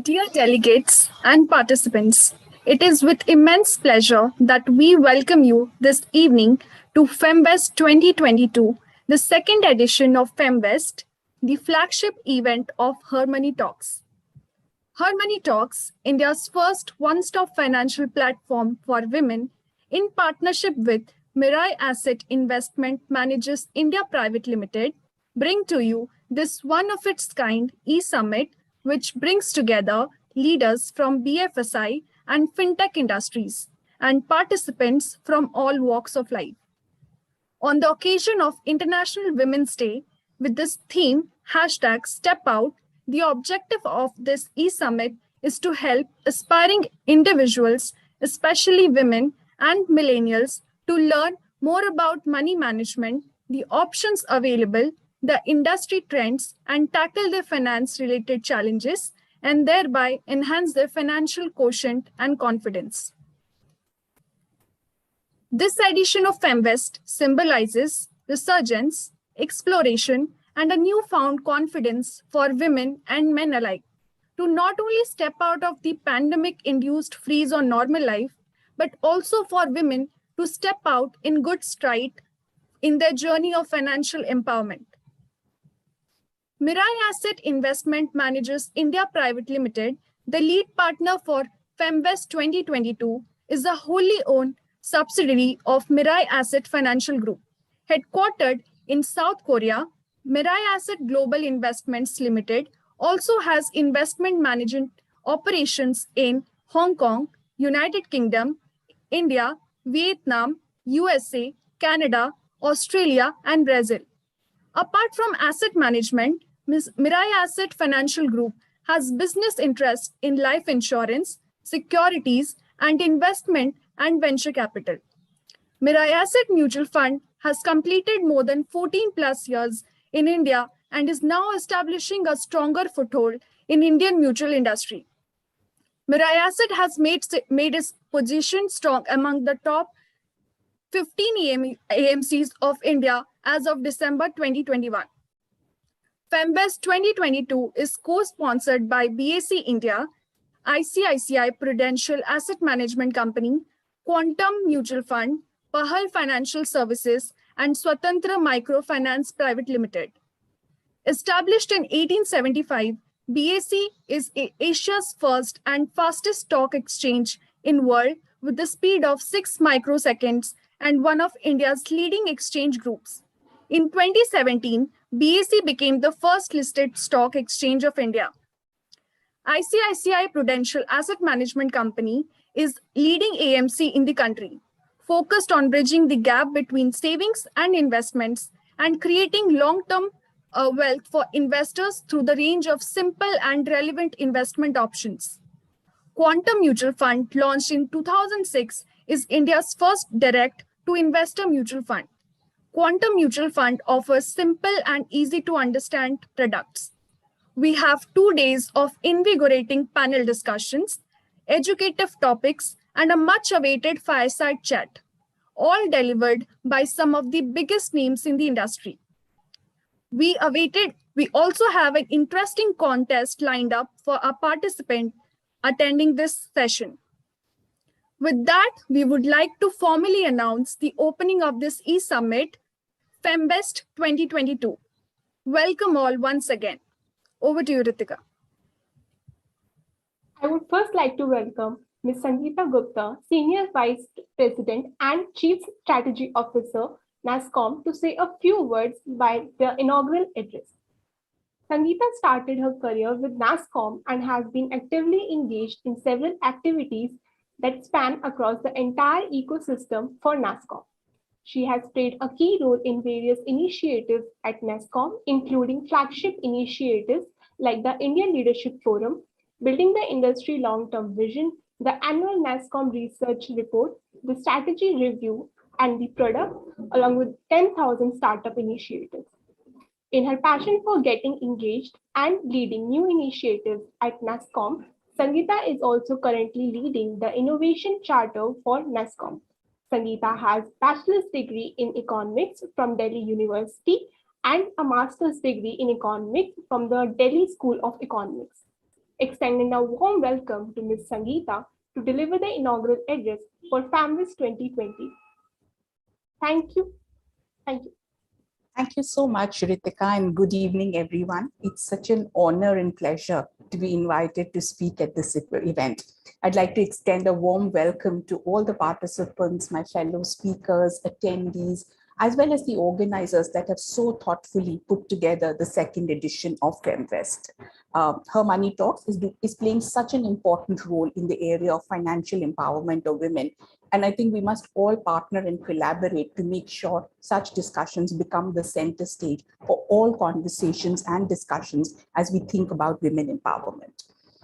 Dear delegates and participants, it is with immense pleasure that we welcome you this evening to FEMVEST 2022, the second edition of FEMVEST, the flagship event of HerMoneyTalks. HerMoneyTalks, India's first one-stop financial platform for women, in partnership with Mirae Asset Investment Managers India Private Limited, bring to you this one-of-its-kind e-summit which brings together leaders from BFSI and fintech industries and participants from all walks of life. On the occasion of International Women's Day, with this theme, hashtag Step Out, the objective of this e-summit is to help aspiring individuals, especially women and millennials, to learn more about money management, the options available, the industry trends, and tackle their finance-related challenges, and thereby enhance their financial quotient and confidence. This edition of FEMVEST symbolizes resurgence, exploration, and a newfound confidence for women and men alike to not only step out of the pandemic-induced freeze on normal life, but also for women to step out in good stride in their journey of financial empowerment. Mirae Asset Investment Managers India Private Limited, the lead partner for FEMVEST 2022, is a wholly owned subsidiary of Mirae Asset Financial Group. Headquartered in South Korea, Mirae Asset Global Investments Limited also has investment management operations in Hong Kong, United Kingdom, India, Vietnam, USA, Canada, Australia, and Brazil. Apart from asset management, Mirae Asset Financial Group has business interests in life insurance, securities, and investment and venture capital. Mirae Asset Mutual Fund has completed more than 14 plus years in India and is now establishing a stronger foothold in Indian mutual industry. Mirae Asset has made its position strong among the top 15 AMCs of India as of December 2021. FEMVEST 2022 is co-sponsored by BAC India, ICICI Prudential Asset Management Company, Quantum Mutual Fund, Pahal Financial Services, and Swatantra Microfinance Private Limited. Established in 1875, BAC is Asia's first and fastest stock exchange in world with the speed of 6 microseconds and one of India's leading exchange groups. In 2017, BAC became the first listed stock exchange of India. ICICI Prudential Asset Management Company is leading AMC in the country, focused on bridging the gap between savings and investments and creating long-term wealth for investors through the range of simple and relevant investment options. Quantum Mutual Fund, launched in 2006, is India's first direct-to-investor mutual fund. Quantum Mutual Fund offers simple and easy-to-understand products. We have 2 days of invigorating panel discussions, educative topics, and a much-awaited fireside chat, all delivered by some of the biggest names in the industry. We also have an interesting contest lined up for our participant attending this session. With that, we would like to formally announce the opening of this e-summit, FEMVEST 2022. Welcome all once again. Over to you, Ritika. I would first like to welcome Ms. Sankita Gupta, Senior Vice President and Chief Strategy Officer, Nascom, to say a few words by the inaugural address. Sankita started her career with Nascom and has been actively engaged in several activities that span across the entire ecosystem for Nascom. She has played a key role in various initiatives at Nascom, including flagship initiatives like the Indian Leadership Forum, Building the Industry Long-Term Vision, the annual Nascom Research Report, the Strategy Review, and the Product, along with 10,000 startup initiatives. In her passion for getting engaged and leading new initiatives at Nascom, Sankita is also currently leading the Innovation Charter for Nascom. Sankita has bachelor's degree in economics from Delhi University and a master's degree in economics from the Delhi School of Economics. extending a warm welcome to Ms. Sankita to deliver the inaugural address for FEMVEST 2020. Thank you. Thank you. Thank you so much, Ritika, and good evening, everyone. It's such an honor and pleasure to be invited to speak at this event. I'd like to extend a warm welcome to all the participants, my fellow speakers, attendees, as well as the organizers that have so thoughtfully put together the second edition of FEMVEST. HerMoneyTalks is playing such an important role in the area of financial empowerment of women. And I think we must all partner and collaborate to make sure such discussions become the center stage for all conversations and discussions as we think about women empowerment.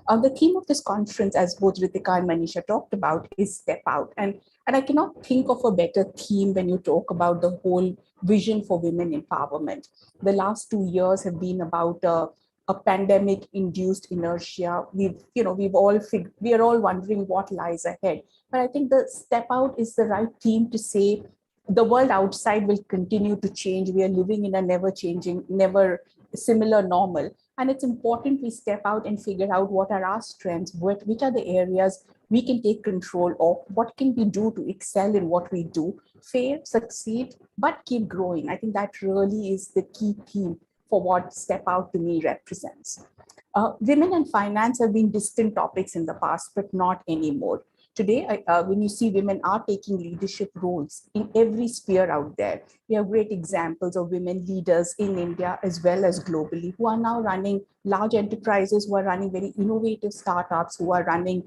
The theme of this conference, as both Ritika and Manisha talked about, is Step Out. And I cannot think of a better theme when you talk about the whole vision for women empowerment. The last 2 years have been about a pandemic-induced inertia. We are all wondering what lies ahead. But I think the Step Out is the right theme to say the world outside will continue to change. We are living in a never-changing, never similar normal. And it's important we step out and figure out what are our strengths, which are the areas we can take control of, what can we do to excel in what we do, fail, succeed, but keep growing. I think that really is the key theme for what Step Out to me represents. Women and finance have been distant topics in the past, but not anymore. Today, when you see women are taking leadership roles in every sphere out there, we have great examples of women leaders in India as well as globally who are now running large enterprises, who are running very innovative startups, who are running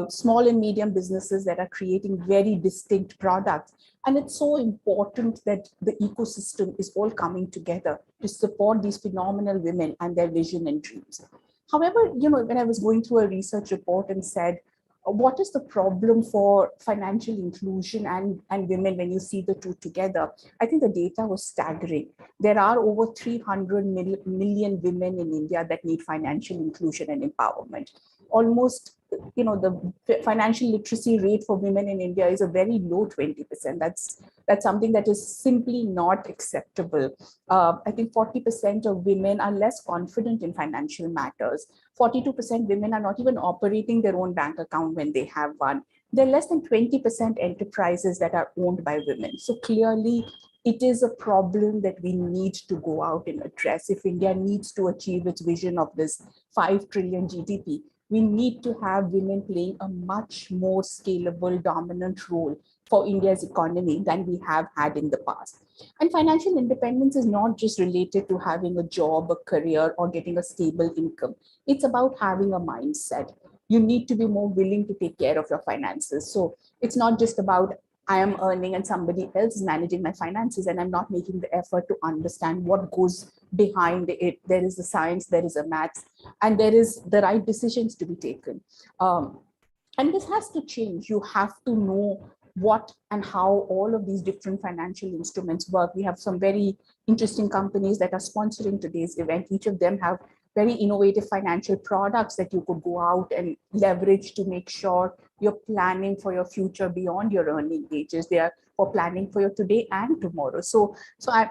small and medium businesses that are creating very distinct products. And it's so important that the ecosystem is all coming together to support these phenomenal women and their vision and dreams. However, when I was going through a research report and said, what is the problem for financial inclusion and women when you see the two together? I think the data was staggering. There are over 300 million women in India that need financial inclusion and empowerment. Almost, the financial literacy rate for women in India is a very low 20%. That's something that is simply not acceptable. I think 40% of women are less confident in financial matters. 42% women are not even operating their own bank account when they have one. There are less than 20% enterprises that are owned by women. So clearly, it is a problem that we need to go out and address. If India needs to achieve its vision of this 5 trillion GDP, we need to have women playing a much more scalable, dominant role for India's economy than we have had in the past. And financial independence is not just related to having a job, a career, or getting a stable income. It's about having a mindset. You need to be more willing to take care of your finances. So it's not just about I am earning and somebody else is managing my finances and I'm not making the effort to understand what goes behind it. There is a science, there is a maths, and there is the right decisions to be taken. And this has to change. You have to know what and how all of these different financial instruments work. We have some very interesting companies that are sponsoring today's event. Each of them have very innovative financial products that you could go out and leverage to make sure you're planning for your future beyond your earning ages. They are for planning for your today and tomorrow. So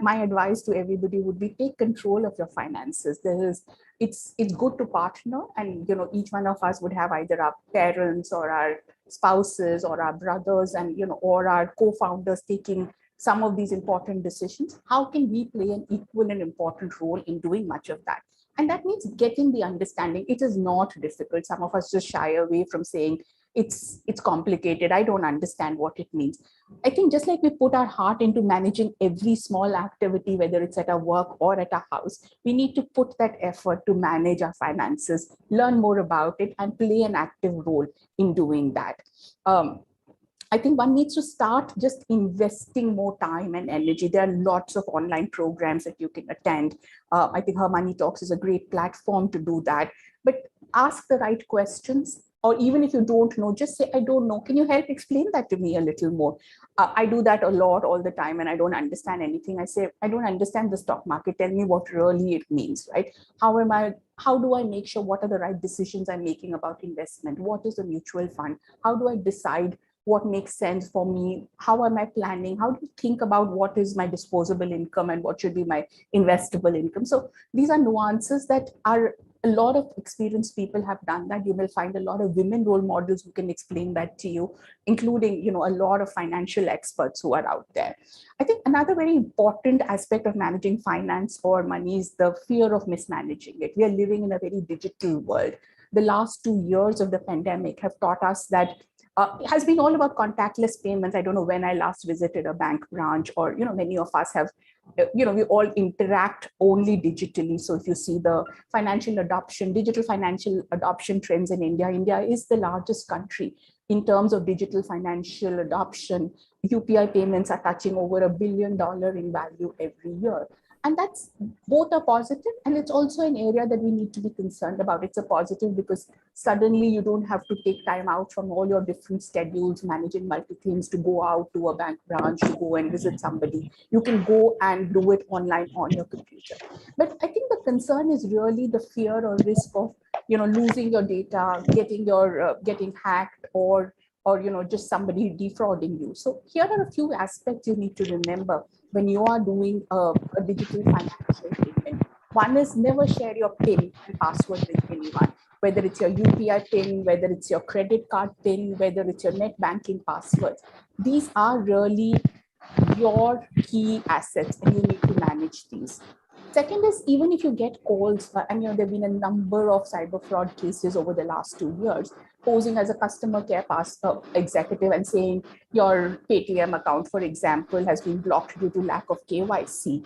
my advice to everybody would be take control of your finances. It's good to partner, and each one of us would have either our parents or our spouses or our brothers and or our co-founders taking some of these important decisions. How can we play an equal and important role in doing much of that? And that means getting the understanding. It is not difficult. Some of us just shy away from saying it's complicated. I don't understand what it means. I think just like we put our heart into managing every small activity, whether it's at our work or at our house, we need to put that effort to manage our finances, learn more about it, and play an active role in doing that. I think one needs to start just investing more time and energy. There are lots of online programs that you can attend. I think HerMoneyTalks is a great platform to do that. But ask the right questions, or even if you don't know, just say, I don't know. Can you help explain that to me a little more? I do that a lot all the time, and I don't understand anything. I say, I don't understand the stock market. Tell me what really it means, right? How do I make sure what are the right decisions I'm making about investment? What is a mutual fund? How do I decide what makes sense for me? How am I planning? How do you think about what is my disposable income and what should be my investable income? So these are nuances that are a lot of experienced people have done that. You will find a lot of women role models who can explain that to you, including, a lot of financial experts who are out there. I think another very important aspect of managing finance or money is the fear of mismanaging it. We are living in a very digital world. The last 2 years of the pandemic have taught us that it has been all about contactless payments. I don't know when I last visited a bank branch, or, many of us have, we all interact only digitally. So if you see the digital financial adoption trends in India, India is the largest country in terms of digital financial adoption. UPI payments are touching over $1 billion in value every year. And that's both a positive, and it's also an area that we need to be concerned about. It's a positive because suddenly you don't have to take time out from all your different schedules, managing multi-things, to go out to a bank branch, to go and visit somebody. You can go and do it online on your computer. But I think the concern is really the fear or risk of, losing your data, getting hacked, or just somebody defrauding you. So here are a few aspects you need to remember when you are doing a digital financial payment. One is never share your PIN and password with anyone, whether it's your UPI PIN, whether it's your credit card PIN, whether it's your net banking passwords. These are really your key assets, and you need to manage these. Second is, even if you get calls, and there have been a number of cyber fraud cases over the last 2 years, posing as a customer care executive and saying your Paytm account, for example, has been blocked due to lack of KYC.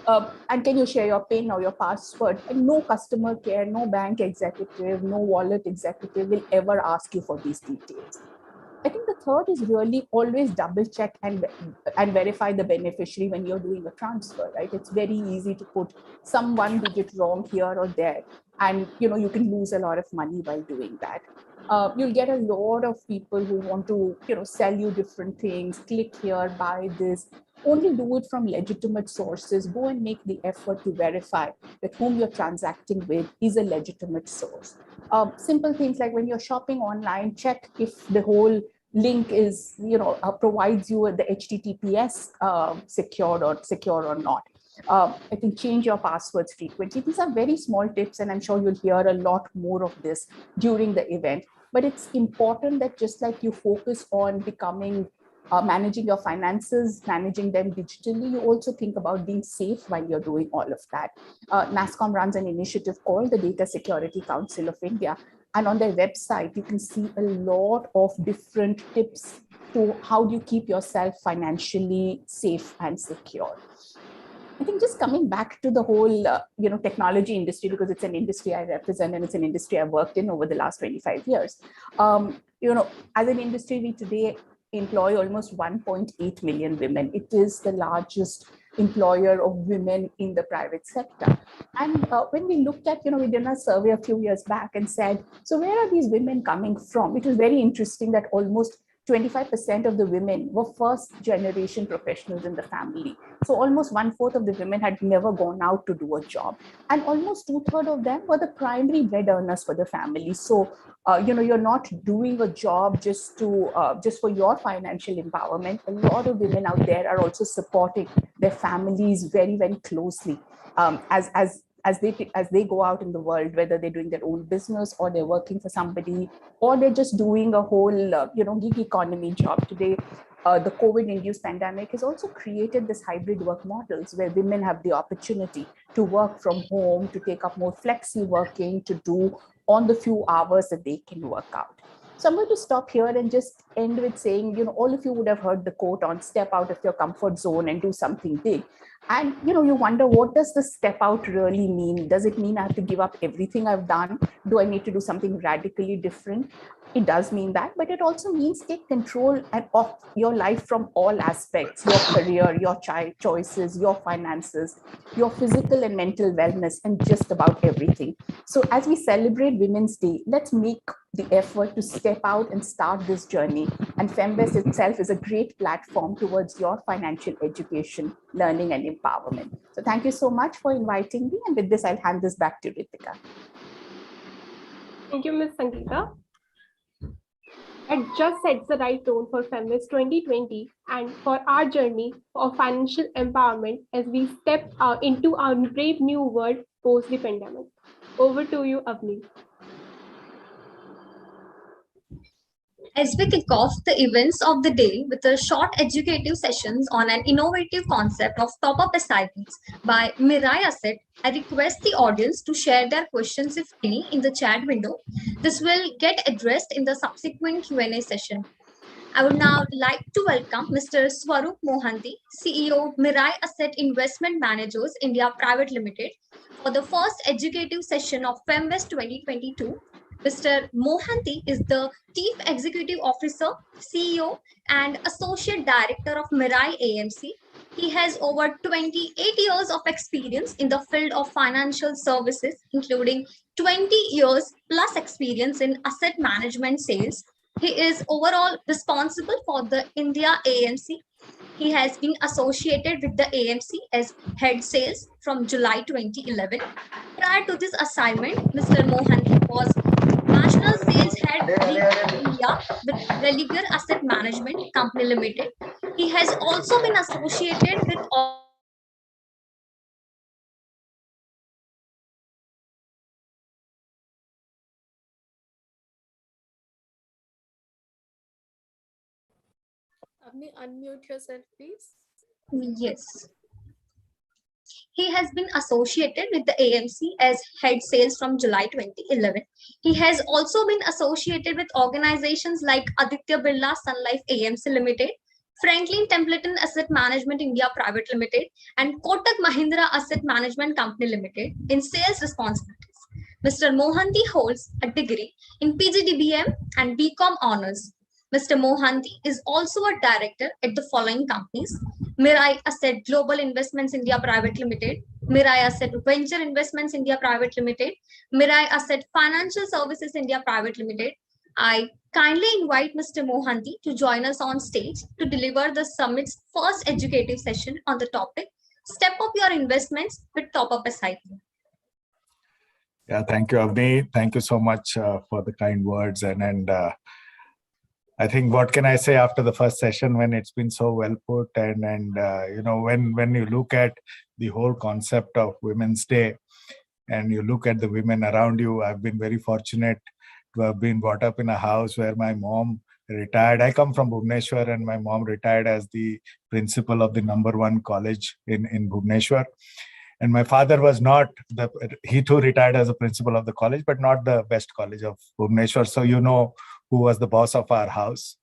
And can you share your PIN or your password? And no customer care, no bank executive, no wallet executive will ever ask you for these details. I think the third is really always double check and verify the beneficiary when you're doing a transfer, right? It's very easy to put some one digit wrong here or there, and you can lose a lot of money by doing that. You'll get a lot of people who want to sell you different things. Click here, buy this. Only do it from legitimate sources. Go and make the effort to verify that whom you're transacting with is a legitimate source. Simple things like when you're shopping online, check if the whole link is, provides you with the HTTPS secure or not. I think change your passwords frequently. These are very small tips, and I'm sure you'll hear a lot more of this during the event. But it's important that just like you focus on managing your finances, managing them digitally, you also think about being safe while you're doing all of that. Nascom runs an initiative called the Data Security Council of India. And on their website, you can see a lot of different tips to how do you keep yourself financially safe and secure. I think just coming back to the whole, technology industry, because it's an industry I represent and it's an industry I've worked in over the last 25 years. As an industry, we today employ almost 1.8 million women. It is the largest employer of women in the private sector. And when we looked at, we did a survey a few years back and said, so where are these women coming from? It was very interesting that almost 25% of the women were first generation professionals in the family. So almost 1/4 of the women had never gone out to do a job. And almost 2/3 of them were the primary bread earners for the family. So, you're not doing a job just for your financial empowerment. A lot of women out there are also supporting their families very, very closely as they go out in the world, whether they're doing their own business or they're working for somebody, or they're just doing a whole, gig economy job today. The COVID-induced pandemic has also created this hybrid work models where women have the opportunity to work from home, to take up more flexi working, to do on the few hours that they can work out. So I'm going to stop here and just end with saying, all of you would have heard the quote on step out of your comfort zone and do something big. And, you wonder, what does the step out really mean? Does it mean I have to give up everything I've done? Do I need to do something radically different? It does mean that, but it also means take control of your life from all aspects, your career, your choices, your finances, your physical and mental wellness, and just about everything. So as we celebrate Women's Day, let's make the effort to step out and start this journey. And FEMVEST itself is a great platform towards your financial education, learning, and empowerment. So thank you so much for inviting me. And with this, I'll hand this back to Ritika. Thank you, Ms. Sankita. That just sets the right tone for FEMVEST 2020 and for our journey of financial empowerment as we step into our brave new world post the pandemic. Over to you, Avni. As we kick off the events of the day with a short educative sessions on an innovative concept of top-up SIPs by Mirae Asset, I request the audience to share their questions, if any, in the chat window. This will get addressed in the subsequent Q&A session. I would now like to welcome Mr. Swarup Mohanty, CEO, Mirae Asset Investment Managers India Private Limited, for the first educative session of FEMVEST 2022. Mr. Mohanty is the Chief Executive Officer, CEO, and Associate Director of Mirae AMC. He has over 28 years of experience in the field of financial services, including 20 years plus experience in asset management sales. He is overall responsible for the India AMC. He has been associated with the AMC as head sales from July 2011. Prior to this assignment, Mr. Mohanty was National Sales Head India with Religer Asset Management Company Limited. He has also been associated with Avni, unmute yourself, please. Yes. He has been associated with the AMC as head sales from July 2011. He has also been associated with organizations like Aditya Birla Sun Life AMC Limited, Franklin Templeton Asset Management India Private Limited, and Kotak Mahindra Asset Management Company Limited in sales responsibilities. Mr. Mohanty holds a degree in PGDBM and BCom honors. Mr. Mohanty is also a director at the following companies: Mirae Asset Global Investments India Private Limited, Mirae Asset Venture Investments India Private Limited, Mirae Asset Financial Services India Private Limited. I kindly invite Mr. Mohanty to join us on stage to deliver the summit's first educative session on the topic, Step Up Your Investments with Top-Up SIP. Yeah, thank you, Avni. Thank you so much for the kind words. And I think, what can I say after the first session when it's been so well put? And you know, when you look at the whole concept of Women's Day and you look at the women around you, I've been very fortunate to have been brought up in a house where my mom retired. I come from Bhubaneswar, and my mom retired as the principal of the #1 college in Bhubaneswar. And my father was not he too retired as a principal of the college, but not the best college of Bhubaneswar. So you know who was the boss of our house.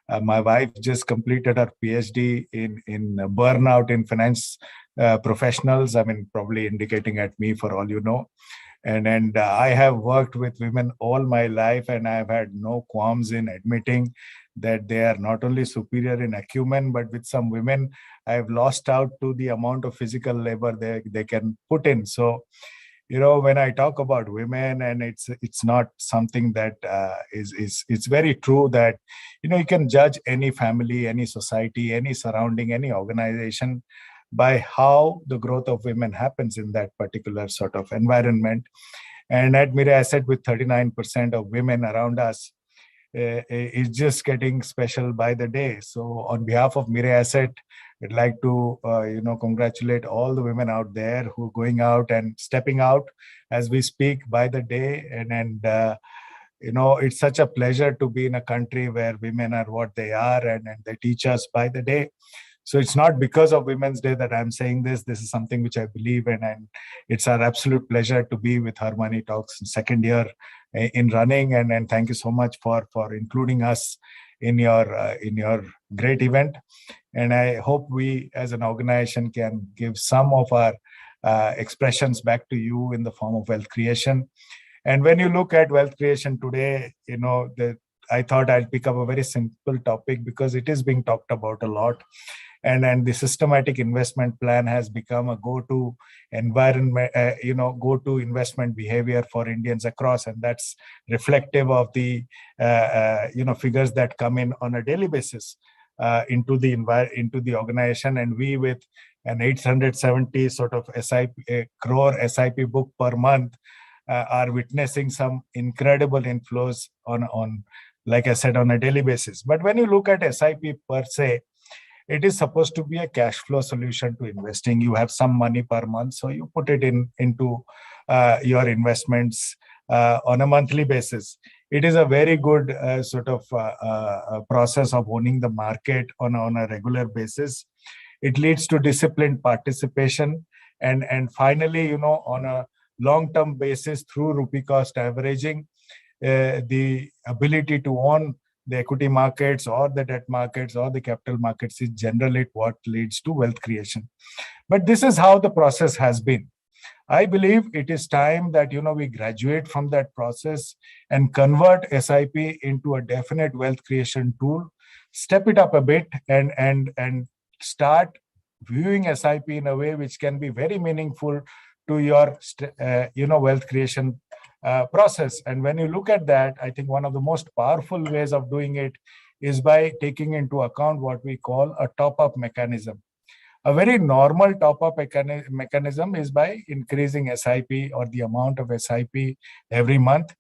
My wife just completed her PhD in burnout in finance professionals. I mean, probably indicating at me for all you know. And I have worked with women all my life, and I've had no qualms in admitting that they are not only superior in acumen, but with some women, I've lost out to the amount of physical labor they can put in. So, you know, when I talk about women, and it's not something that it's very true that, you know, you can judge any family, any society, any surrounding, any organization by how the growth of women happens in that particular sort of environment. And at Mirae Asset, with 39% of women around us, is just getting special by the day. So on behalf of Mirae Asset, I'd like to congratulate all the women out there who are going out and stepping out as we speak by the day. And you know, it's such a pleasure to be in a country where women are what they are, and they teach us by the day. So it's not because of Women's Day that I'm saying this. This is something which I believe in, and it's our absolute pleasure to be with HerMoneyTalks second year in running. And thank you so much for including us in your great event. And I hope we as an organization can give some of our expressions back to you in the form of wealth creation. And when you look at wealth creation today, you know, I thought I'd pick up a very simple topic because it is being talked about a lot. And the systematic investment plan has become a go-to environment, go-to investment behavior for Indians across, and that's reflective of the figures that come in on a daily basis into the organization. And we, with an 870 sort of crore SIP book per month, are witnessing some incredible inflows on like I said, on a daily basis. But when you look at SIP per se, it is supposed to be a cash flow solution to investing. You have some money per month, so you put it into your investments on a monthly basis. It is a very good process of owning the market on a regular basis. It leads to disciplined participation, and finally, on a long-term basis through rupee cost averaging, the ability to own the equity markets or the debt markets or the capital markets is generally what leads to wealth creation. But this is how the process has been. I believe it is time that we graduate from that process and convert SIP into a definite wealth creation tool, step it up a bit, and start viewing SIP in a way which can be very meaningful to your wealth creation process. And when you look at that, I think one of the most powerful ways of doing it is by taking into account what we call a top-up mechanism. A very normal top-up mechanism is by increasing SIP or the amount of SIP every month.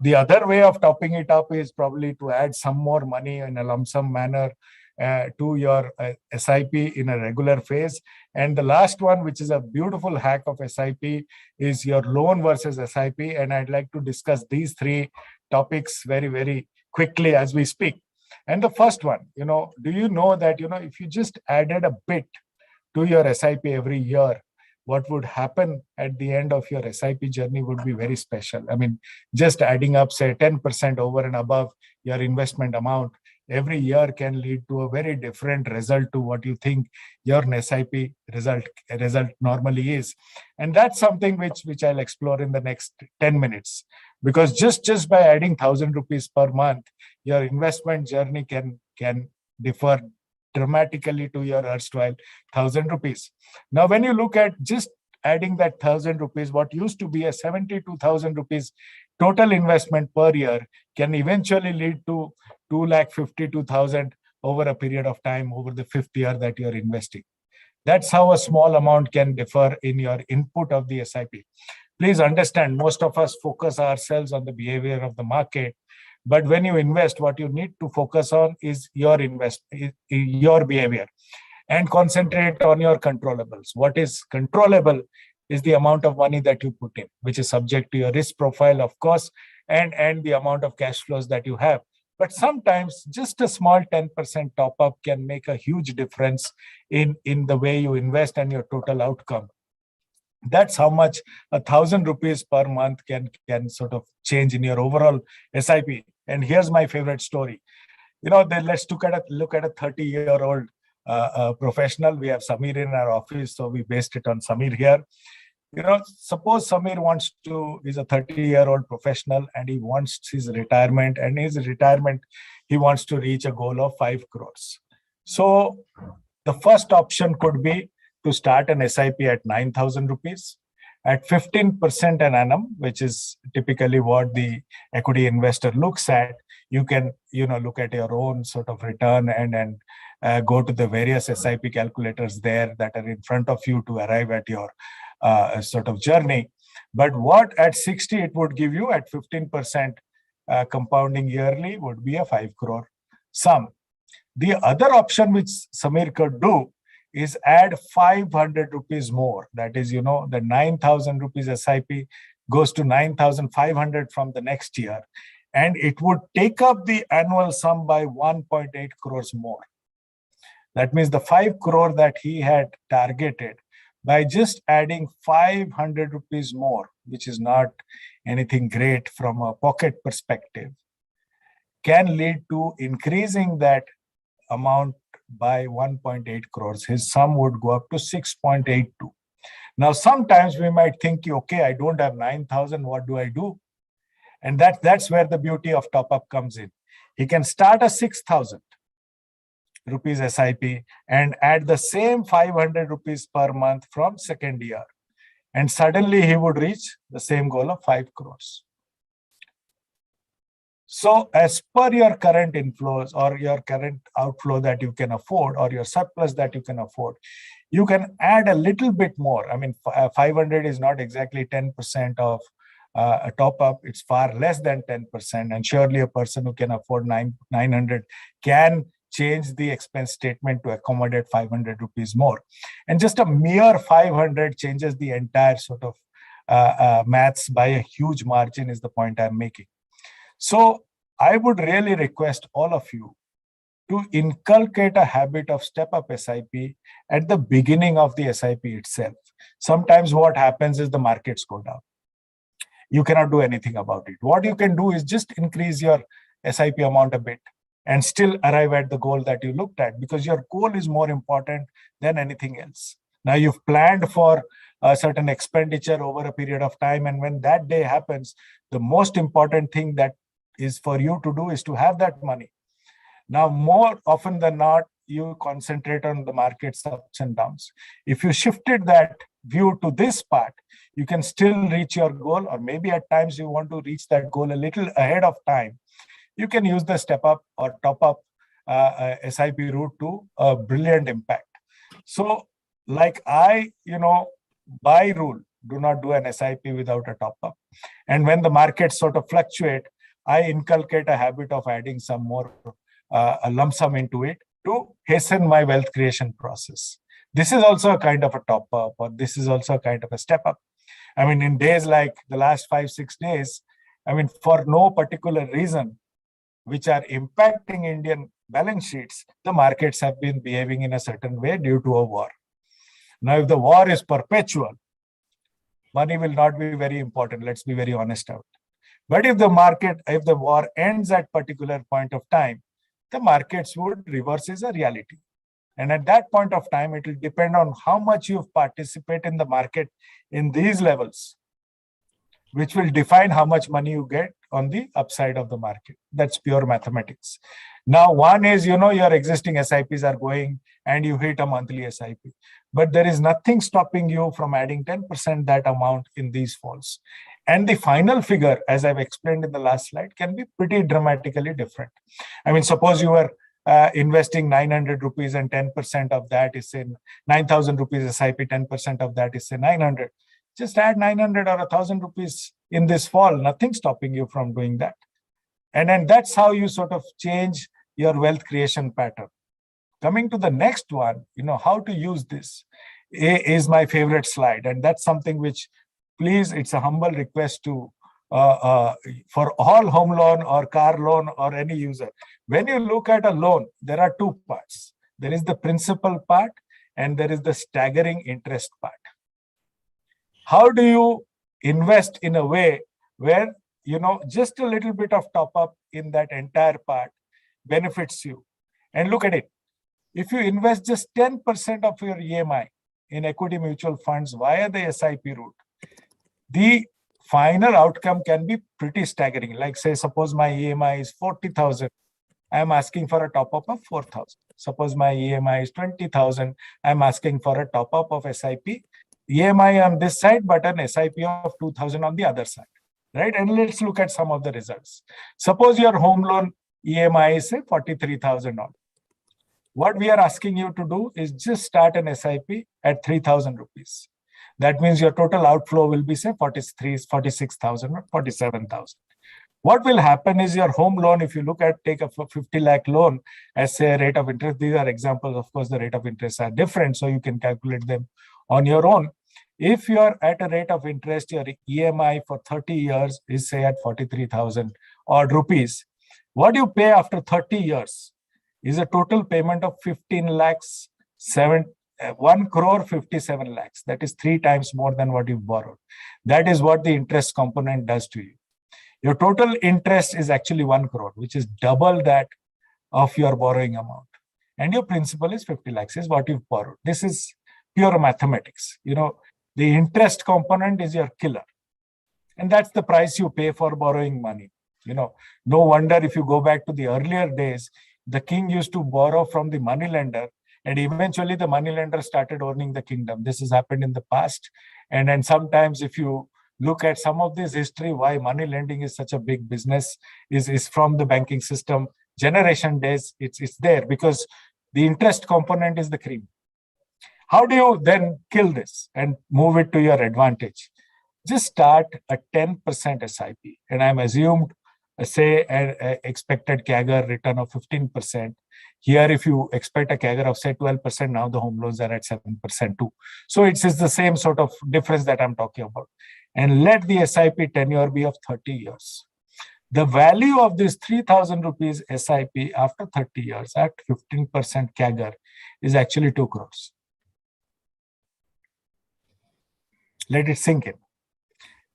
The other way of topping it up is probably to add some more money in a lump sum manner to your SIP in a regular phase. And the last one, which is a beautiful hack of SIP, is your loan versus SIP. And I'd like to discuss these three topics very, very quickly as we speak. And the first one, do you know that, if you just added a bit to your SIP every year, what would happen at the end of your SIP journey would be very special. I mean, just adding up, say, 10% over and above your investment amount every year can lead to a very different result to what you think your SIP result normally is. And that's something which I'll explore in the next 10 minutes. Because just by adding 1,000 rupees per month, your investment journey can differ dramatically to your erstwhile 1,000 rupees. Now, when you look at just adding that 1,000 rupees, what used to be a 72,000 rupees total investment per year can eventually lead to 2,52,000 over a period of time over the 5th year that you're investing. That's how a small amount can differ in your input of the SIP. Please understand, most of us focus ourselves on the behavior of the market. But when you invest, what you need to focus on is your behavior, and concentrate on your controllables. What is controllable is the amount of money that you put in, which is subject to your risk profile, of course, and the amount of cash flows that you have. But sometimes just a small 10% top up can make a huge difference in the way you invest and your total outcome. That's how much 1,000 rupees per month can sort of change in your overall SIP. And here's my favorite story. Then let's look at a 30-year-old professional. We have Samir in our office, so we based it on Samir here. Suppose Samir is a 30-year-old professional and he wants his retirement, and his retirement, he wants to reach a goal of 5 crores. So the first option could be to start an SIP at 9,000 rupees at 15% an annum, which is typically what the equity investor looks at. You can, look at your own sort of return and go to the various SIP calculators there that are in front of you to arrive at your sort of journey. But what at 60 it would give you at 15% compounding yearly would be a 5 crore sum. The other option which Samir could do is add 500 rupees more. That is, the 9,000 rupees SIP goes to 9,500 from the next year. And it would take up the annual sum by 1.8 crores more. That means the 5 crore that he had targeted, by just adding 500 rupees more, which is not anything great from a pocket perspective, can lead to increasing that amount by 1.8 crores. His sum would go up to 6.82. Now, sometimes we might think, okay, I don't have 9,000, what do I do? And that's where the beauty of top-up comes in. He can start a 6,000 rupees SIP and add the same 500 rupees per month from second year. And suddenly he would reach the same goal of 5 crores. So as per your current inflows or your current outflow that you can afford or your surplus that you can afford, you can add a little bit more. I mean, 500 is not exactly 10% of a top up, it's far less than 10%. And surely a person who can afford 900 can change the expense statement to accommodate 500 rupees more. And just a mere 500 changes the entire sort of maths by a huge margin is the point I'm making. So I would really request all of you to inculcate a habit of step-up SIP at the beginning of the SIP itself. Sometimes what happens is the markets go down. You cannot do anything about it. What you can do is just increase your SIP amount a bit and still arrive at the goal that you looked at, because your goal is more important than anything else. Now you've planned for a certain expenditure over a period of time, and when that day happens, the most important thing that is for you to do is to have that money. Now, more often than not, you concentrate on the market's ups and downs. If you shifted that view to this part, you can still reach your goal, or maybe at times you want to reach that goal a little ahead of time. You can use the step up or top up SIP route to a brilliant impact. So like I, by rule, do not do an SIP without a top up. And when the markets sort of fluctuate, I inculcate a habit of adding some more a lump sum into it to hasten my wealth creation process. This is also a kind of a top up, or this is also a kind of a step up. I mean, in days like the last 5-6 days, I mean, for no particular reason, which are impacting Indian balance sheets, the markets have been behaving in a certain way due to a war. Now, if the war is perpetual, money will not be very important. Let's be very honest out. But if the war ends at particular point of time, the markets would reverse as a reality. And at that point of time, it will depend on how much you participate in the market in these levels, which will define how much money you get on the upside of the market. That's pure mathematics. Now, one is, your existing SIPs are going and you hit a monthly SIP. But there is nothing stopping you from adding 10% that amount in these falls. And the final figure, as I've explained in the last slide, can be pretty dramatically different. I mean, suppose you are investing 900 rupees and 10% of that is in 9,000 rupees SIP, 10% of that is in 900. Just add 900 or 1,000 rupees in this fall, nothing stopping you from doing that. And then that's how you sort of change your wealth creation pattern. Coming to the next one, how to use this is my favorite slide. And that's something which, please, it's a humble request to for all home loan or car loan or any user. When you look at a loan, there are two parts. There is the principal part and there is the staggering interest part. How do you invest in a way where, just a little bit of top up in that entire part benefits you? And look at it. If you invest just 10% of your EMI in equity mutual funds via the SIP route, the final outcome can be pretty staggering. Like, say, suppose my EMI is 40,000. I'm asking for a top up of 4,000. Suppose my EMI is 20,000. I'm asking for a top up of SIP. EMI on this side, but an SIP of 2,000 on the other side, right? And let's look at some of the results. Suppose your home loan EMI is, say, 43,000. What we are asking you to do is just start an SIP at 3,000 rupees. That means your total outflow will be, say, 46,000 or 47,000. What will happen is your home loan, if you take a 50 lakh loan as, say, a rate of interest, these are examples, of course, the rate of interest are different, so you can calculate them on your own. If you're at a rate of interest, your EMI for 30 years is, say, at 43,000 odd rupees. What you pay after 30 years is a total payment of 15 lakhs, 1 crore 57 lakhs. That is 3 times more than what you borrowed. That is what the interest component does to you. Your total interest is actually 1 crore, which is double that of your borrowing amount. And your principal is 50 lakhs, is what you've borrowed. This is pure mathematics. The interest component is your killer. And that's the price you pay for borrowing money. No wonder if you go back to the earlier days, the king used to borrow from the moneylender, and eventually the moneylender started owning the kingdom. This has happened in the past. And then sometimes if you look at some of this history, why money lending is such a big business is from the banking system. Generation days, it's there because the interest component is the cream. How do you then kill this and move it to your advantage? just start a 10% SIP. And I'm assumed, say, an expected CAGR return of 15%. Here, if you expect a CAGR of, say, 12%, now the home loans are at 7% too. So it's the same sort of difference that I'm talking about. And let the SIP tenure be of 30 years. The value of this 3,000 rupees SIP after 30 years at 15% CAGR is actually 2 crores. Let it sink in.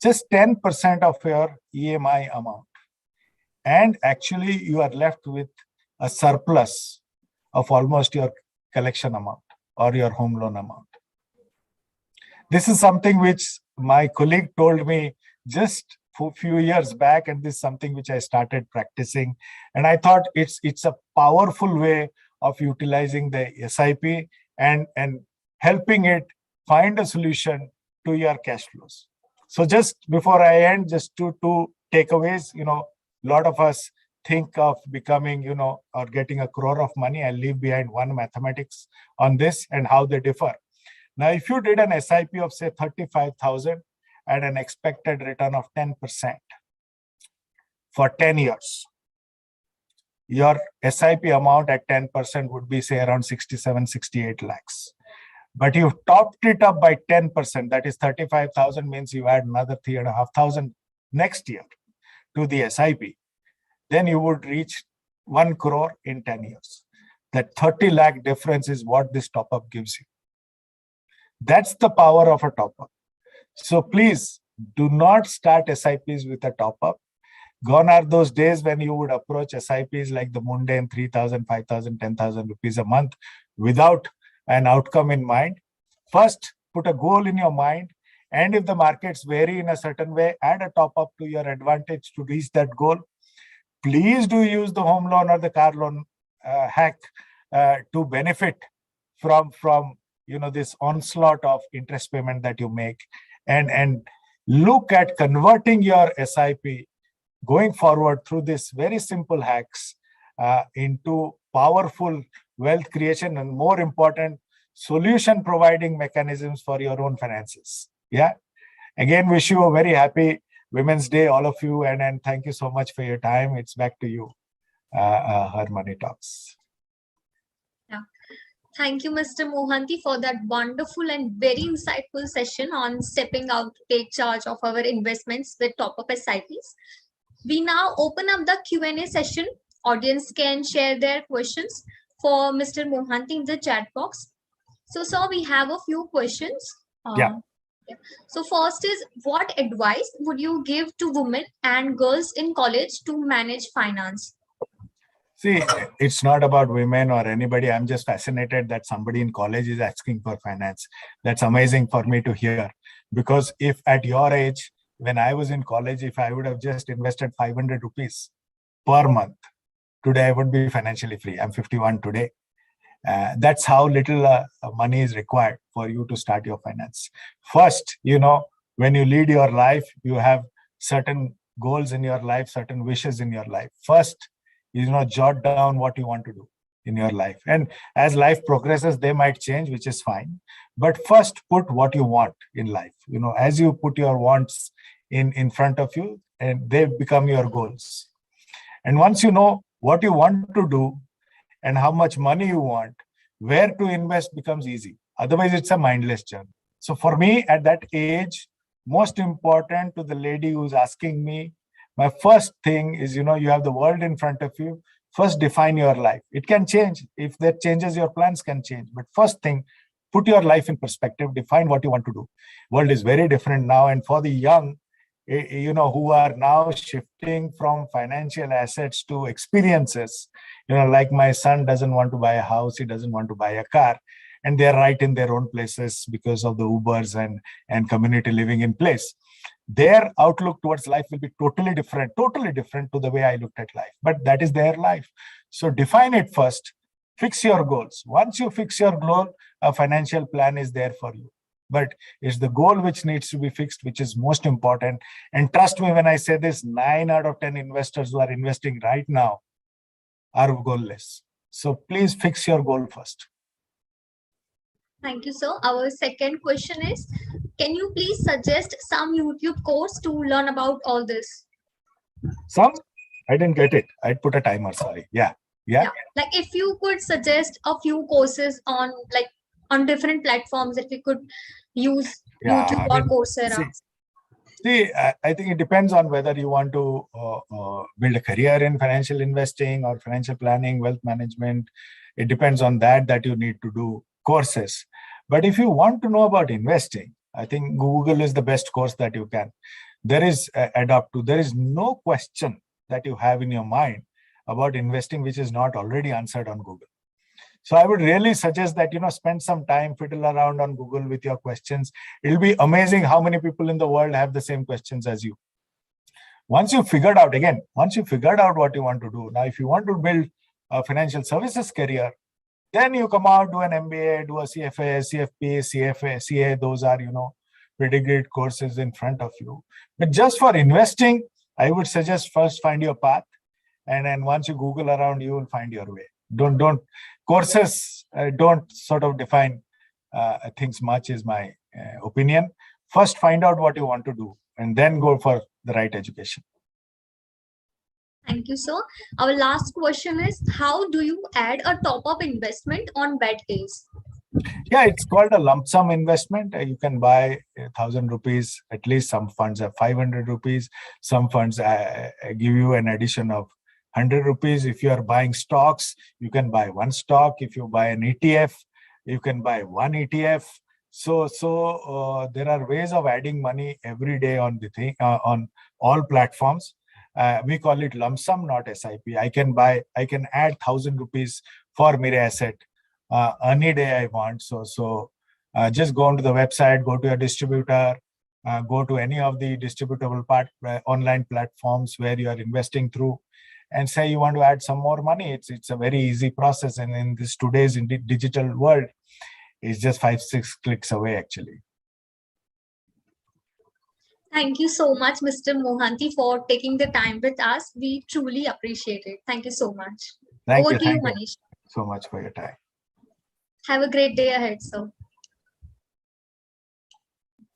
Just 10% of your EMI amount. And actually, you are left with a surplus of almost your collection amount or your home loan amount. This is something which my colleague told me just a few years back, and this is something which I started practicing. And I thought it's a powerful way of utilizing the SIP and helping it find a solution to your cash flows. So just before I end, just two takeaways. A lot of us think of becoming, or getting a crore of money. I'll leave behind one mathematics on this and how they differ. Now, if you did an SIP of, say, 35,000 at an expected return of 10% for 10 years, your SIP amount at 10% would be, say, around 67, 68 lakhs. But you've topped it up by 10%, that is 35,000 means you add another 3,500 next year to the SIP. Then you would reach 1 crore in 10 years. That 30 lakh difference is what this top-up gives you. That's the power of a top-up. So please do not start SIPs with a top-up. Gone are those days when you would approach SIPs like the mundane 3,000, 5,000, 10,000 rupees a month without an outcome in mind. First, put a goal in your mind. And if the markets vary in a certain way, add a top-up to your advantage to reach that goal. Please do use the home loan or the car loan hack to benefit from this onslaught of interest payment that you make, and look at converting your SIP going forward through this very simple hacks into powerful wealth creation and, more important, solution providing mechanisms for your own finances. Yeah. Again, wish you a very happy Women's Day, all of you, and thank you so much for your time. It's back to you, HerMoneyTalks. Yeah. Thank you, Mr. Mohanty, for that wonderful and very insightful session on stepping out to take charge of our investments with top-up SIPs. We now open up the Q&A session. Audience can share their questions for Mr. Mohanty in the chat box. So, sir, we have a few questions. Yeah. So first is, what advice would you give to women and girls in college to manage finance? See, it's not about women or anybody. I'm just fascinated that somebody in college is asking for finance. That's amazing for me to hear. Because if at your age, when I was in college, if I would have just invested 500 rupees per month, today I would be financially free. I'm 51 today. That's how little money is required for you to start your finance. First, when you lead your life, you have certain goals in your life, certain wishes in your life. First, jot down what you want to do in your life. And as life progresses, they might change, which is fine. But first, put what you want in life. As you put your wants in front of you, and they become your goals. And once you know what you want to do, and how much money you want, where to invest becomes easy. Otherwise, it's a mindless journey. So for me, at that age, most important to the lady who's asking me, my first thing is, you have the world in front of you. First, define your life. It can change. If that changes, your plans can change. But first thing, put your life in perspective, define what you want to do. World is very different now. And for the young, who are now shifting from financial assets to experiences, like my son doesn't want to buy a house, he doesn't want to buy a car, and they're right in their own places because of the Ubers and community living in place. Their outlook towards life will be totally different to the way I looked at life. But that is their life. So define it first, fix your goals. Once you fix your goal, a financial plan is there for you. But it's the goal which needs to be fixed, which is most important. And trust me when I say this, 9 out of 10 investors who are investing right now are goalless. So please fix your goal first. Thank you, sir. Our second question is, Can you please suggest some YouTube course to learn about all this? Some? I didn't get it. I'd put a timer, sorry. Yeah. Like if you could suggest a few courses on different platforms that we could use, YouTube or Coursera. See, I think it depends on whether you want to build a career in financial investing or financial planning, wealth management. It depends on that you need to do courses. But if you want to know about investing, I think Google is the best course that you can. There is there is no question that you have in your mind about investing which is not already answered on Google. So I would really suggest that, spend some time, fiddle around on Google with your questions. It'll be amazing how many people in the world have the same questions as you. Once you figured out what you want to do, now if you want to build a financial services career, then you come out, do an MBA, do a CFA, CFP, CFA, CA. Those are, pretty great courses in front of you. But just for investing, I would suggest first find your path. And then once you Google around, you will find your way. Courses don't sort of define things much, is my opinion. First, find out what you want to do and then go for the right education. Thank you, sir. Our last question is, how do you add a top-up investment on bad days? Yeah, it's called a lump sum investment. You can buy 1,000 rupees. At least some funds are 500 rupees. Some funds give you an addition of 100 rupees. If you are buying stocks, you can buy one stock. If you buy an ETF, you can buy one ETF. So there are ways of adding money every day on on all platforms. We call it lump sum, not SIP. I can add 1,000 rupees for Mirae Asset any day I want. So just go onto the website, go to your distributor, go to any of the distributable online platforms where you are investing through, and say you want to add some more money. It's a very easy process, and in this today's digital world, it's just 5-6 clicks away actually. Thank you so much, Mr. Mohanty, for taking the time with us. We truly appreciate it. Thank you so much. Thank Over you. to you, Manish. So much for your time. Have a great day ahead, sir.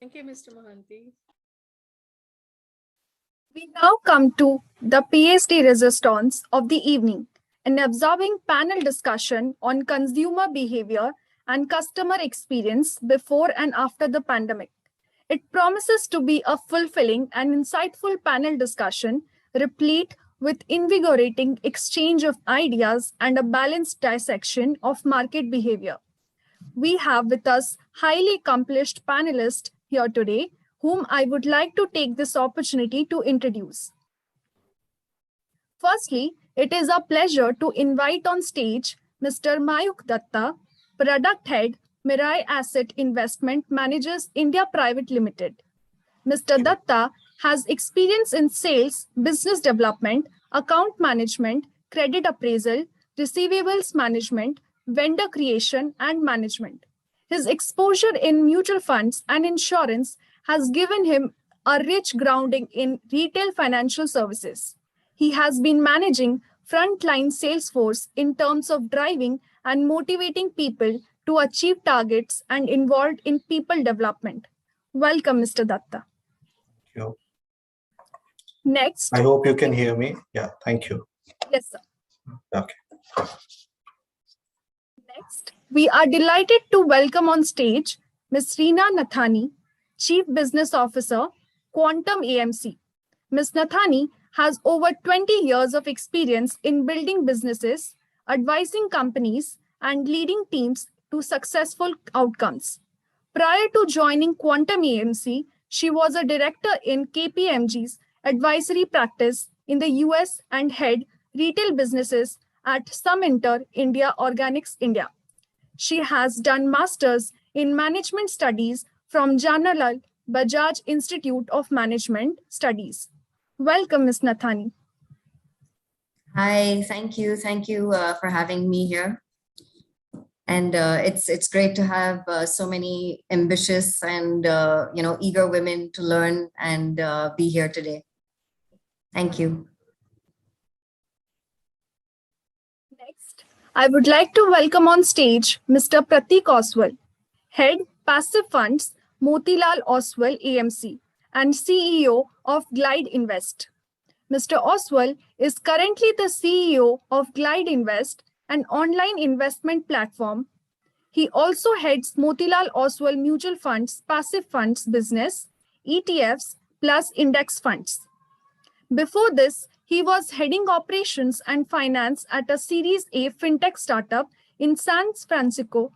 Thank you, Mr. Mohanty. We now come to the PhD resistance of the evening, an absorbing panel discussion on consumer behavior and customer experience before and after the pandemic. It promises to be a fulfilling and insightful panel discussion, replete with invigorating exchange of ideas and a balanced dissection of market behavior. We have with us highly accomplished panelists here today, whom I would like to take this opportunity to introduce. Firstly, it is a pleasure to invite on stage Mr. Mayuk Datta, Product Head, Mirae Asset Investment Managers India Private Limited. Mr. Datta has experience in sales, business development, account management, credit appraisal, receivables management, vendor creation, and management. His exposure in mutual funds and insurance has given him a rich grounding in retail financial services. He has been managing frontline sales force in terms of driving and motivating people to achieve targets and involved in people development. Welcome, Mr. Datta. Thank you. Next. I hope you can hear me. Yeah, thank you. Yes, sir. Okay. Next, we are delighted to welcome on stage Ms. Reena Nathani, Chief Business Officer, Quantum AMC. Ms. Nathani has over 20 years of experience in building businesses, advising companies, and leading teams to successful outcomes. Prior to joining Quantum AMC, she was a director in KPMG's advisory practice in the US and head retail businesses at Suminter India Organics India. She has done masters in management studies from Janalal Bajaj Institute of Management Studies. Welcome, Ms. Nathani. Hi, thank you. Thank you for having me here. And it's great to have so many ambitious and eager women to learn and be here today. Thank you. Next, I would like to welcome on stage Mr. Pratik Oswal, Head Passive Funds, Motilal Oswal AMC, and CEO of Glide Invest. Mr. Oswal is currently the CEO of Glide Invest, an online investment platform. He also heads Motilal Oswal Mutual Funds Passive Funds business, ETFs plus index funds. Before this, he was heading operations and finance at a Series A fintech startup in San Francisco,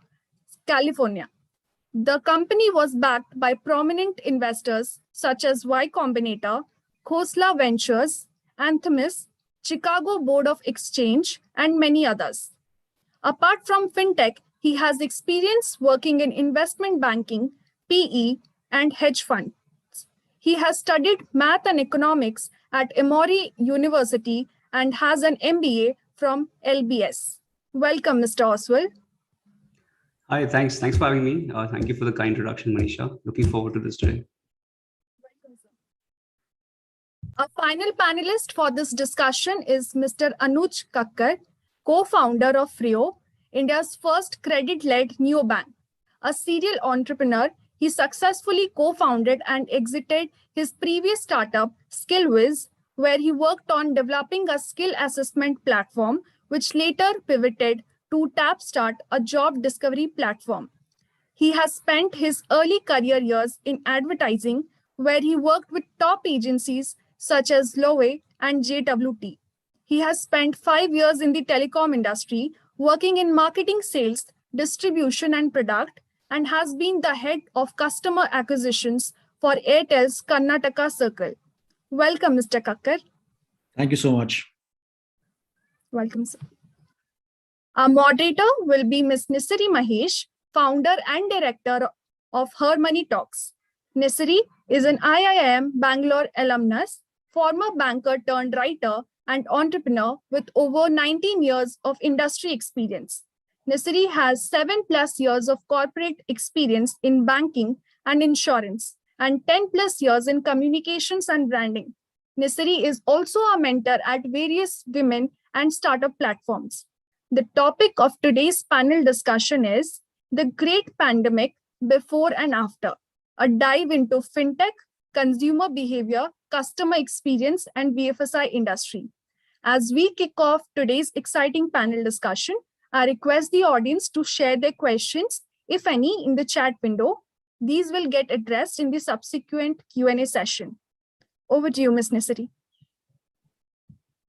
California. The company was backed by prominent investors such as Y Combinator, Khosla Ventures, Anthemis, Chicago Board of Exchange, and many others. Apart from fintech, he has experience working in investment banking, PE, and hedge funds. He has studied math and economics at Emory University and has an MBA from LBS. Welcome, Mr. Oswal. Hi, thanks for having me. Thank you for the kind introduction, Manisha. Looking forward to this day. Our final panelist for this discussion is Mr. Anuj Kakkar, co-founder of Frio, India's first credit-led neobank. A serial entrepreneur, he successfully co-founded and exited his previous startup, SkillWiz, where he worked on developing a skill assessment platform, which later pivoted to TapStart, a job discovery platform. He has spent his early career years in advertising, where he worked with top agencies such as Lowe and JWT. He has spent 5 years in the telecom industry, working in marketing, sales, distribution, and product, and has been the head of customer acquisitions for Airtel's Karnataka Circle. Welcome, Mr. Kakkar. Thank you so much. Welcome, sir. Our moderator will be Ms. Nisari Mahesh, founder and director of HerMoneyTalks. Nisari is an IIM Bangalore alumnus, former banker turned writer, and entrepreneur with over 19 years of industry experience. Nisari has 7+ years of corporate experience in banking and insurance, and 10+ years in communications and branding. Nisari is also a mentor at various women and startup platforms. The topic of today's panel discussion is the Great Pandemic Before and After, a dive into fintech, consumer behavior, customer experience, and BFSI industry. As we kick off today's exciting panel discussion, I request the audience to share their questions, if any, in the chat window. These will get addressed in the subsequent Q&A session. Over to you, Ms. Nisari.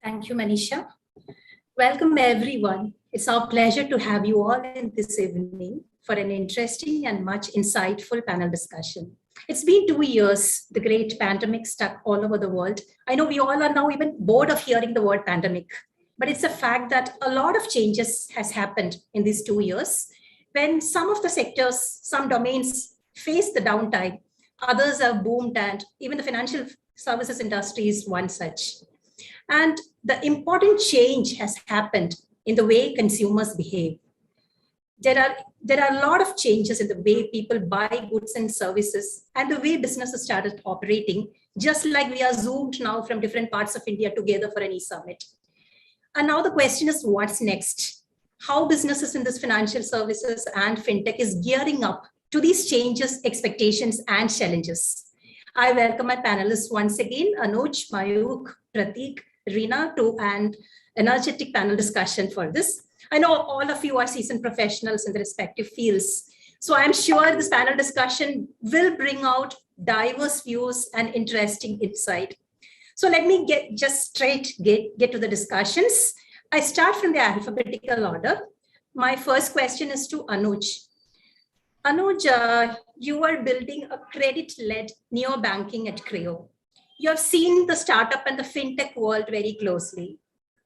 Thank you, Manisha. Welcome, everyone. It's our pleasure to have you all in this evening for an interesting and much insightful panel discussion. It's been 2 years, the great pandemic stuck all over the world. I know we all are now even bored of hearing the word pandemic, but it's a fact that a lot of changes has happened in these 2 years. When some of the sectors, some domains face the downtime, others have boomed, and even the financial services industry is one such. And the important change has happened in the way consumers behave. There are a lot of changes in the way people buy goods and services and the way businesses started operating, just like we are zoomed now from different parts of India together for an e-summit. And now the question is, what's next? How businesses in this financial services and fintech is gearing up to these changes, expectations, and challenges. I welcome my panelists once again, Anuj, Mayuk, Pratik, Reena, to an energetic panel discussion for this. I know all of you are seasoned professionals in the respective fields. So I'm sure this panel discussion will bring out diverse views and interesting insight. So let me get to the discussions. I start from the alphabetical order. My first question is to Anuj. Anuj, you are building a credit-led neobanking at Creo. You have seen the startup and the fintech world very closely.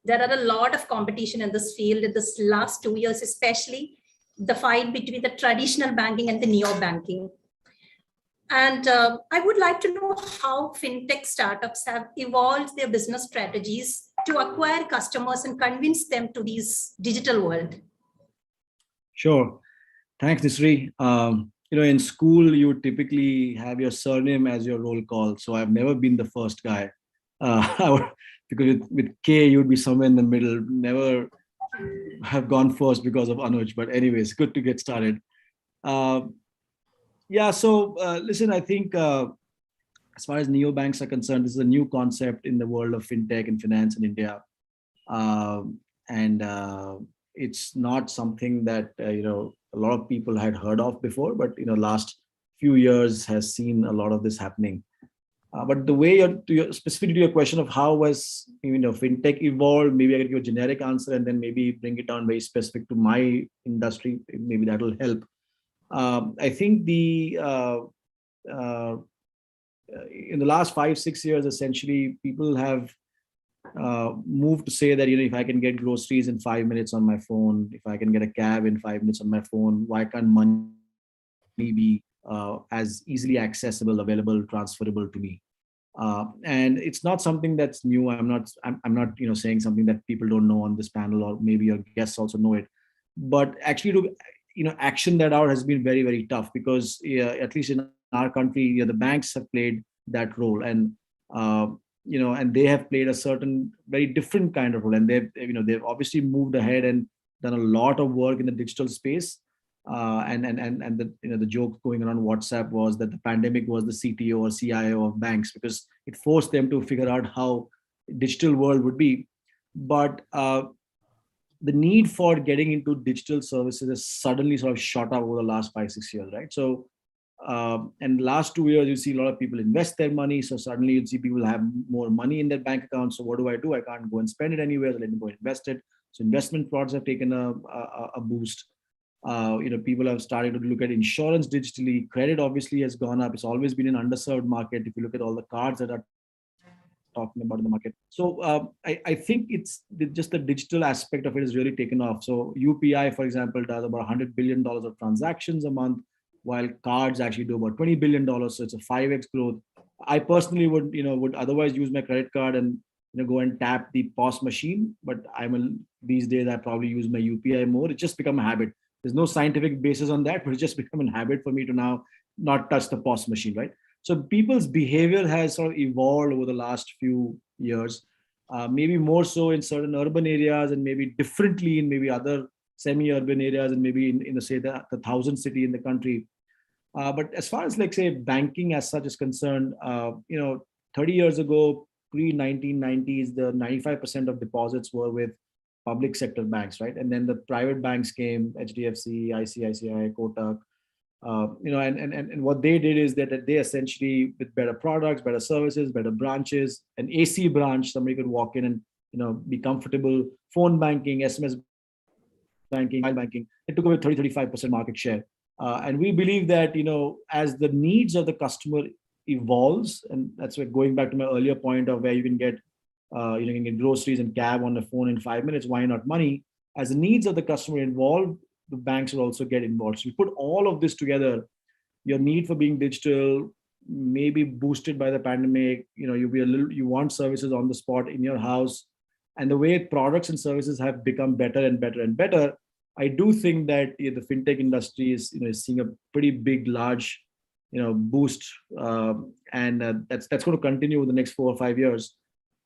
There are a lot of competition in this field in this last 2 years, especially the fight between the traditional banking and the neobanking. And I would like to know how fintech startups have evolved their business strategies to acquire customers and convince them to this digital world. Sure. Thanks, Nisri. In school, you typically have your surname as your roll call. So I've never been the first guy. Because with K, you'd be somewhere in the middle. Never have gone first because of Anuj. But anyways, good to get started. Yeah. So listen, I think as far as neobanks are concerned, this is a new concept in the world of fintech and finance in India. And it's not something that a lot of people had heard of before, but last few years has seen a lot of this happening. But the way specifically to your question of how was fintech evolved, maybe I can give a generic answer and then maybe bring it down very specific to my industry. Maybe that will help. I think in the last 5-6 years, essentially, people have moved to say that if I can get groceries in 5 minutes on my phone, if I can get a cab in 5 minutes on my phone, why can't money be as easily accessible, available, transferable to me? And it's not something that's new. I'm not saying something that people don't know on this panel, or maybe your guests also know it. But actually, to action that out has been very, very tough, because at least in our country, the banks have played that role, and and they have played a certain very different kind of role, and they've obviously moved ahead and done a lot of work in the digital space. And the joke going around WhatsApp was that the pandemic was the CTO or CIO of banks, because it forced them to figure out how digital world would be. But the need for getting into digital services has suddenly sort of shot up over the last 5-6 years, right? So and last 2 years, you see a lot of people invest their money. So suddenly you see people have more money in their bank account. So what do? I can't go and spend it anywhere. So let me go invest it. So investment products have taken a boost. People have started to look at insurance digitally. Credit obviously has gone up. It's always been an underserved market. If you look at all the cards that are talking about in the market. So I think it's just the digital aspect of it has really taken off. So UPI, for example, does about $100 billion of transactions a month, while cards actually do about $20 billion. So it's a 5x growth. I personally would otherwise use my credit card and go and tap the POS machine. But these days I probably use my UPI more. It's just become a habit. There's no scientific basis on that, but it's just become a habit for me to now not touch the POS machine, right? So people's behavior has sort of evolved over the last few years, maybe more so in certain urban areas, and maybe differently in maybe other semi-urban areas, and maybe in the 1,000 city in the country. But as far as say banking as such is concerned, 30 years ago, pre-1990s, the 95% of deposits were with public sector banks, right? And then the private banks came, HDFC, ICICI, Kotak. And what they did is that they essentially, with better products, better services, better branches, an AC branch, somebody could walk in and be comfortable. Phone banking, SMS banking, mobile banking, it took away 30-35% market share. And we believe that as the needs of the customer evolves, and that's where, going back to my earlier point of where you can get you can get groceries and cab on the phone in 5 minutes, why not money? As the needs of the customer evolve, the banks will also get involved. So you put all of this together, your need for being digital, maybe boosted by the pandemic, you want services on the spot in your house, and the way products and services have become better and better and better. I do think that the fintech industry is seeing a pretty big, large boost, and that's going to continue over the next 4 or 5 years.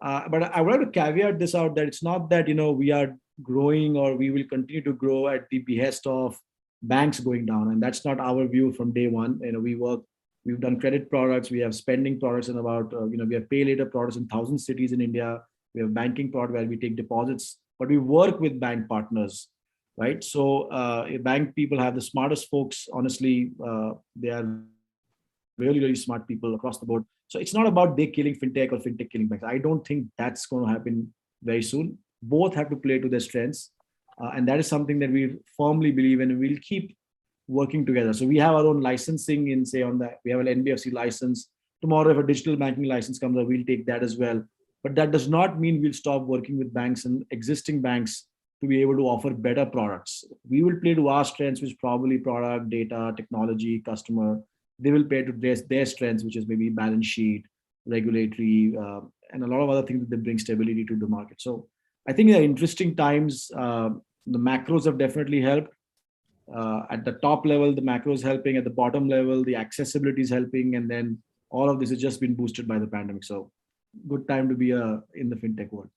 But I wanted to caveat this out, that it's not that we are growing or we will continue to grow at the behest of banks going down, and that's not our view from day one. We've done credit products, we have spending products, and we have pay later products in 1,000 cities in India. We have banking product where we take deposits, but we work with bank partners, right? So bank people have the smartest folks. Honestly, they are really, really smart people across the board. So it's not about they killing fintech or fintech killing banks. I don't think that's going to happen very soon. Both have to play to their strengths. And that is something that we firmly believe in, and we'll keep working together. So we have our own licensing in, say, on that. We have an NBFC license. Tomorrow, if a digital banking license comes up, we'll take that as well. But that does not mean we'll stop working with banks and existing banks to be able to offer better products. We will play to our strengths, which is probably product, data, technology, customer. They will play to their strengths, which is maybe balance sheet, regulatory, and a lot of other things that bring stability to the market. So I think in the interesting times, the macros have definitely helped. At the top level, the macros helping. At the bottom level, the accessibility is helping. And then all of this has just been boosted by the pandemic. So good time to be in the fintech world.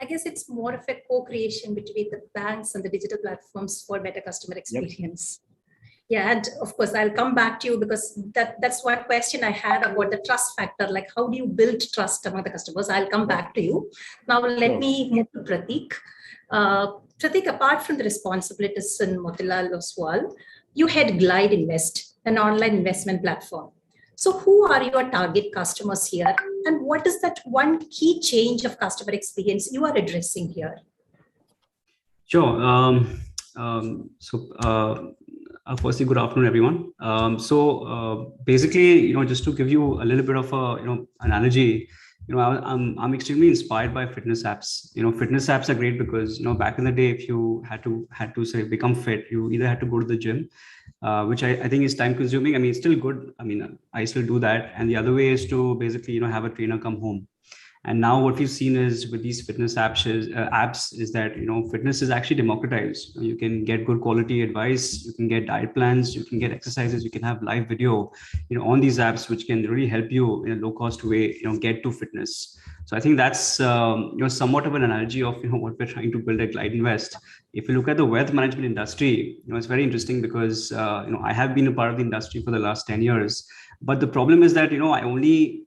I guess it's more of a co-creation between the banks and the digital platforms for better customer experience. Yeah, and of course, I'll come back to you because that's one question I had about the trust factor. Like, how do you build trust among the customers? I'll come back to you. Now, let me move to Pratik. Pratik, apart from the responsibilities in Motilal Oswal, you head Glide Invest, an online investment platform. So who are your target customers here? And what is that one key change of customer experience you are addressing here? Sure. Firstly, good afternoon, everyone. Basically, just to give you a little bit of a, analogy, I'm extremely inspired by fitness apps. Fitness apps are great because, back in the day, if you had to say become fit, you either had to go to the gym, which I think is time consuming. I mean, it's still good. I mean, I still do that. And the other way is to basically, have a trainer come home. And now what we've seen is with these fitness apps is that, fitness is actually democratized. You can get good quality advice, you can get diet plans, you can get exercises, you can have live video, on these apps, which can really help you in a low cost way, get to fitness. So I think that's, somewhat of an analogy of, what we're trying to build at Glide Invest. If you look at the wealth management industry, it's very interesting because, I have been a part of the industry for the last 10 years. But the problem is that, I only,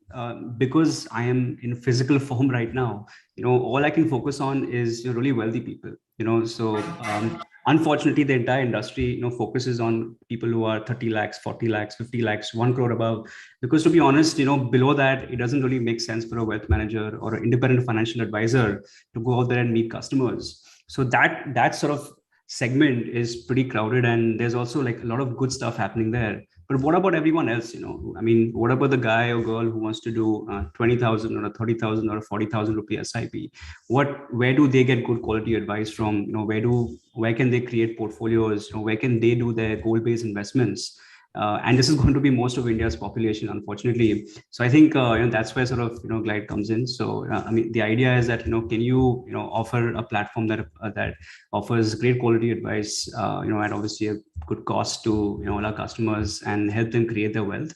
because I am in physical form right now, all I can focus on is really wealthy people, so unfortunately, the entire industry, focuses on people who are 30 lakhs, 40 lakhs, 50 lakhs, 1 crore above, because to be honest, below that, it doesn't really make sense for a wealth manager or an independent financial advisor to go out there and meet customers. So that sort of segment is pretty crowded, and there's also like a lot of good stuff happening there. But what about everyone else? I mean, what about the guy or girl who wants to do 20,000 or a 30,000 or a 40,000 rupee SIP? Where do they get good quality advice from? Where can they create portfolios? Where can they do their goal-based investments? And this is going to be most of India's population, unfortunately. So I think that's where sort of Glide comes in. So I mean, the idea is that can you offer a platform that offers great quality advice, at obviously a good cost to all our customers and help them create their wealth.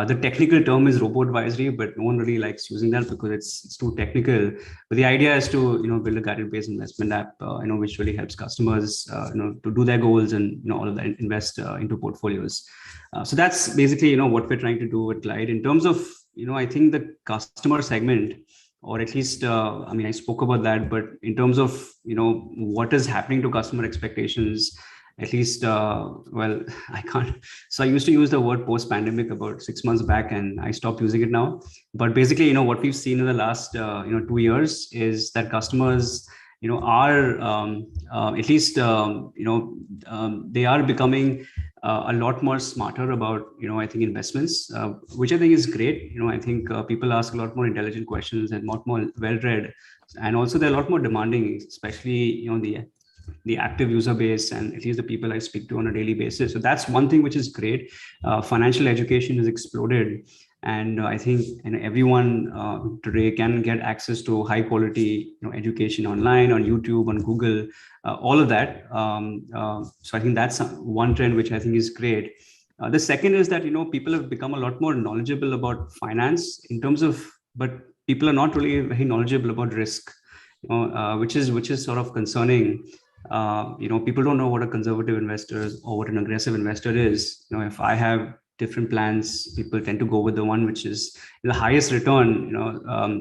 The technical term is robo advisory, but no one really likes using that because it's too technical. But the idea is to build a guided-based investment app, which really helps customers to do their goals and all of that, invest into portfolios. So that's basically what we're trying to do at Glide in terms of I think the customer segment, or at least I mean I spoke about that, but in terms of what is happening to customer expectations, at least well, I can't. So I used to use the word post-pandemic about 6 months back, and I stopped using it now. But basically, what we've seen in the last 2 years is that customers are at least they are becoming a lot more smarter about I think investments, which I think is great. I think people ask a lot more intelligent questions and lot more well-read, and also they're a lot more demanding, especially the active user base and at least the people I speak to on a daily basis. So that's one thing which is great. Financial education has exploded. And I think everyone today can get access to high quality education online, on YouTube, on Google, all of that. So I think that's one trend which I think is great. The second is that people have become a lot more knowledgeable about finance in terms of, but people are not really very knowledgeable about risk, which is sort of concerning. People don't know what a conservative investor is or what an aggressive investor is. If I have different plans, people tend to go with the one which is the highest return,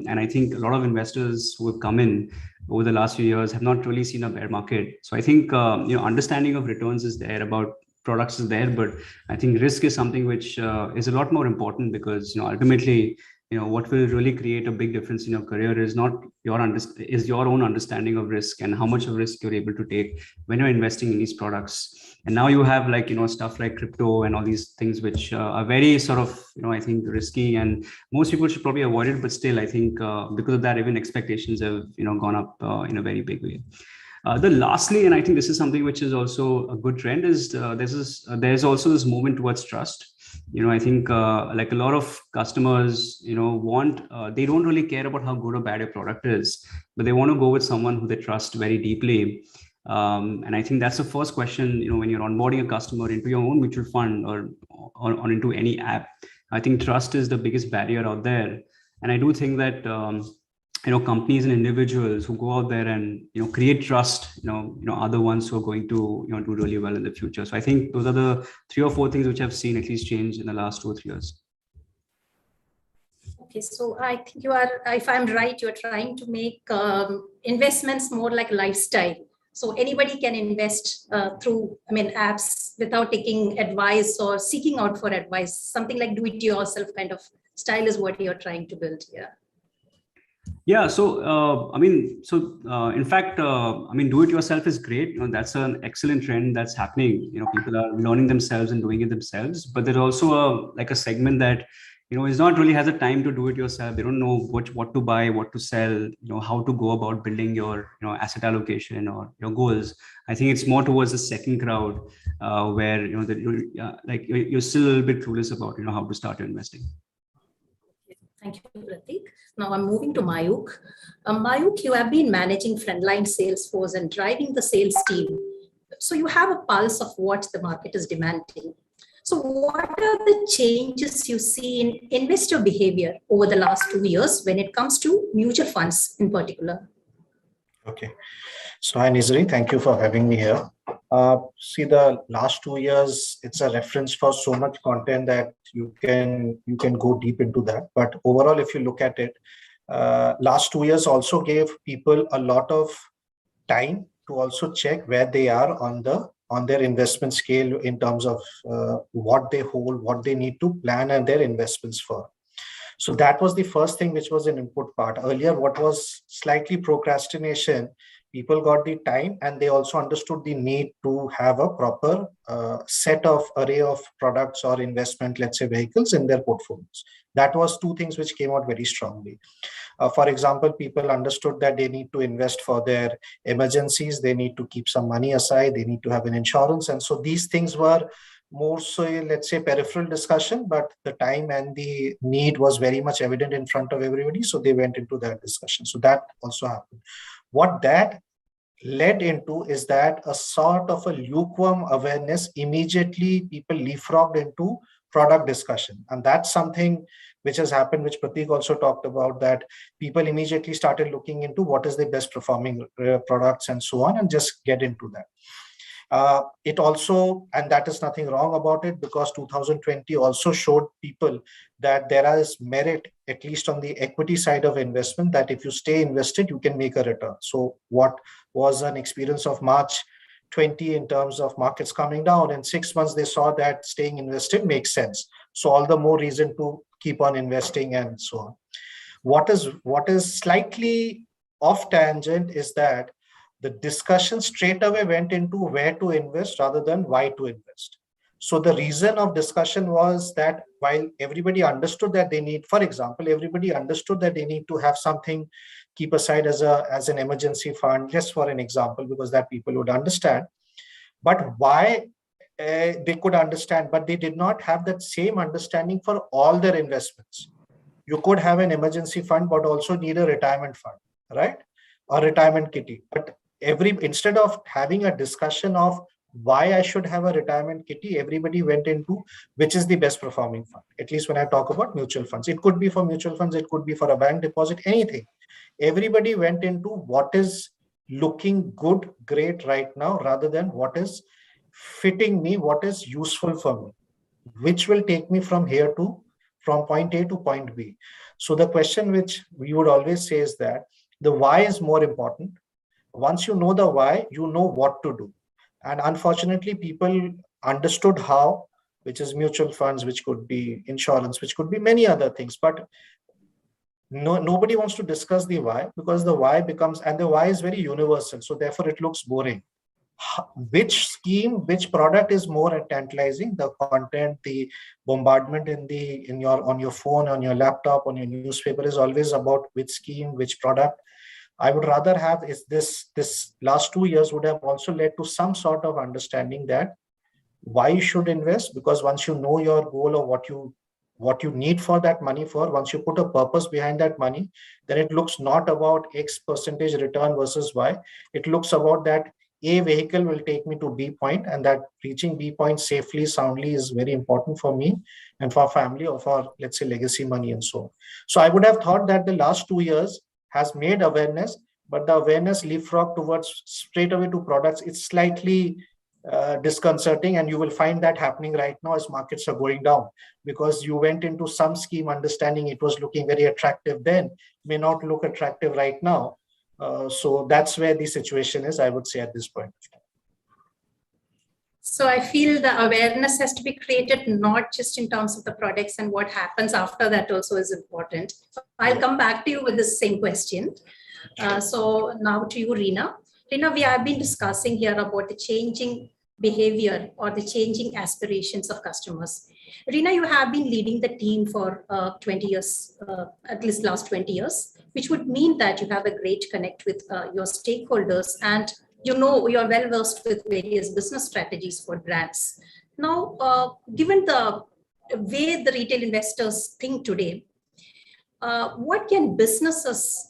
and I think a lot of investors who have come in over the last few years have not really seen a bear market. So I think, understanding of returns is there, about products is there, but I think risk is something which is a lot more important because, ultimately, what will really create a big difference in your career is not your own understanding of risk and how much of risk you're able to take when you're investing in these products. And now you have stuff like crypto and all these things which are very sort of I think risky, and most people should probably avoid it. But still, I think because of that, even expectations have gone up in a very big way. Lastly, and I think this is something which is also a good trend, is there's also this movement towards trust. I think like a lot of customers, they don't really care about how good or bad your product is, but they want to go with someone who they trust very deeply. And I think that's the first question, when you're onboarding a customer into your own mutual fund or into any app. I think trust is the biggest barrier out there. And I do think that companies and individuals who go out there and create trust, are the ones who are going to do really well in the future. So I think those are the 3 or 4 things which I've seen at least change in the last 2 or 3 years. Okay, so I think you are, if I'm right, you're trying to make investments more like lifestyle. So anybody can invest through, apps without taking advice or seeking out for advice. Something like do-it-yourself kind of style is what you're trying to build here. Yeah, so in fact, do it yourself is great. That's an excellent trend that's happening. People are learning themselves and doing it themselves. But there's also a segment that is not really has a time to do it yourself. They don't know what to buy, what to sell, how to go about building your asset allocation or your goals. I think it's more towards the second crowd where you're still a little bit clueless about how to start investing. Thank you, Pratik. Now I'm moving to Mayuk. Mayuk, you have been managing frontline sales force and driving the sales team. So you have a pulse of what the market is demanding. So what are the changes you see in investor behavior over the last 2 years when it comes to mutual funds in particular? Okay. So hi, Nizri, thank you for having me here. See, the last 2 years, it's a reference for so much content that you can go deep into that. But overall, if you look at it, last 2 years also gave people a lot of time to also check where they are on their investment scale in terms of what they hold, what they need to plan and their investments for. So that was the first thing, which was an input part. Earlier, what was slightly procrastination, people got the time and they also understood the need to have a proper set of array of products or investment, let's say vehicles in their portfolios. That was 2 things which came out very strongly. For example, people understood that they need to invest for their emergencies. They need to keep some money aside. They need to have an insurance. And so these things were more so, let's say, peripheral discussion, but the time and the need was very much evident in front of everybody. So they went into that discussion. So that also happened. What that led into is that a sort of a lukewarm awareness, immediately people leapfrogged into product discussion. And that's something which has happened, which Pratik also talked about, that people immediately started looking into what is the best performing products and so on, and just get into that. It also, and that is nothing wrong about it, because 2020 also showed people that there is merit, at least on the equity side of investment, that if you stay invested, you can make a return. So what was an experience of March 20 in terms of markets coming down, in 6 months, they saw that staying invested makes sense. So all the more reason to keep on investing and so on. What is slightly off tangent is that the discussion straight away went into where to invest rather than why to invest. So the reason of discussion was that while everybody understood that they need, for example, everybody understood that they need to have something keep aside as an emergency fund, just for an example, because that people would understand. But why they could understand, but they did not have that same understanding for all their investments. You could have an emergency fund, but also need a retirement fund, right? Or retirement kitty. But instead of having a discussion of why I should have a retirement kitty, everybody went into which is the best performing fund. At least when I talk about mutual funds, it could be for mutual funds, it could be for a bank deposit, anything. Everybody went into what is looking good, great right now, rather than what is fitting me, what is useful for me, which will take me from point A to point B. So the question which we would always say is that the why is more important. Once you know the why, you know what to do. And unfortunately, people understood how, which is mutual funds, which could be insurance, which could be many other things. But nobody wants to discuss the why, because the why becomes, and the why is very universal. So therefore, it looks boring. Which scheme, which product is more tantalizing? The content, the bombardment on your phone, on your laptop, on your newspaper is always about which scheme, which product. I would rather have is this last 2 years would have also led to some sort of understanding that why you should invest, because once you know your goal or what you need for that money for, once you put a purpose behind that money, then it looks not about X percentage return versus Y. It looks about that A vehicle will take me to B point, and that reaching B point safely, soundly is very important for me and for family, or for, let's say, legacy money and so on. So I would have thought that the last 2 years has made awareness, but the awareness leapfrog towards straight away to products, it's slightly disconcerting, and you will find that happening right now as markets are going down, because you went into some scheme understanding it was looking very attractive then, may not look attractive right now. So that's where the situation is, I would say, at this point. So I feel the awareness has to be created, not just in terms of the products, and what happens after that also is important. I'll come back to you with the same question. So now to you, Rina. Rina, we have been discussing here about the changing behavior or the changing aspirations of customers. Rina, you have been leading the team for 20 years, at least last 20 years, which would mean that you have a great connect with your stakeholders, and you know you're well versed with various business strategies for brands. Now, given the way the retail investors think today, what can businesses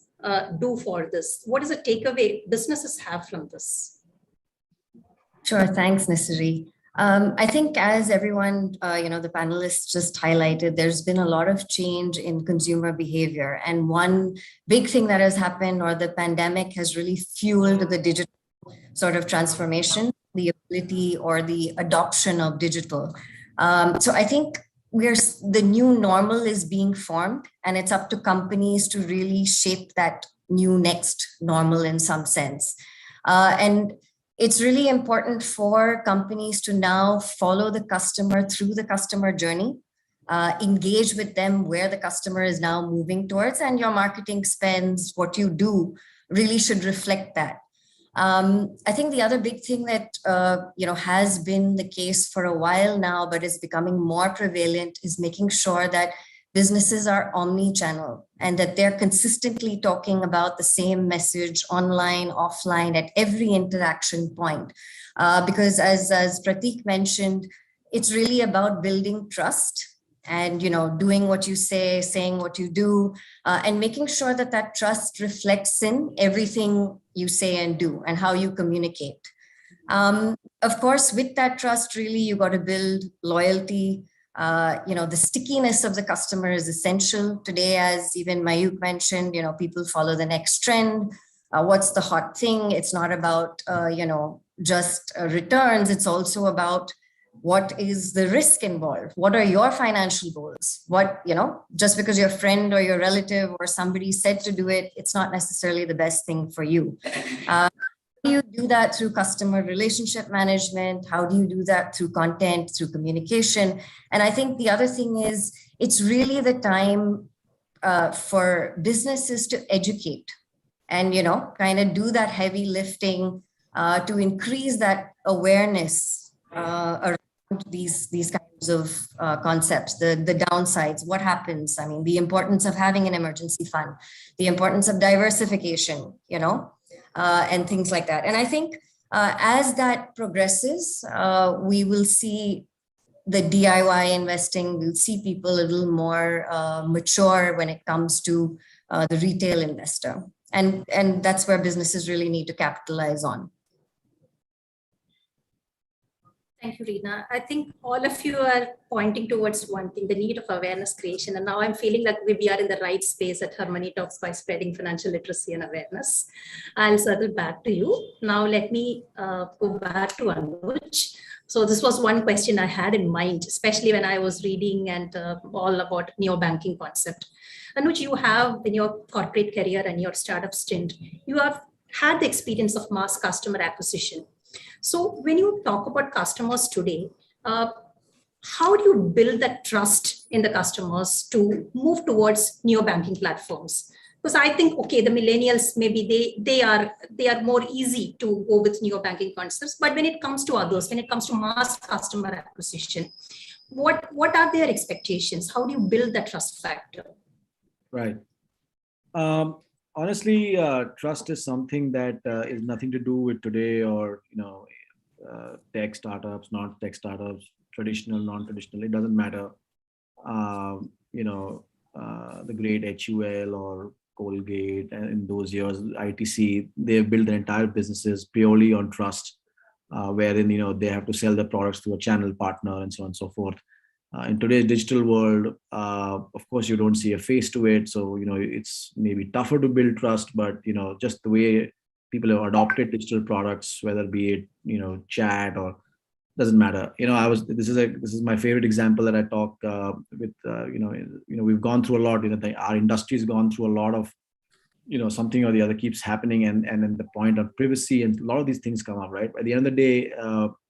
do for this? What is the takeaway businesses have from this? Sure, thanks, Nisari. I think as everyone, the panelists just highlighted, there's been a lot of change in consumer behavior. And one big thing that has happened, or the pandemic has really fueled the digital sort of transformation, the ability or the adoption of digital. So I think the new normal is being formed, and it's up to companies to really shape that new next normal in some sense. And it's really important for companies to now follow the customer through the customer journey, engage with them where the customer is now moving towards, and your marketing spends, what you do, really should reflect that. I think the other big thing that has been the case for a while now, but is becoming more prevalent, is making sure that businesses are omni-channel and that they're consistently talking about the same message online, offline, at every interaction point. Because as Prateek mentioned, it's really about building trust and doing what you say, saying what you do, and making sure that that trust reflects in everything you say and do and how you communicate. Of course, with that trust, really, you got to build loyalty. The stickiness of the customer is essential today, as even Mayuk mentioned. People follow the next trend. What's the hot thing? It's not about just returns. It's also about what is the risk involved. What are your financial goals? Just because your friend or your relative or somebody said to do it, it's not necessarily the best thing for you. How do you do that through customer relationship management? How do you do that through content, through communication? And I think the other thing is, it's really the time for businesses to educate and, kind of do that heavy lifting to increase that awareness around these kinds of concepts, the downsides, what happens. I mean, the importance of having an emergency fund, the importance of diversification, and things like that. And I think as that progresses, we will see the DIY investing, we'll see people a little more mature when it comes to the retail investor. And that's where businesses really need to capitalize on. Thank you, Reena. I think all of you are pointing towards one thing, the need of awareness creation. And now I'm feeling like we are in the right space at HerMoneyTalks by spreading financial literacy and awareness. I'll circle back to you. Now let me go back to Anuj. So this was one question I had in mind, especially when I was reading and all about neo-banking concept. Anuj, you have in your corporate career and your startup stint, you have had the experience of mass customer acquisition. So when you talk about customers today, how do you build that trust in the customers to move towards neo-banking platforms? Because I think, okay, the millennials, maybe they are more easy to go with neo-banking concepts. But when it comes to others, when it comes to mass customer acquisition, what are their expectations? How do you build that trust factor? Right. Honestly, trust is something that is nothing to do with today or, tech startups, non-tech startups, traditional, non-traditional. It doesn't matter. The great HUL or Colgate, and in those years, ITC, they've built their entire businesses purely on trust, wherein, they have to sell their products to a channel partner and so on and so forth. In today's digital world, of course, you don't see a face to it. So, it's maybe tougher to build trust, but, just the way people have adopted digital products, whether be it, chat or doesn't matter. This is my favorite example that I talk with, we've gone through a lot, our industry's gone through a lot of, something or the other keeps happening, and then the point of privacy and a lot of these things come up, right? At the end of the day,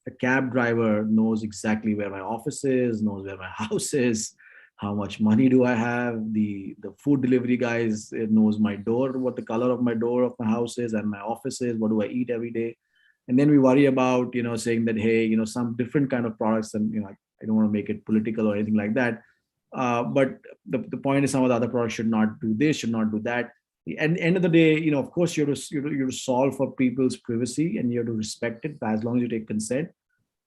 a cab driver knows exactly where my office is, knows where my house is, how much money do I have. The food delivery guys knows my door, what the color of my door of my house is, and my office is, what do I eat every day. And then we worry about, saying that, hey, some different kind of products, and, I don't want to make it political or anything like that. But the point is, some of the other products should not do this, should not do that. At the end of the day, of course, you have to solve for people's privacy, and you have to respect it as long as you take consent.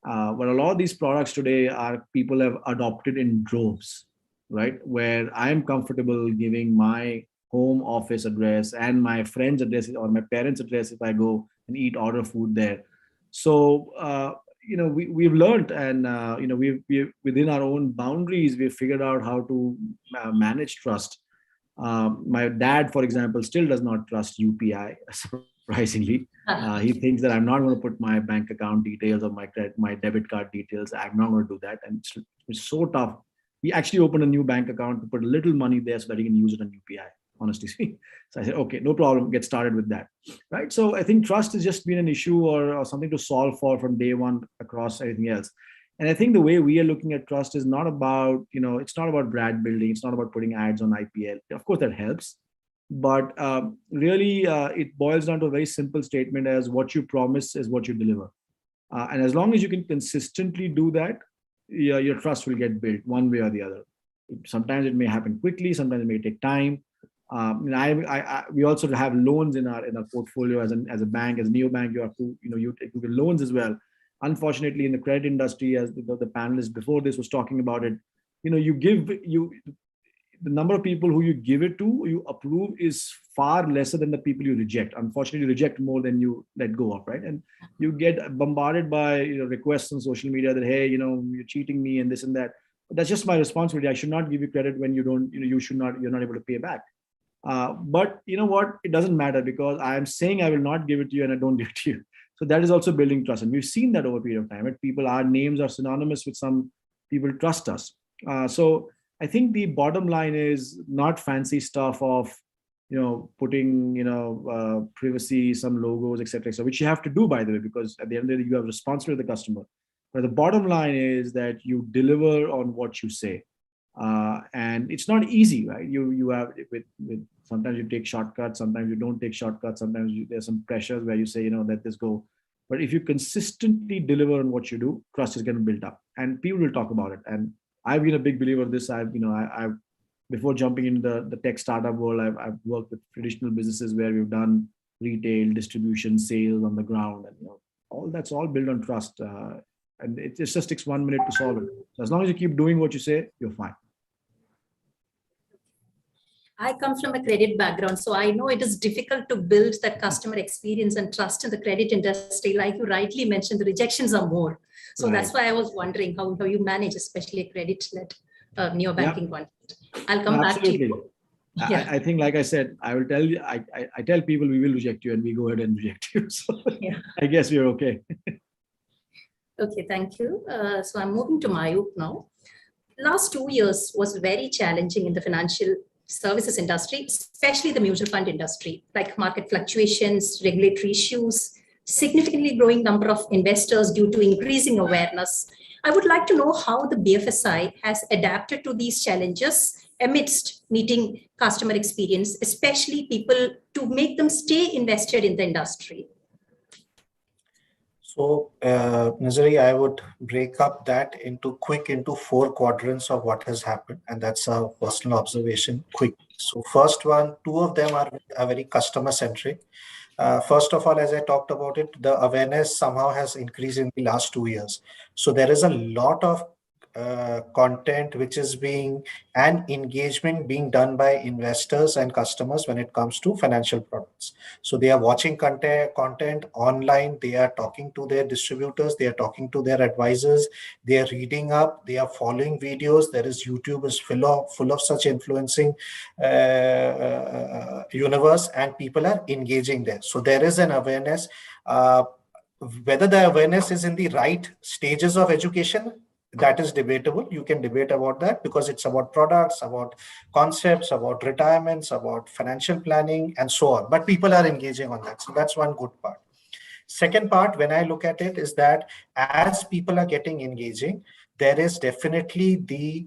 But a lot of these products today people have adopted in droves, right? Where I'm comfortable giving my home office address and my friend's address or my parents' address if I go and order food there. So, we've learned, and, we've within our own boundaries, we've figured out how to manage trust. My dad, for example, still does not trust UPI, surprisingly. He thinks that I'm not going to put my bank account details or my debit card details. I'm not going to do that. And it's so tough. We actually opened a new bank account to put a little money there so that he can use it on UPI, honestly speaking. So I said, okay, no problem. Get started with that. Right. So I think trust has just been an issue or something to solve for from day one across everything else. And I think the way we are looking at trust is not about, it's not about brand building. It's not about putting ads on IPL. Of course, that helps. But really, it boils down to a very simple statement as what you promise is what you deliver. And as long as you can consistently do that, your trust will get built one way or the other. Sometimes it may happen quickly. Sometimes it may take time. We also have loans in our portfolio as a bank, as a neobank. You have to, you take loans as well. Unfortunately, in the credit industry, as the panelist before this was talking about it, the number of people who you give it to, you approve, is far lesser than the people you reject. Unfortunately, you reject more than you let go of, right? And you get bombarded by requests on social media that, hey, you're cheating me and this and that. But that's just my responsibility. I should not give you credit when you don't, you're not able to pay back. But you know what? It doesn't matter, because I am saying I will not give it to you and I don't give it to you. So that is also building trust. And we've seen that over a period of time. Right? Our names are synonymous with some people trust us. So I think the bottom line is not fancy stuff of, putting, privacy, some logos, etc., which you have to do, by the way, because at the end of the day, you have responsibility to the customer. But the bottom line is that you deliver on what you say. And it's not easy, right? You have with sometimes you take shortcuts, sometimes you don't take shortcuts, sometimes there's some pressures where you say, let this go. But if you consistently deliver on what you do, trust is going to build up, and people will talk about it. And I've been a big believer of this. I've before jumping into the tech startup world, I've worked with traditional businesses where we've done retail, distribution, sales on the ground, and all that's all built on trust. And it just takes 1 minute to solve it. So as long as you keep doing what you say, you're fine. I come from a credit background, so I know it is difficult to build that customer experience and trust in the credit industry. Like you rightly mentioned, the rejections are more. So That's why I was wondering how you manage, especially a credit-led neobanking one. I'll come back to you. Yeah. I think, like I said, I will tell you, I tell people we will reject you and we go ahead and reject you. So I guess we're okay. Okay, thank you. So I'm moving to Mayuk now. Last 2 years was very challenging in the financial services industry, especially the mutual fund industry, like market fluctuations, regulatory issues, significantly growing number of investors due to increasing awareness. I would like to know how the BFSI has adapted to these challenges amidst meeting customer experience, especially people, to make them stay invested in the industry. So, Nazari, I would break up that into 4 quadrants of what has happened, and that's a personal observation, quick. So first one, 2 of them are very customer-centric. First of all, as I talked about it, the awareness somehow has increased in the last 2 years. So there is a lot of content which is being and engagement being done by investors and customers when it comes to financial products. So they are watching content online, they are talking to their distributors, they are talking to their advisors, they are reading up, they are following videos. There is YouTube is full of such influencing universe, and people are engaging there. So there is an awareness. Whether the awareness is in the right stages of education, that is debatable. You can debate about that because it's about products, about concepts, about retirements, about financial planning, and so on. But people are engaging on that. So that's one good part. Second part, when I look at it, is that as people are getting engaging, there is definitely the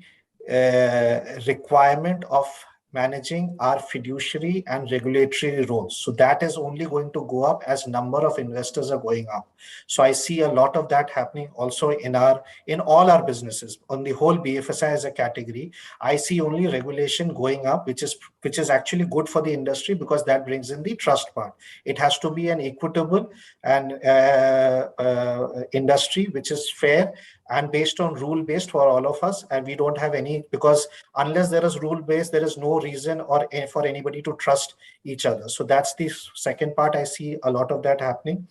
requirement of managing our fiduciary and regulatory roles. So that is only going to go up as number of investors are going up. So I see a lot of that happening also in all our businesses. On the whole BFSI as a category, I see only regulation going up, which is actually good for the industry because that brings in the trust part. It has to be an equitable and industry which is fair and based on rule-based for all of us. And we don't have any, because unless there is rule-based, there is no reason or for anybody to trust each other. So that's the second part. I see a lot of that happening.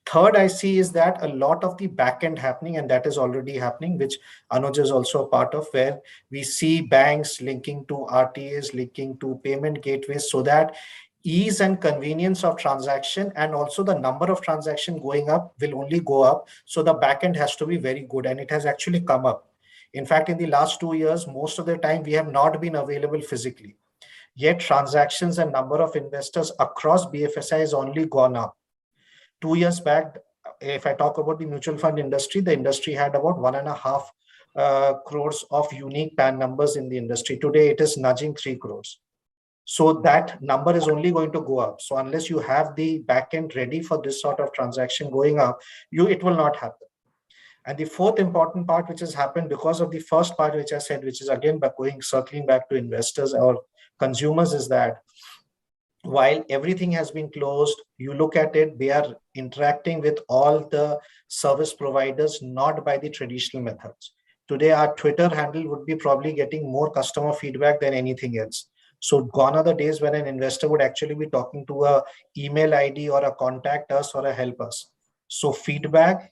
Third, I see is that a lot of the back end happening, and that is already happening, which Anuj is also a part of, where we see banks linking to RTAs, linking to payment gateways, so that ease and convenience of transaction and also the number of transactions going up will only go up. So the backend has to be very good, and it has actually come up. In fact, in the last 2 years, most of the time we have not been available physically. Yet transactions and number of investors across BFSI has only gone up. 2 years back, if I talk about the mutual fund industry, the industry had about 1.5 crores of unique PAN numbers in the industry. Today, it is nudging 3 crores. So that number is only going to go up. So unless you have the backend ready for this sort of transaction going up, it will not happen. And the fourth important part, which has happened because of the first part, which I said, which is again circling back to investors or consumers, is that while everything has been closed, you look at it, they are interacting with all the service providers, not by the traditional methods. Today, our Twitter handle would be probably getting more customer feedback than anything else. So gone are the days when an investor would actually be talking to a email ID or a contact us or a help us. So feedback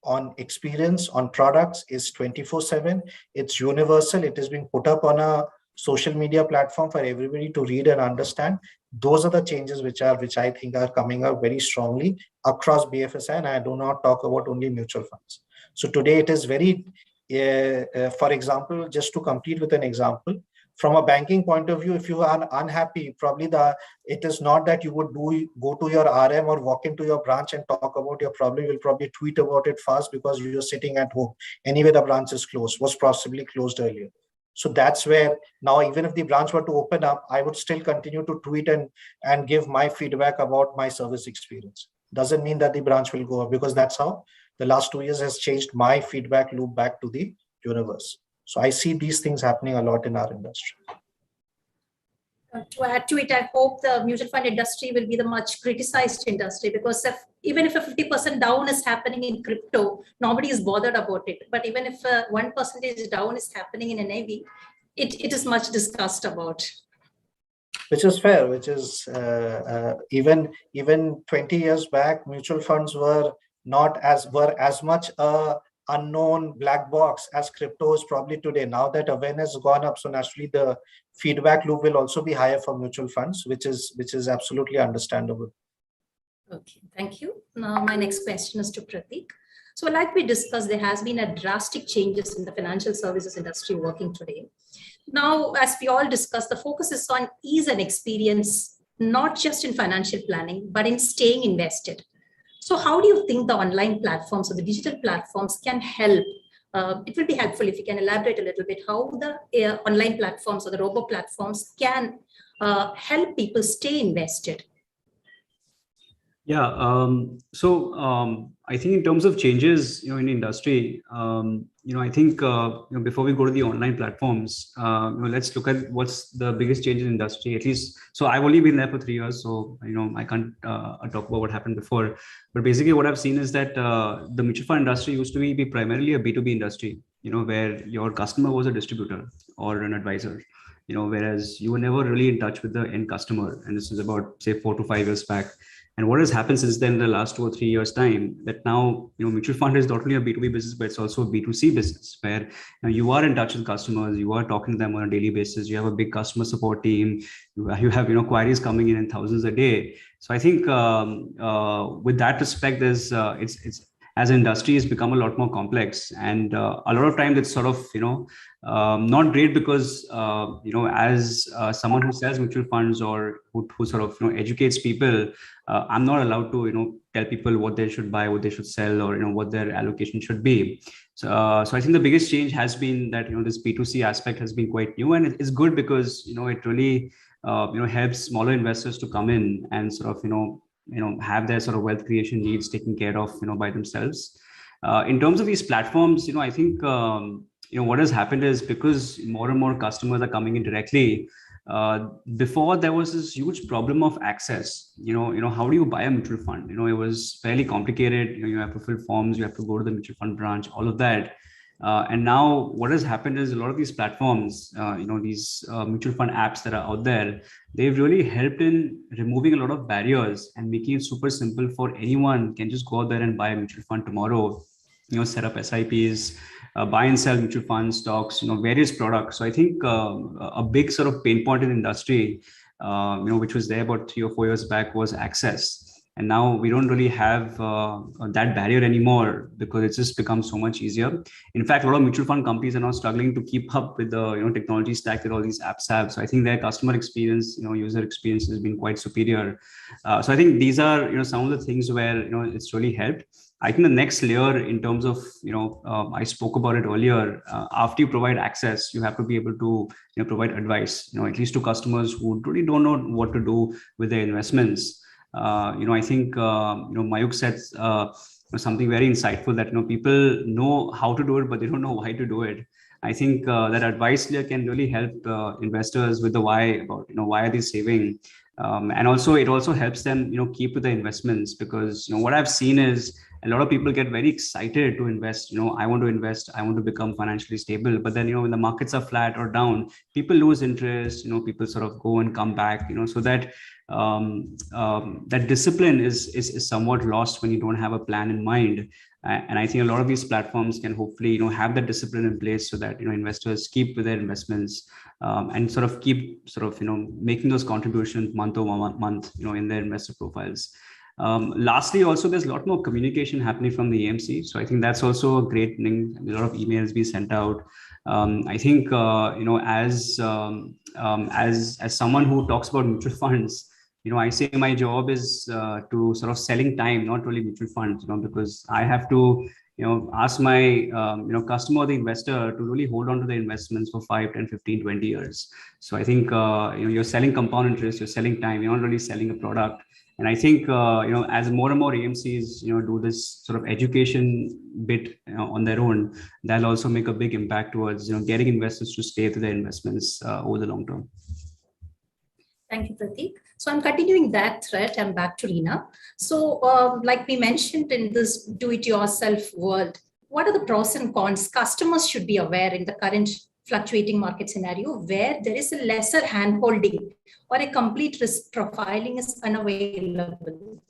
on experience on products is 24/7. It's universal. It is being put up on a social media platform for everybody to read and understand. Those are the changes which I think are coming up very strongly across BFSI, and I do not talk about only mutual funds. So today it is very, for example, just to complete with an example, from a banking point of view, if you are unhappy, probably it is not that you would go to your RM or walk into your branch and talk about your problem. You'll probably tweet about it fast because you're sitting at home. Anyway, the branch is closed, was possibly closed earlier. So that's where now, even if the branch were to open up, I would still continue to tweet and give my feedback about my service experience. Doesn't mean that the branch will go up, because that's how the last 2 years has changed my feedback loop back to the universe. So I see these things happening a lot in our industry. To add to it, I hope the mutual fund industry will be the much criticized industry, because even if a 50% down is happening in crypto, nobody is bothered about it. But even if 1% down is happening in NAV, it is much discussed about. Which is fair, which is even 20 years back, mutual funds were as much a unknown black box as crypto is probably today. Now that awareness has gone up, so naturally the feedback loop will also be higher for mutual funds, which is absolutely understandable. Okay, thank you. Now my next question is to Prateek. So like we discussed, there has been a drastic changes in the financial services industry working today. Now, as we all discussed, the focus is on ease and experience, not just in financial planning, but in staying invested. So how do you think the online platforms or the digital platforms can help? It will be helpful if you can elaborate a little bit how the online platforms or the robo platforms can help people stay invested. Yeah. I think in terms of changes, in the industry, I think before we go to the online platforms, let's look at what's the biggest change in the industry. At least, so I've only been there for 3 years, so I can't talk about what happened before. But basically, what I've seen is that the mutual fund industry used to be primarily a B2B industry. where your customer was a distributor or an advisor, whereas you were never really in touch with the end customer. And this is about, say, 4 to 5 years back. And what has happened since then in the last 2 or 3 years time, that now, mutual fund is not only a B2B business, but it's also a B2C business, where you are in touch with customers, you are talking to them on a daily basis, you have a big customer support team, you have, queries coming in thousands a day. So I think with that respect, there's it's as an industry has become a lot more complex, and a lot of times it's sort of not great because as someone who sells mutual funds or who sort of educates people, I'm not allowed to tell people what they should buy, what they should sell, or what their allocation should be. So I think the biggest change has been that this B2C aspect has been quite new, and it's good because it really helps smaller investors to come in and sort of have their sort of wealth creation needs taken care of by themselves. In terms of these platforms, I think what has happened is, because more and more customers are coming in directly, before there was this huge problem of access. How do you buy a mutual fund? It was fairly complicated. You have to fill forms, you have to go to the mutual fund branch, all of that. And now what has happened is a lot of these platforms, these mutual fund apps that are out there, they've really helped in removing a lot of barriers and making it super simple for anyone can just go out there and buy a mutual fund tomorrow, set up SIPs, buy and sell mutual funds, stocks, various products. So I think a big sort of pain point in the industry, which was there about 3 or 4 years back, was access. And now we don't really have that barrier anymore, because it's just become so much easier. In fact, a lot of mutual fund companies are now struggling to keep up with the technology stack that all these apps have. So I think their customer experience, user experience has been quite superior. So I think these are some of the things where it's really helped. I think the next layer in terms of I spoke about it earlier. After you provide access, you have to be able to provide advice. At least to customers who really don't know what to do with their investments. I think Mayuk said something very insightful, that people know how to do it, but they don't know why to do it. I think that advice layer can really help investors with the why, about why are they saving, and also it also helps them keep with the investments, because what I've seen is a lot of people get very excited to invest. I want to invest, I want to become financially stable, but then when the markets are flat or down, people lose interest. People sort of go and come back. So that that discipline is somewhat lost when you don't have a plan in mind. And I think a lot of these platforms can hopefully have that discipline in place, so that investors keep with their investments, and sort of keep making those contributions month over month in their investor profiles. Lastly, also there's a lot more communication happening from the AMC, so I think that's also a great thing. A lot of emails being sent out. I think as someone who talks about mutual funds, I say my job is to sort of selling time, not really mutual funds, because I have to ask my customer, the investor, to really hold on to the investments for 5, 10, 15, 20 years. So I think you're selling compound interest, you're selling time, you're not really selling a product. And I think as more and more AMCs do this sort of education bit on their own, that'll also make a big impact towards getting investors to stay to their investments over the long term. Thank you, Prateek. So I'm continuing that thread. I'm back to Reena. So like we mentioned, in this do-it-yourself world, what are the pros and cons customers should be aware in the current fluctuating market scenario, where there is a lesser hand-holding or a complete risk profiling is unavailable?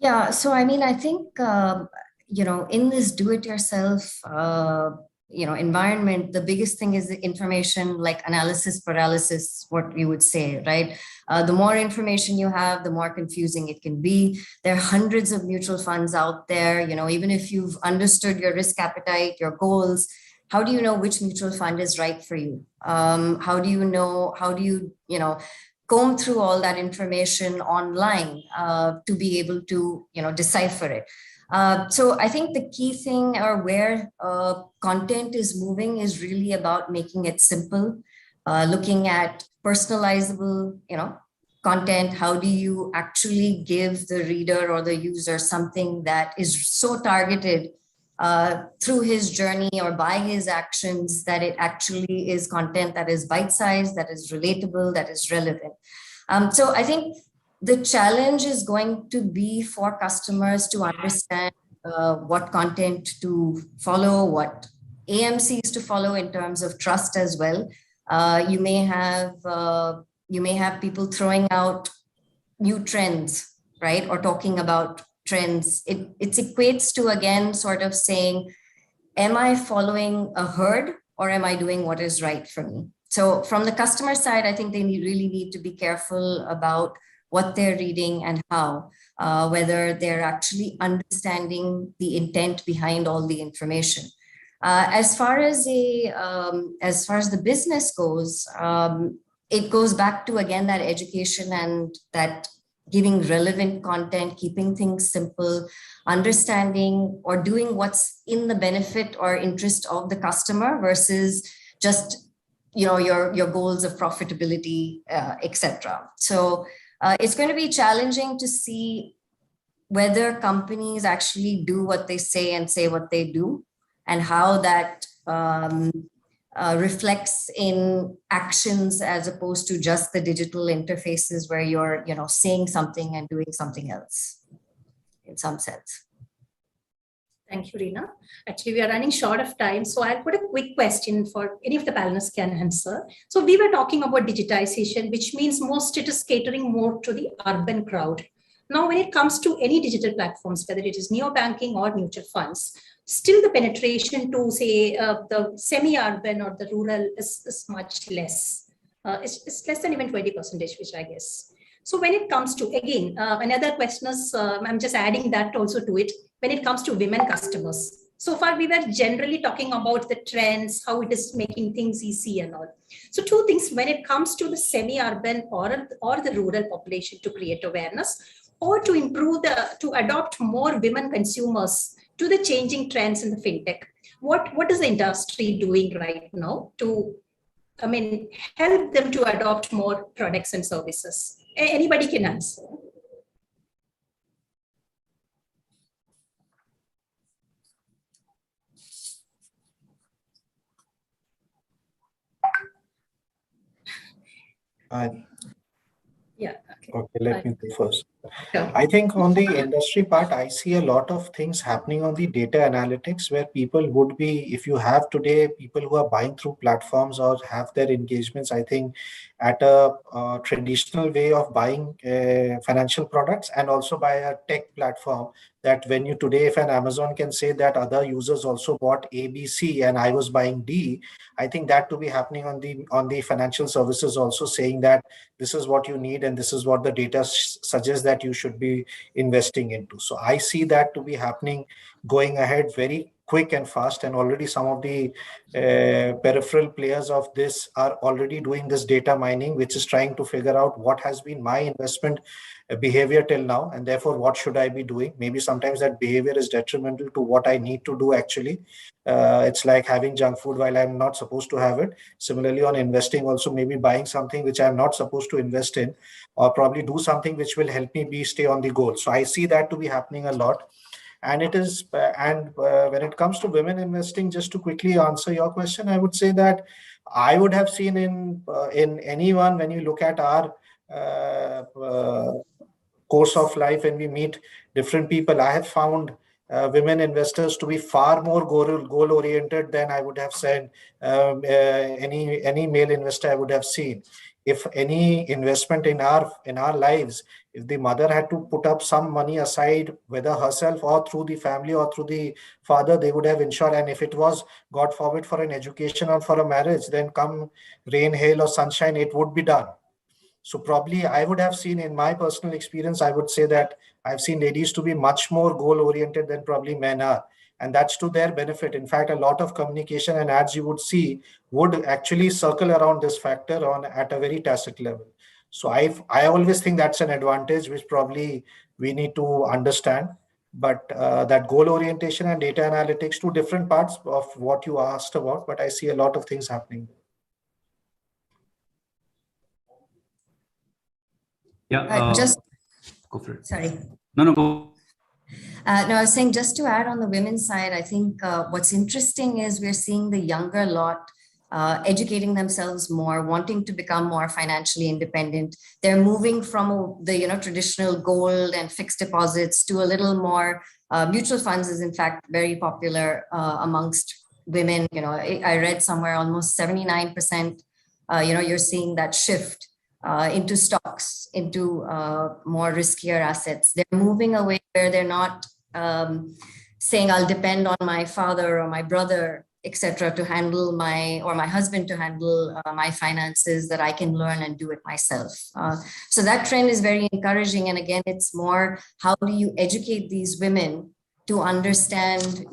Yeah, so I mean, I think, in this do-it-yourself environment, the biggest thing is the information, like analysis paralysis, what we would say, right? The more information you have, the more confusing it can be. There are hundreds of mutual funds out there. Even if you've understood your risk appetite, your goals, how do you know which mutual fund is right for you? How do you comb through all that information online to be able to decipher it? So I think the key thing, or where content is moving, is really about making it simple, looking at personalizable, content. How do you actually give the reader or the user something that is so targeted through his journey or by his actions, that it actually is content that is bite-sized, that is relatable, that is relevant. So I think the challenge is going to be for customers to understand what content to follow, what AMCs to follow in terms of trust as well. You may have people throwing out new trends, right? Or talking about trends. It equates to, again, sort of saying, am I following a herd or am I doing what is right for me? So from the customer side, I think they really need to be careful about what they're reading and how, whether they're actually understanding the intent behind all the information. As far as the business goes, it goes back to, again, that education and that giving relevant content, keeping things simple, understanding or doing what's in the benefit or interest of the customer versus just, your goals of profitability, etc. So it's going to be challenging to see whether companies actually do what they say and say what they do, and how that reflects in actions as opposed to just the digital interfaces where you're, saying something and doing something else in some sense. Thank you, Reena. Actually, we are running short of time, so I'll put a quick question for any of the panelists can answer. So we were talking about digitization, which means most it is catering more to the urban crowd. Now, when it comes to any digital platforms, whether it is neo-banking or mutual funds, still the penetration to, say, the semi-urban or the rural is much less. It's less than even 20%, which I guess. So when it comes to, again, another question is, I'm just adding that also to it, when it comes to women customers. So far, we were generally talking about the trends, how it is making things easy and all. So two things, when it comes to the semi-urban or the rural population, to create awareness or to improve to adopt more women consumers to the changing trends in the fintech. What is the industry doing right now to, help them to adopt more products and services? Anybody can answer. Yeah. Okay, let me go first. Sure. I think on the industry part, I see a lot of things happening on the data analytics where people would be, if you have today people who are buying through platforms or have their engagements, I think at a traditional way of buying financial products, and also by a tech platform, that when you today, if an Amazon can say that other users also bought A, B, C, and I was buying D, I think that to be happening on the financial services also, saying that this is what you need and this is what the data suggests that you should be investing into. So I see that to be happening going ahead very quick and fast, and already some of the peripheral players of this are already doing this data mining, which is trying to figure out what has been my investment behavior till now, and therefore what should I be doing. Maybe sometimes that behavior is detrimental to what I need to do actually. It's like having junk food while I'm not supposed to have it. Similarly on investing also, maybe buying something which I'm not supposed to invest in, or probably do something which will help me stay on the goal. So I see that to be happening a lot. And it is, when it comes to women investing, just to quickly answer your question, I would say that I would have seen in anyone, when you look at our course of life, when we meet different people, I have found women investors to be far more goal oriented than I would have said any male investor I would have seen. If any investment in our lives, if the mother had to put up some money aside, whether herself or through the family or through the father, they would have ensured. And if it was, God forbid, for an education or for a marriage, then come rain, hail or sunshine, it would be done. So probably I would have seen, in my personal experience, I would say that I've seen ladies to be much more goal oriented than probably men are. And that's to their benefit. In fact, a lot of communication and ads you would see would actually circle around this factor at a very tacit level. So I always think that's an advantage which probably we need to understand. But that goal orientation and data analytics, two different parts of what you asked about, but I see a lot of things happening. Yeah, Just go for it. sorry. No, go. No, I was saying, just to add on the women's side, I think what's interesting is we're seeing the younger lot educating themselves more, wanting to become more financially independent. They're moving from the traditional gold and fixed deposits to a little more mutual funds is in fact very popular amongst women. I read somewhere almost 79%. You're seeing that shift into stocks, into more riskier assets. They're moving away where they're not saying I'll depend on my father or my brother, etc., to handle my husband to handle my finances, that I can learn and do it myself. So that trend is very encouraging. And again, it's more, how do you educate these women to understand,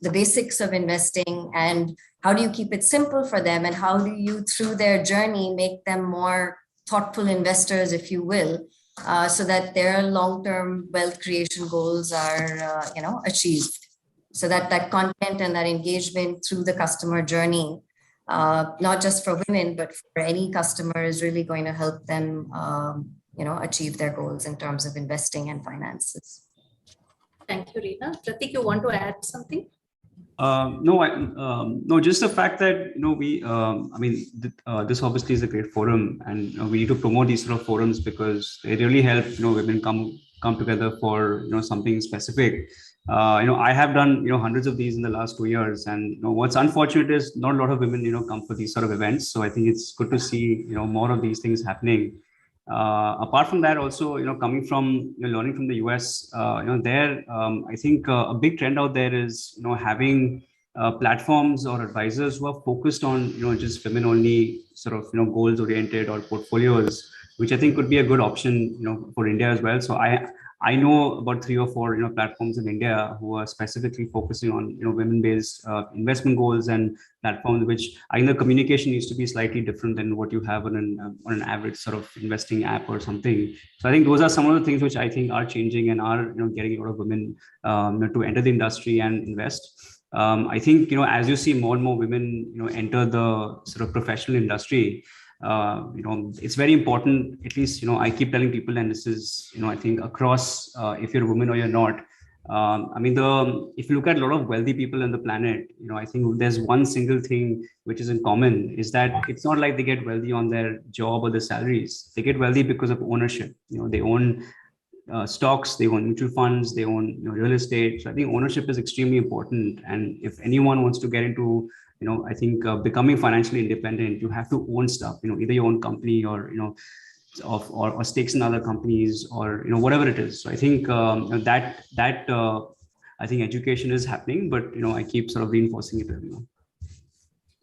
the basics of investing, and how do you keep it simple for them, and how do you, through their journey, make them more thoughtful investors, if you will, so that their long-term wealth creation goals are, achieved. So that content and that engagement through the customer journey, not just for women, but for any customer, is really going to help them, achieve their goals in terms of investing and finances. Thank you, Reena. Pratik, you want to add something? No, just the fact that, this obviously is a great forum, and we need to promote these sort of forums because they really help, women come together for, something specific. I have done, hundreds of these in the last 2 years, and what's unfortunate is not a lot of women, come for these sort of events. So I think it's good to see, more of these things happening. Apart from that, also, coming from learning from the US, I think a big trend out there is, having platforms or advisors who are focused on, just women only sort of, goals oriented or portfolios, which I think could be a good option, for India as well. So I know about 3 or 4 platforms in India who are specifically focusing on women-based investment goals, and platforms which I think the communication needs to be slightly different than what you have on an average sort of investing app or something. So I think those are some of the things which I think are changing and are getting a lot of women to enter the industry and invest. I think as you see more and more women enter the sort of professional industry, it's very important, at least, I keep telling people, and this is, I think across, if you're a woman or you're not, if you look at a lot of wealthy people on the planet, I think there's one single thing which is in common, is that it's not like they get wealthy on their job or their salaries. They get wealthy because of ownership. They own stocks, they own mutual funds, they own real estate. So I think ownership is extremely important. And if anyone wants to get into I think becoming financially independent, you have to own stuff, either your own company or, or stakes in other companies, or, whatever it is. So I think that I think education is happening, but, I keep sort of reinforcing it to everyone.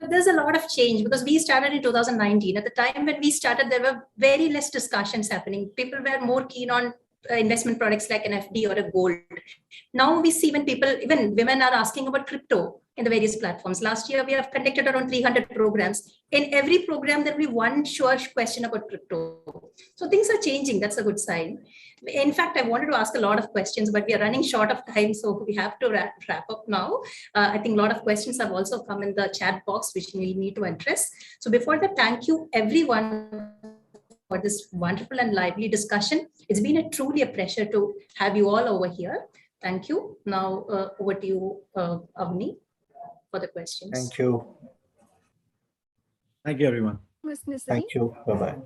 There's a lot of change because we started in 2019. At the time when we started, there were very less discussions happening. People were more keen on investment products like an FD or a gold. Now we see when people, even women, are asking about crypto in the various platforms. Last year, we have conducted around 300 programs. In every program, there will be one sure question about crypto. So things are changing. That's a good sign. In fact, I wanted to ask a lot of questions, but we are running short of time, so we have to wrap up now. I think a lot of questions have also come in the chat box, which we need to address. So before that, thank you everyone for this wonderful and lively discussion. It's been truly a pleasure to have you all over here. Thank you. Now over to you, Avni, for the questions. Thank you. Thank you, everyone. Thank you. Bye-bye.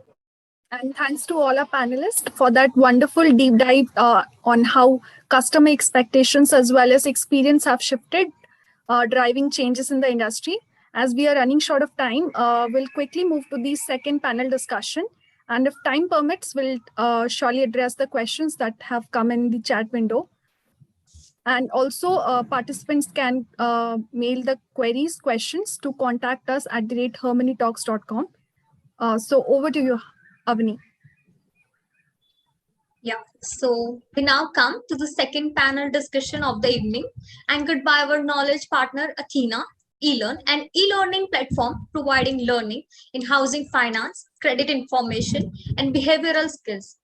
And thanks to all our panelists for that wonderful deep dive on how customer expectations as well as experience have shifted, driving changes in the industry. As we are running short of time, we'll quickly move to the second panel discussion. And if time permits, we'll surely address the questions that have come in the chat window. And also participants can mail the questions to contact us at @HerMoneyTalks.com. So over to you, Avni. Yeah, so we now come to the second panel discussion of the evening, anchored by our knowledge partner, Athena, eLearn, an e-learning platform providing learning in housing finance, credit information, and behavioral skills.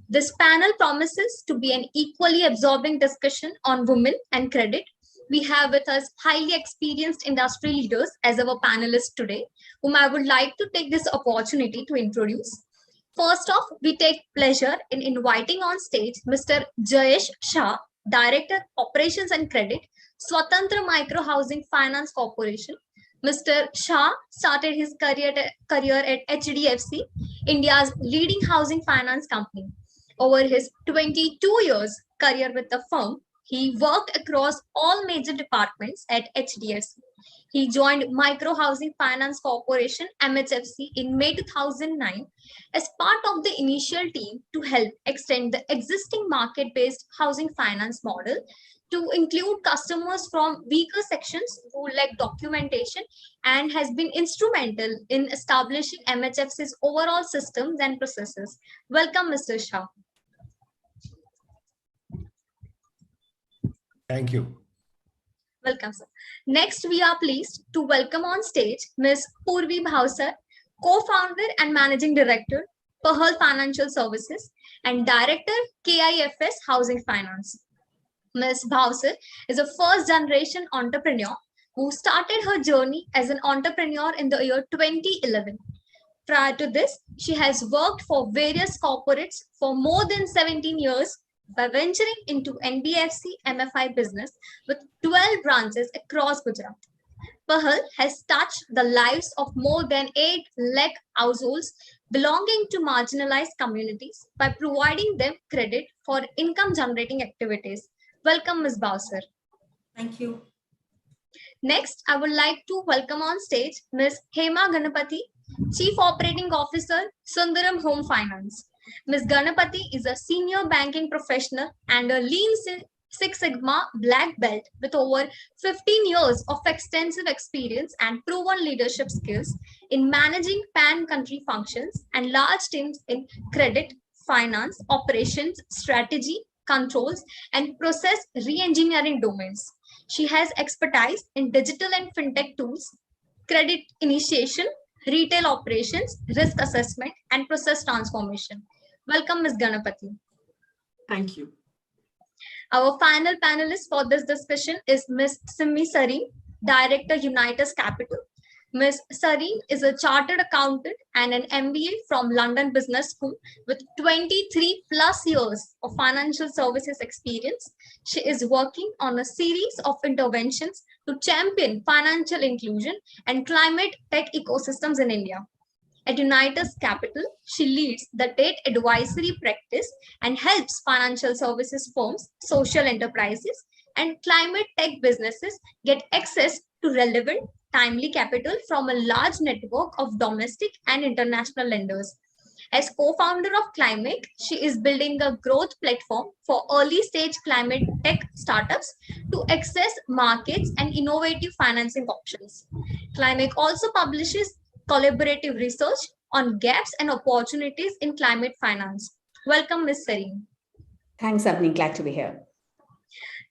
This panel promises to be an equally absorbing discussion on women and credit. We have with us highly experienced industry leaders as our panelists today, whom I would like to take this opportunity to introduce. First off, we take pleasure in inviting on stage Mr. Jayesh Shah, Director, Operations and Credit, Swatantra Micro Housing Finance Corporation. Mr. Shah started his career at HDFC, India's leading housing finance company. Over his 22 years career with the firm, he worked across all major departments at HDFC. He joined Micro Housing Finance Corporation (MHFC) in May 2009 as part of the initial team to help extend the existing market-based housing finance model to include customers from weaker sections who lack documentation, and has been instrumental in establishing MHFC's overall systems and processes. Welcome, Mr. Shah. Thank you. Welcome, sir. Next, we are pleased to welcome on stage Ms. Purvi Bhavsar, co-founder and managing director, Pahal Financial Services, and director, KIFS Housing Finance. Ms. Bhavsar is a first-generation entrepreneur who started her journey as an entrepreneur in the year 2011. Prior to this, she has worked for various corporates for more than 17 years by venturing into NBFC MFI business with 12 branches across Gujarat. Pahal has touched the lives of more than 8 lakh households belonging to marginalized communities by providing them credit for income-generating activities. Welcome, Ms. Bhavsar. Thank you. Next, I would like to welcome on stage Ms. Hema Ganapathy, Chief Operating Officer, Sundaram Home Finance. Ms. Ganapathy is a senior banking professional and a Lean Six Sigma black belt with over 15 years of extensive experience and proven leadership skills in managing pan-country functions and large teams in credit, finance, operations, strategy, controls, and process re-engineering domains. She has expertise in digital and fintech tools, credit initiation, retail operations, risk assessment, and process transformation. Welcome, Ms. Ganapathy. Thank you. Our final panelist for this discussion is Ms. Simmi Sareen, Director, Unitas Capital. Ms. Sareen is a chartered accountant and an MBA from London Business School with 23 plus years of financial services experience. She is working on a series of interventions to champion financial inclusion and climate tech ecosystems in India. At Unitas Capital, she leads the debt advisory practice and helps financial services firms, social enterprises, and climate tech businesses get access to relevant, timely capital from a large network of domestic and international lenders. As co-founder of Climate, she is building a growth platform for early-stage climate tech startups to access markets and innovative financing options. Climate also publishes collaborative research on gaps and opportunities in climate finance. Welcome, Ms. Sareen. Thanks, Avni. Glad to be here.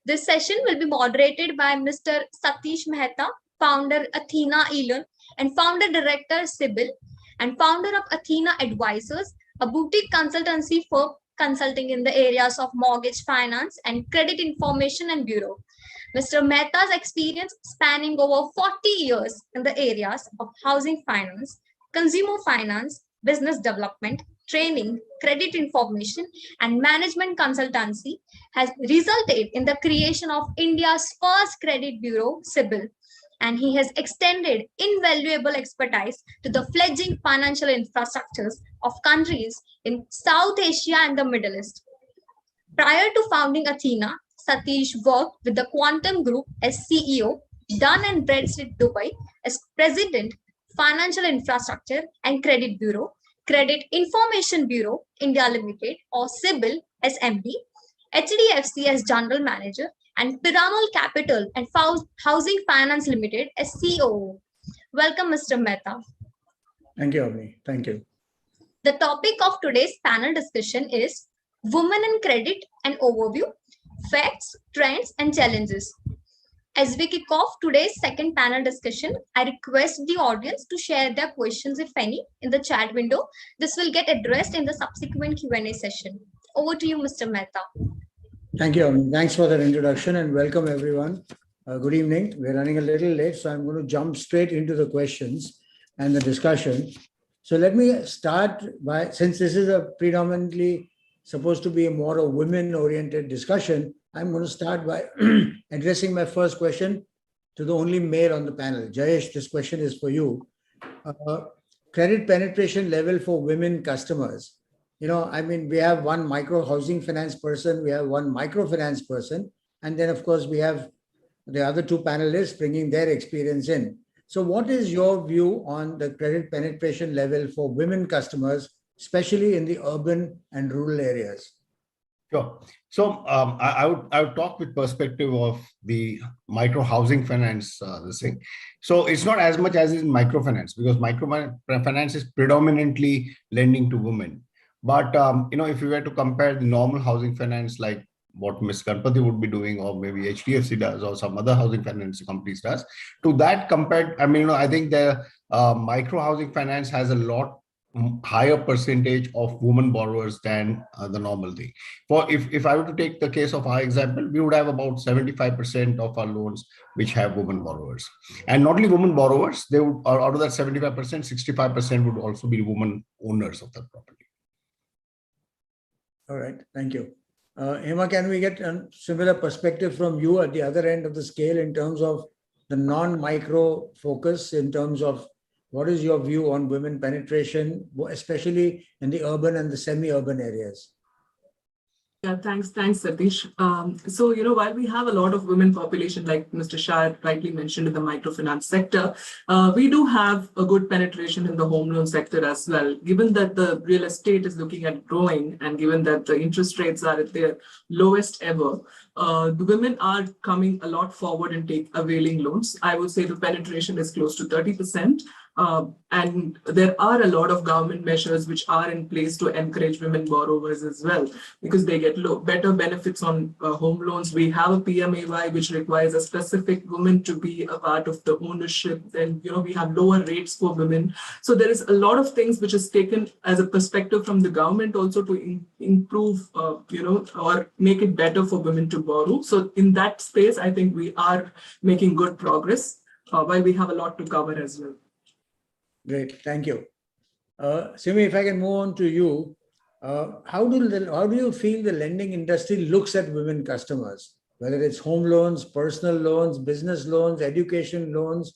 This session will be moderated by Mr. Satish Mehta, founder Athena Elon, and founder director Sibyl, and founder of Athena Advisors, a boutique consultancy firm consulting in the areas of mortgage finance and credit information and bureau. Mr. Mehta's experience spanning over 40 years in the areas of housing finance, consumer finance, business development, training, credit information, and management consultancy has resulted in the creation of India's first credit bureau, Sibyl, and he has extended invaluable expertise to the fledgling financial infrastructures of countries in South Asia and the Middle East. Prior to founding Athena, Satish worked with the Quantum Group as CEO, Dun & Bradstreet Dubai as President, Financial Infrastructure and Credit Bureau, Credit Information Bureau, India Limited, or Sibyl as MD, HDFC as General Manager, and Piramal Capital and Housing Finance Limited as COO. Welcome, Mr. Mehta. Thank you, Avni. Thank you. The topic of today's panel discussion is Women in Credit, an Overview, Facts, Trends, and Challenges. As we kick off today's second panel discussion, I request the audience to share their questions, if any, in the chat window. This will get addressed in the subsequent Q&A session. Over to you, Mr. Mehta. Thank you, Avni. Thanks for that introduction and welcome everyone. Good evening. We're running a little late, so I'm going to jump straight into the questions and the discussion. So let me start by, since this is a predominantly supposed to be a more a women-oriented discussion, I'm going to start by addressing my first question. to the only male on the panel. Jayesh, this question is for you. Credit penetration level for women customers. I mean, we have one micro housing finance person, we have one microfinance person, and then of course we have the other two panelists bringing their experience in. So what is your view on the credit penetration level for women customers, especially in the urban and rural areas? Sure. So I would talk with perspective of the micro housing finance, this thing. So it's not as much as in microfinance, because microfinance is predominantly lending to women. But if you were to compare the normal housing finance, like what Ms. Ganpati would be doing, or maybe HDFC does, or some other housing finance companies does, to that compared, I think the micro housing finance has a lot higher percentage of women borrowers than the normal thing. For if I were to take the case of our example, we would have about 75% of our loans which have women borrowers, and not only women borrowers, they would, out of that 75%, 65% would also be women owners of that property. All right, thank you. Hema, can we get a similar perspective from you at the other end of the scale in terms of the non-micro focus, in terms of what is your view on women penetration, especially in the urban and the semi-urban areas? Yeah, thanks, Satish. So, while we have a lot of women population, like Mr. Shah rightly mentioned in the microfinance sector, we do have a good penetration in the home loan sector as well. Given that the real estate is looking at growing, and given that the interest rates are at their lowest ever, the women are coming a lot forward and availing loans. I would say the penetration is close to 30%. And there are a lot of government measures which are in place to encourage women borrowers as well, because they get better benefits on home loans. We have a PMAY which requires a specific woman to be a part of the ownership. Then, we have lower rates for women. So there is a lot of things which is taken as a perspective from the government also to improve, or make it better for women to borrow. So in that space, I think we are making good progress, while we have a lot to cover as well. Great, thank you. Simi, if I can move on to you, how do you feel the lending industry looks at women customers, whether it's home loans, personal loans, business loans, education loans?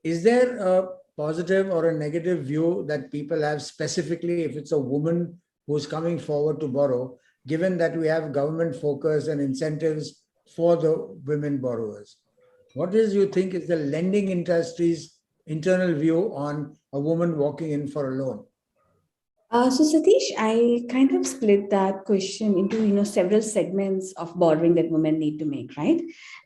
Is there a positive or a negative view that people have, specifically if it's a woman who's coming forward to borrow, given that we have government focus and incentives for the women borrowers? What is you think is the lending industry's internal view on a woman walking in for a loan? So Satish, I kind of split that question into several segments of borrowing that women need to make, right?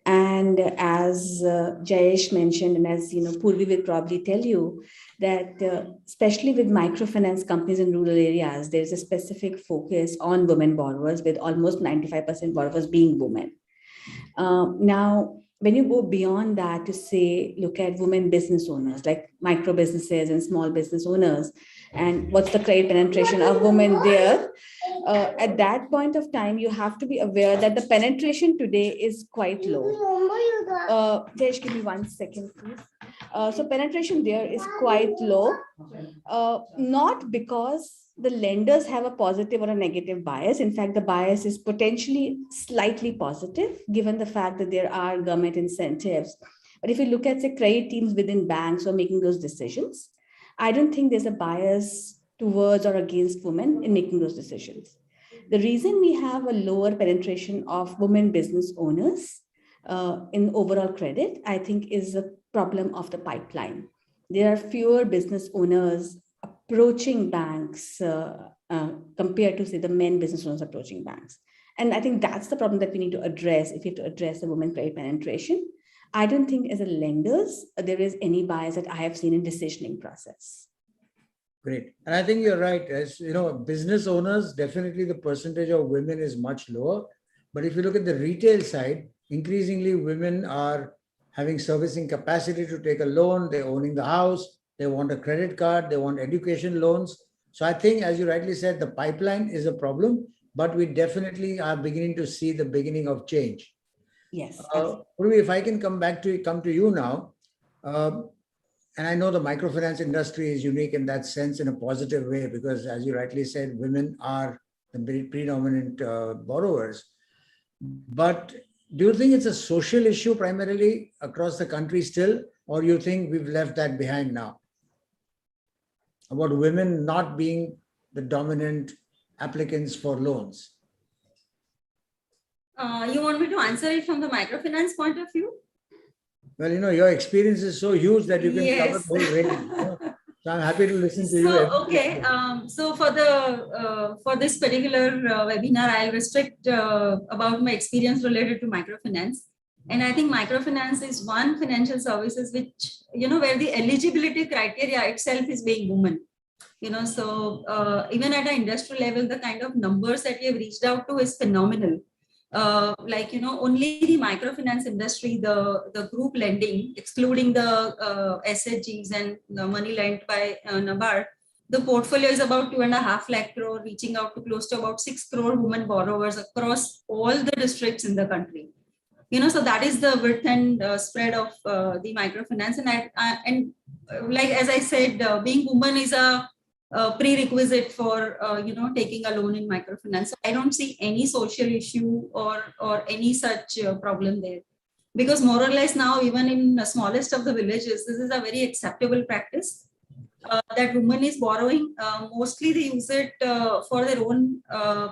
And as Jayesh mentioned, and as Purvi will probably tell you, that especially with microfinance companies in rural areas, there's a specific focus on women borrowers, with almost 95% borrowers being women. Now, when you go beyond that to say, look at women business owners, like micro businesses and small business owners, and what's the credit penetration of women there, at that point of time, you have to be aware that the penetration today is quite low. Tesh, give me 1 second, please. So penetration there is quite low, not because the lenders have a positive or a negative bias. In fact, the bias is potentially slightly positive, given the fact that there are government incentives. But if you look at, say, credit teams within banks who are making those decisions, I don't think there's a bias towards or against women in making those decisions. The reason we have a lower penetration of women business owners in overall credit, I think, is a problem of the pipeline. There are fewer business owners approaching banks compared to, say, the men business owners approaching banks. And I think that's the problem that we need to address if you have to address the women credit penetration. I don't think as a lenders, there is any bias that I have seen in decisioning process. Great. And I think you're right. As business owners, definitely the percentage of women is much lower. But if you look at the retail side, increasingly women are having servicing capacity to take a loan, they're owning the house, they want a credit card, they want education loans. So I think, as you rightly said, the pipeline is a problem, but we definitely are beginning to see the beginning of change. Yes. Purvi, if I can come to you now, and I know the microfinance industry is unique in that sense in a positive way, because as you rightly said, women are the predominant borrowers. But do you think it's a social issue primarily across the country still, or you think we've left that behind now? About women not being the dominant applicants for loans? You want me to answer it from the microfinance point of view? Well, your experience is so huge that you can cover Yes. the whole range. So I'm happy to listen to you. Okay. So for this particular webinar, I'll restrict about my experience related to microfinance. And I think microfinance is one financial services which, where the eligibility criteria itself is being women. So even at an industrial level, the kind of numbers that we have reached out to is phenomenal. Only the microfinance industry, the group lending, excluding the SHGs and the money lent by NABARD, the portfolio is about 2.5 lakh crore, reaching out to close to about 6 crore women borrowers across all the districts in the country. So that is the width and spread of the microfinance. And like as I said, being woman is a prerequisite for taking a loan in microfinance. So I don't see any social issue or any such problem there, because more or less now, even in the smallest of the villages, this is a very acceptable practice that woman is borrowing. Mostly they use it for their own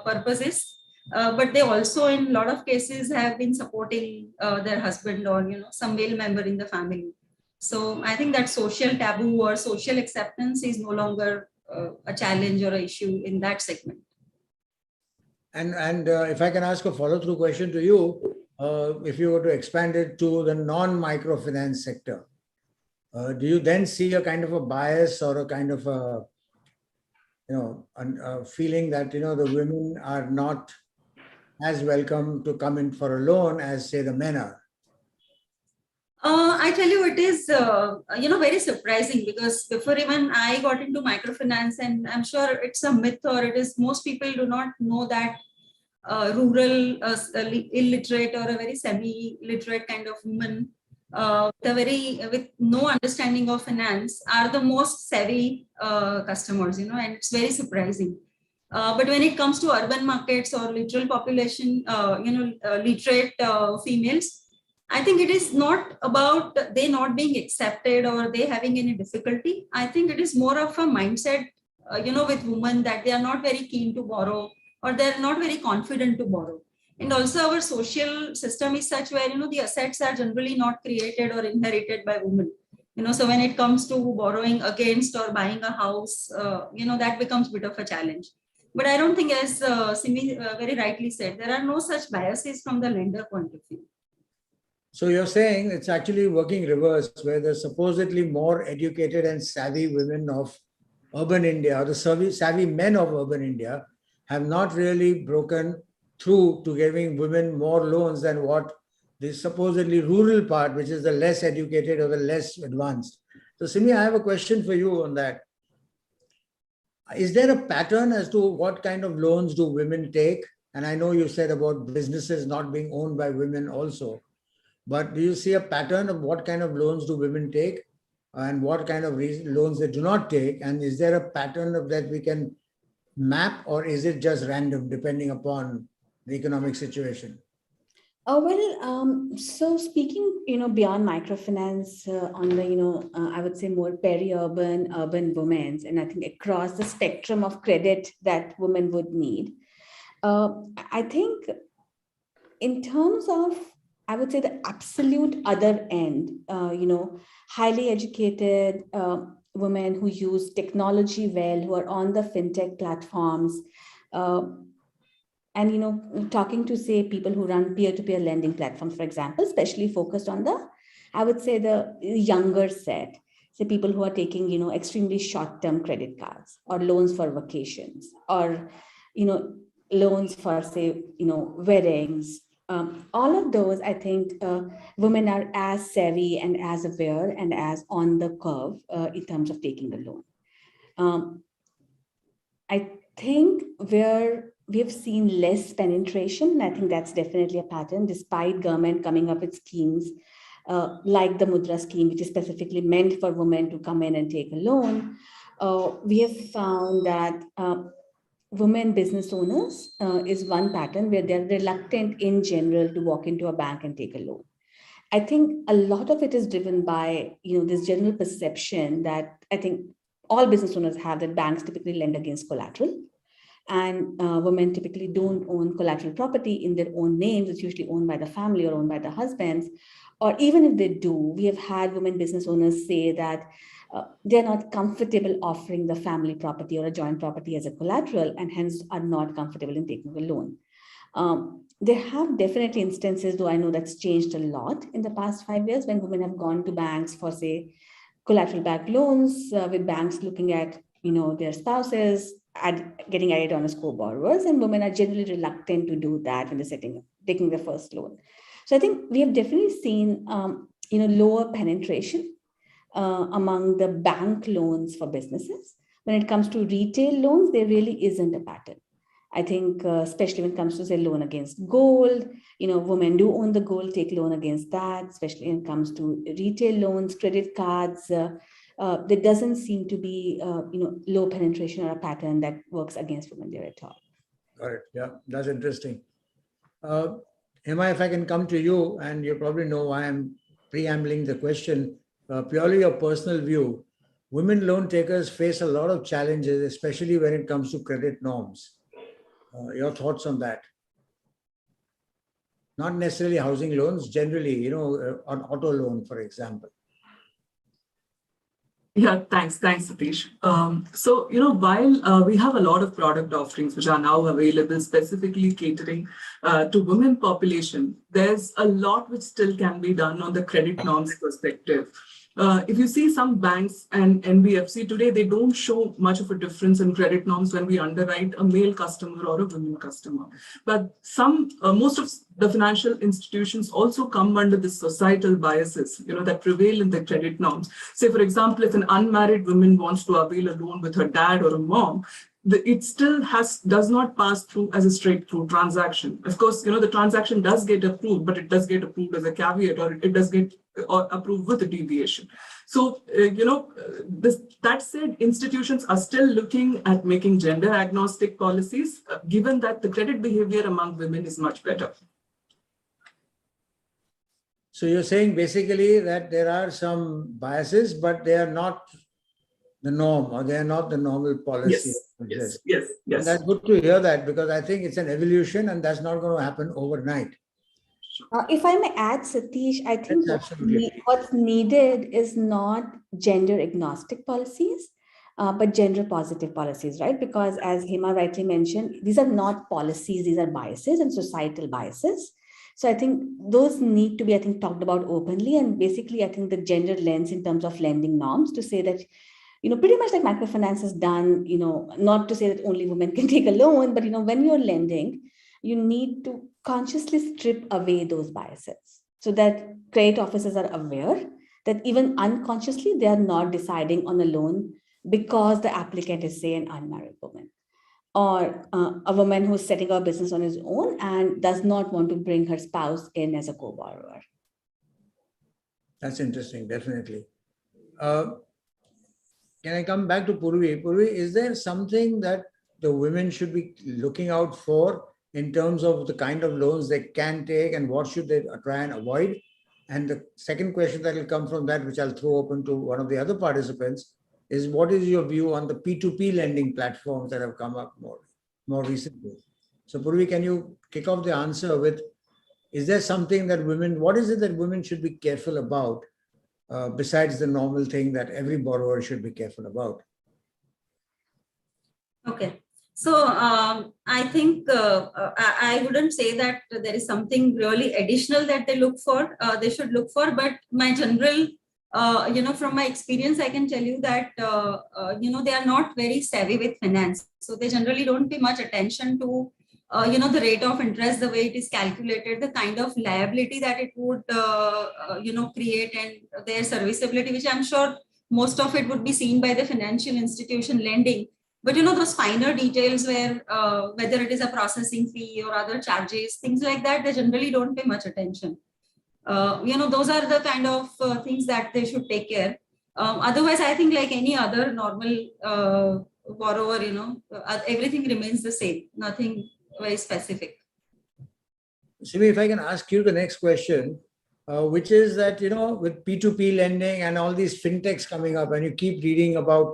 purposes, but they also in a lot of cases have been supporting their husband or some male member in the family. So I think that social taboo or social acceptance is no longer a challenge or an issue in that segment. And if I can ask a follow-through question to you, if you were to expand it to the non-microfinance sector, do you then see a kind of a bias or a kind of a, a feeling that, the women are not as welcome to come in for a loan as, say, the men are? I tell you, it is, very surprising, because before even I got into microfinance, and I'm sure it's a myth, or it is, most people do not know that rural, illiterate or a very semi-literate kind of women with no understanding of finance are the most savvy customers, and it's very surprising. But when it comes to urban markets or literal population, literate females, I think it is not about they not being accepted or they having any difficulty. I think it is more of a mindset, with women, that they are not very keen to borrow, or they're not very confident to borrow. And also our social system is such where, the assets are generally not created or inherited by women. So when it comes to borrowing against or buying a house, that becomes a bit of a challenge. But I don't think, as Simi very rightly said, there are no such biases from the lender point of view. So you're saying it's actually working reverse, where the supposedly more educated and savvy women of urban India, or the savvy men of urban India, have not really broken through to giving women more loans than what the supposedly rural part, which is the less educated or the less advanced. So Simi, I have a question for you on that. Is there a pattern as to what kind of loans do women take? And I know you said about businesses not being owned by women also. But do you see a pattern of what kind of loans do women take and what kind of loans they do not take? And is there a pattern of that we can map, or is it just random depending upon the economic situation? So speaking, beyond microfinance on the, I would say more peri-urban, urban women, and I think across the spectrum of credit that women would need, I think in terms of, I would say the absolute other end, highly educated women who use technology well, who are on the fintech platforms, and, talking to, say, people who run peer-to-peer lending platforms, for example, especially focused on the, I would say, the younger set, say people who are taking, extremely short-term credit cards or loans for vacations, or, loans for, say, weddings. All of those, I think women are as savvy and as aware and as on the curve in terms of taking a loan. I think where we've seen less penetration, and I think that's definitely a pattern, despite government coming up with schemes like the Mudra scheme, which is specifically meant for women to come in and take a loan. We have found that women business owners is one pattern where they're reluctant in general to walk into a bank and take a loan. I think a lot of it is driven by, this general perception that I think all business owners have, that banks typically lend against collateral, and women typically don't own collateral property in their own names. It's usually owned by the family or owned by the husbands. Or even if they do, we have had women business owners say that they're not comfortable offering the family property or a joint property as a collateral, and hence are not comfortable in taking a loan. There have definitely instances, though I know that's changed a lot in the past 5 years, when women have gone to banks for, say, collateral-backed loans, with banks looking at, their spouses getting added on as co-borrowers, and women are generally reluctant to do that when they're taking their first loan. So I think we have definitely seen, lower penetration among the bank loans for businesses. When it comes to retail loans, there really isn't a pattern. I think, especially when it comes to, say, loan against gold, women do own the gold, take loan against that, especially when it comes to retail loans, credit cards. There doesn't seem to be, low penetration or a pattern that works against women there at all. Got it. Yeah, that's interesting. Hema, if I can come to you, and you probably know why I'm preambling the question, purely your personal view, women loan takers face a lot of challenges, especially when it comes to credit norms. Your thoughts on that? Not necessarily housing loans, generally, on auto loan, for example. Yeah, thanks, Satish. So, while we have a lot of product offerings which are now available specifically catering to women population, there's a lot which still can be done on the credit norms perspective. If you see some banks and NBFC today, they don't show much of a difference in credit norms when we underwrite a male customer or a women customer. But most of the financial institutions also come under the societal biases, that prevail in the credit norms. Say, for example, if an unmarried woman wants to avail a loan with her dad or a mom, it still does not pass through as a straight-through transaction. Of course, the transaction does get approved, but it does get approved as a caveat, or it does get approved with a deviation. So, that said, institutions are still looking at making gender agnostic policies, given that the credit behavior among women is much better. So you're saying basically that there are some biases, but they are not the norm, or they are not the normal policy. Yes. And that's good to hear that, because I think it's an evolution and that's not going to happen overnight. If I may add, Satish, I think what's needed is not gender agnostic policies, but gender positive policies, right? Because as Hema rightly mentioned, these are not policies, these are biases and societal biases. So I think those need to be, talked about openly. And basically, I think the gender lens in terms of lending norms to say that, pretty much like microfinance is done, not to say that only women can take a loan, but, when you're lending, you need to consciously strip away those biases so that credit officers are aware that even unconsciously, they are not deciding on a loan because the applicant is, say, an unmarried woman, or a woman who's setting up a business on his own and does not want to bring her spouse in as a co-borrower. That's interesting, definitely. Can I come back to Purvi? Purvi, is there something that the women should be looking out for in terms of the kind of loans they can take, and what should they try and avoid? And the second question that will come from that, which I'll throw open to one of the other participants, is what is your view on the P2P lending platforms that have come up more recently? So Purvi, can you kick off the answer with, is there something that what is it that women should be careful about, besides the normal thing that every borrower should be careful about? Okay. So I think I wouldn't say that there is something really additional that they should look for, but my general, from my experience, I can tell you that, they are not very savvy with finance. So they generally don't pay much attention to, the rate of interest, the way it is calculated, the kind of liability that it would, create, and their serviceability, which I'm sure most of it would be seen by the financial institution lending. But, those finer details where whether it is a processing fee or other charges, things like that, they generally don't pay much attention. Those are the kind of things that they should take care. Otherwise, I think like any other normal borrower, everything remains the same, nothing very specific. Simi, if I can ask you the next question, which is that, with P2P lending and all these fintechs coming up, and you keep reading about,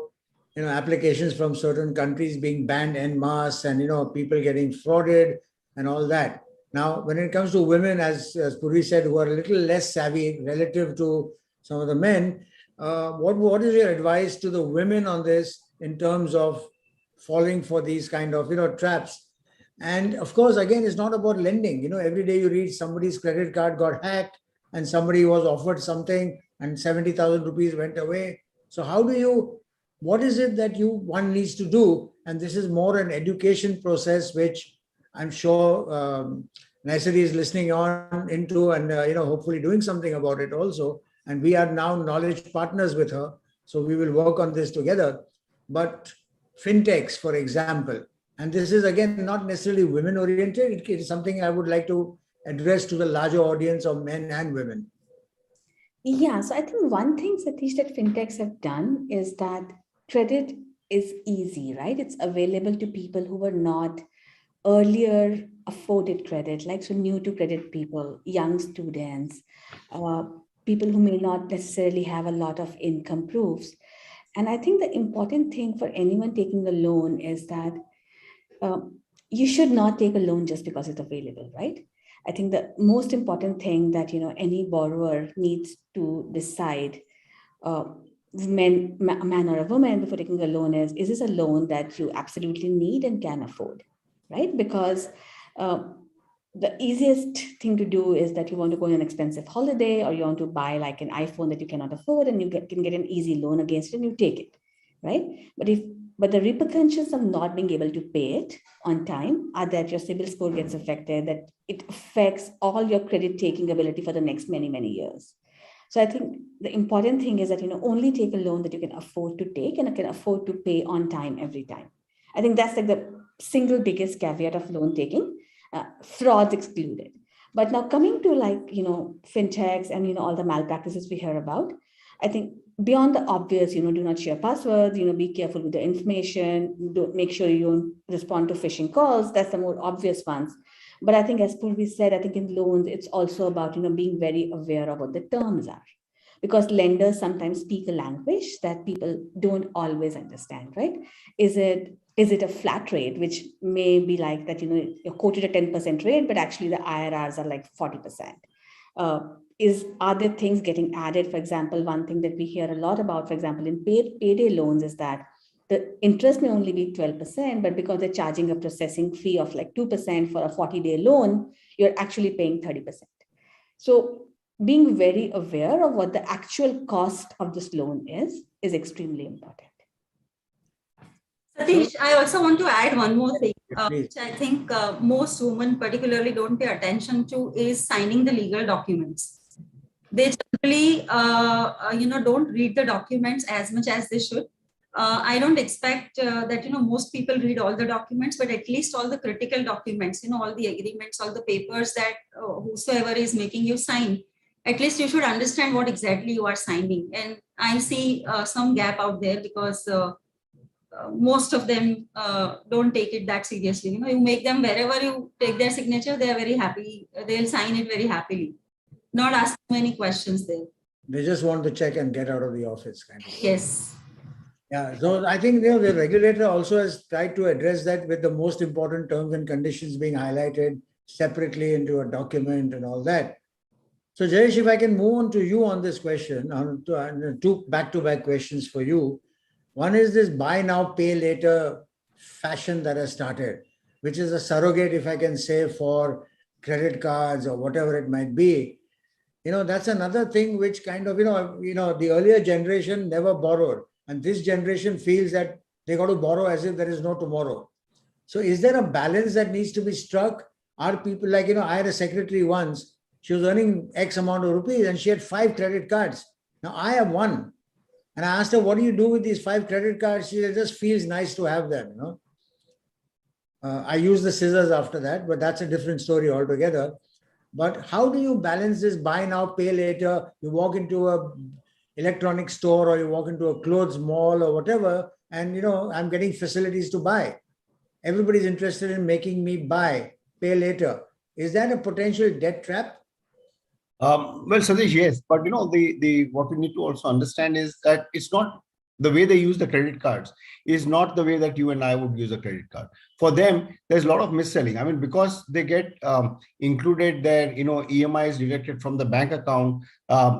applications from certain countries being banned en masse and, people getting frauded and all that. Now, when it comes to women, as Puri said, who are a little less savvy relative to some of the men, what is your advice to the women on this in terms of falling for these kind of, traps? And of course, again, it's not about lending. Every day you read somebody's credit card got hacked and somebody was offered something and 70,000 rupees went away. So what is it that one needs to do? And this is more an education process, which I'm sure Naisari is listening on into and, hopefully doing something about it also. And we are now knowledge partners with her. So we will work on this together. But fintechs, for example, and this is again not necessarily women oriented, it is something I would like to address to the larger audience of men and women. Yeah, so I think one thing, Satish, that fintechs have done is that credit is easy, right? It's available to people who were not earlier afforded credit, like so new to credit people, young students, people who may not necessarily have a lot of income proofs. And I think the important thing for anyone taking a loan is that you should not take a loan just because it's available, right? I think the most important thing that any borrower needs to decide, man or a woman, before taking a loan is this a loan that you absolutely need and can afford, right? Because the easiest thing to do is that you want to go on an expensive holiday or you want to buy like an iPhone that you cannot afford and you can get an easy loan against it and you take it, right? But the repercussions of not being able to pay it on time are that your CIBIL score gets affected, that it affects all your credit taking ability for the next many, many years. So I think the important thing is that, only take a loan that you can afford to take and can afford to pay on time every time. I think that's like the single biggest caveat of loan taking, frauds excluded. But now coming to fintechs and, all the malpractices we hear about, I think beyond the obvious, do not share passwords, be careful with the information, make sure you don't respond to phishing calls. That's the more obvious ones. But I think as Purvi said, I think in loans, it's also about, being very aware of what the terms are. Because lenders sometimes speak a language that people don't always understand, right? Is it a flat rate, which may be like that, you're quoted a 10% rate, but actually the IRRs are like 40%. Are there things getting added? For example, one thing that we hear a lot about, for example, in payday loans is that the interest may only be 12%, but because they're charging a processing fee of like 2% for a 40-day loan, you're actually paying 30%. So being very aware of what the actual cost of this loan is extremely important. Satish, I also want to add one more thing, which I think most women particularly don't pay attention to, is signing the legal documents. They generally, don't read the documents as much as they should. I don't expect that, most people read all the documents, but at least all the critical documents, all the agreements, all the papers that whosoever is making you sign, at least you should understand what exactly you are signing. And I see some gap out there because most of them don't take it that seriously. You make them, wherever you take their signature, they are very happy. They'll sign it very happily, not ask many questions there. They just want to check and get out of the office. Kind of. Yes. Yeah, so I think the regulator also has tried to address that with the most important terms and conditions being highlighted separately into a document and all that. So Jayesh, if I can move on to you on this question, on two back-to-back questions for you. One is this buy now, pay later fashion that has started, which is a surrogate, if I can say, for credit cards or whatever it might be. That's another thing which kind of, the earlier generation never borrowed. And this generation feels that they got to borrow as if there is no tomorrow. So is there a balance that needs to be struck? Are people like, I had a secretary once, she was earning X amount of rupees and she had 5 credit cards. Now I have one. And I asked her, what do you do with these 5 credit cards? She said, it just feels nice to have them, I used the scissors after that, but that's a different story altogether. But how do you balance this buy now, pay later? You walk into a electronic store or you walk into a clothes mall or whatever, and I'm getting facilities to buy. Everybody's interested in making me buy, pay later. Is that a potential debt trap? Well, Satish, yes, but the what we need to also understand is that it's not the way they use the credit cards is not the way that you and I would use a credit card. For them, there's a lot of mis-selling. I mean, because they get included their EMIs deducted from the bank account.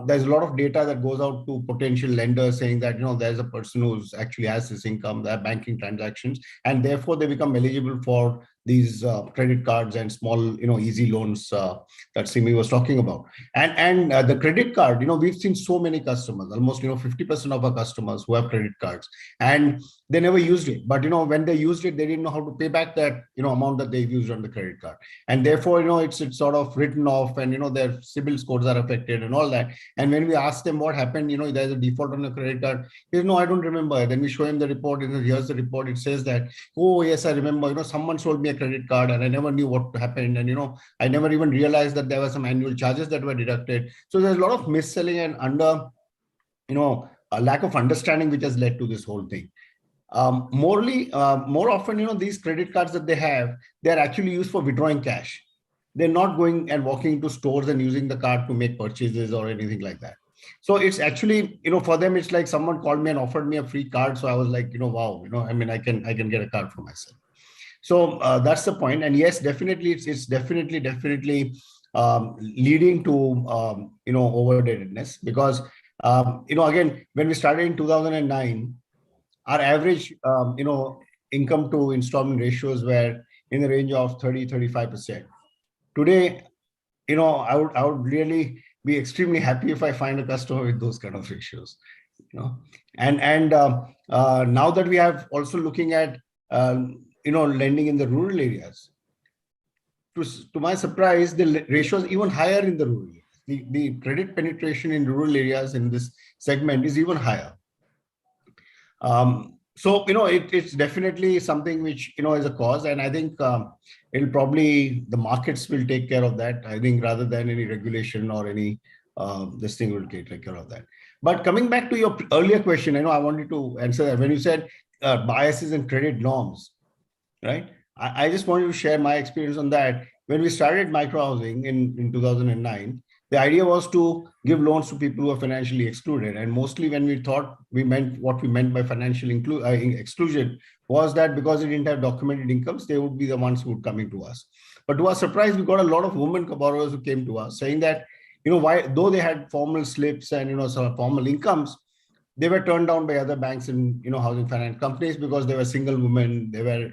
There's a lot of data that goes out to potential lenders saying that there's a person who's actually has this income, their banking transactions, and therefore they become eligible for these credit cards and small easy loans that Simi was talking about. And the credit card, we've seen so many customers, almost 50% of our customers who have credit cards, and they never used it. But when they used it, they didn't know how to pay back that amount that they've used on the credit card, and therefore it's sort of written off, and their CIBIL scores are affected and all that. And when we ask them what happened, there's a default on a credit card. He says, no, I don't remember. Then we show him the report, and here's the report. It says that, oh yes, I remember. Someone sold me a credit card, and I never knew what happened, and I never even realized that there were some annual charges that were deducted. So there's a lot of mis-selling and a lack of understanding which has led to this whole thing. More often, these credit cards that they have, they're actually used for withdrawing cash. They're not going and walking into stores and using the card to make purchases or anything like that. So it's actually, for them, it's like someone called me and offered me a free card. So I was like, wow, I mean, I can get a card for myself. So that's the point. And yes, definitely, it's definitely leading to, overdebtedness, because, again, when we started in 2009, our average, income to installment ratios were in the range of 30-35%. Today, I would really be extremely happy if I find a customer with those kind of ratios. And now that we have also looking at lending in the rural areas, to my surprise, the ratio is even higher in the rural areas. The credit penetration in rural areas in this segment is even higher. So, it's definitely something which, is a cause. And I think it'll probably, the markets will take care of that, I think, rather than any regulation or any, this thing will take care of that. But coming back to your earlier question, I wanted to answer that. When you said biases and credit norms, right? I just wanted to share my experience on that. When we started microhousing in 2009, the idea was to give loans to people who are financially excluded. And mostly when we thought what we meant by financial exclusion was that because they didn't have documented incomes, they would be the ones who would come into us. But to our surprise, we got a lot of women borrowers who came to us saying that, why, though they had formal slips and, some formal incomes, they were turned down by other banks and, housing finance companies because they were single women. They were,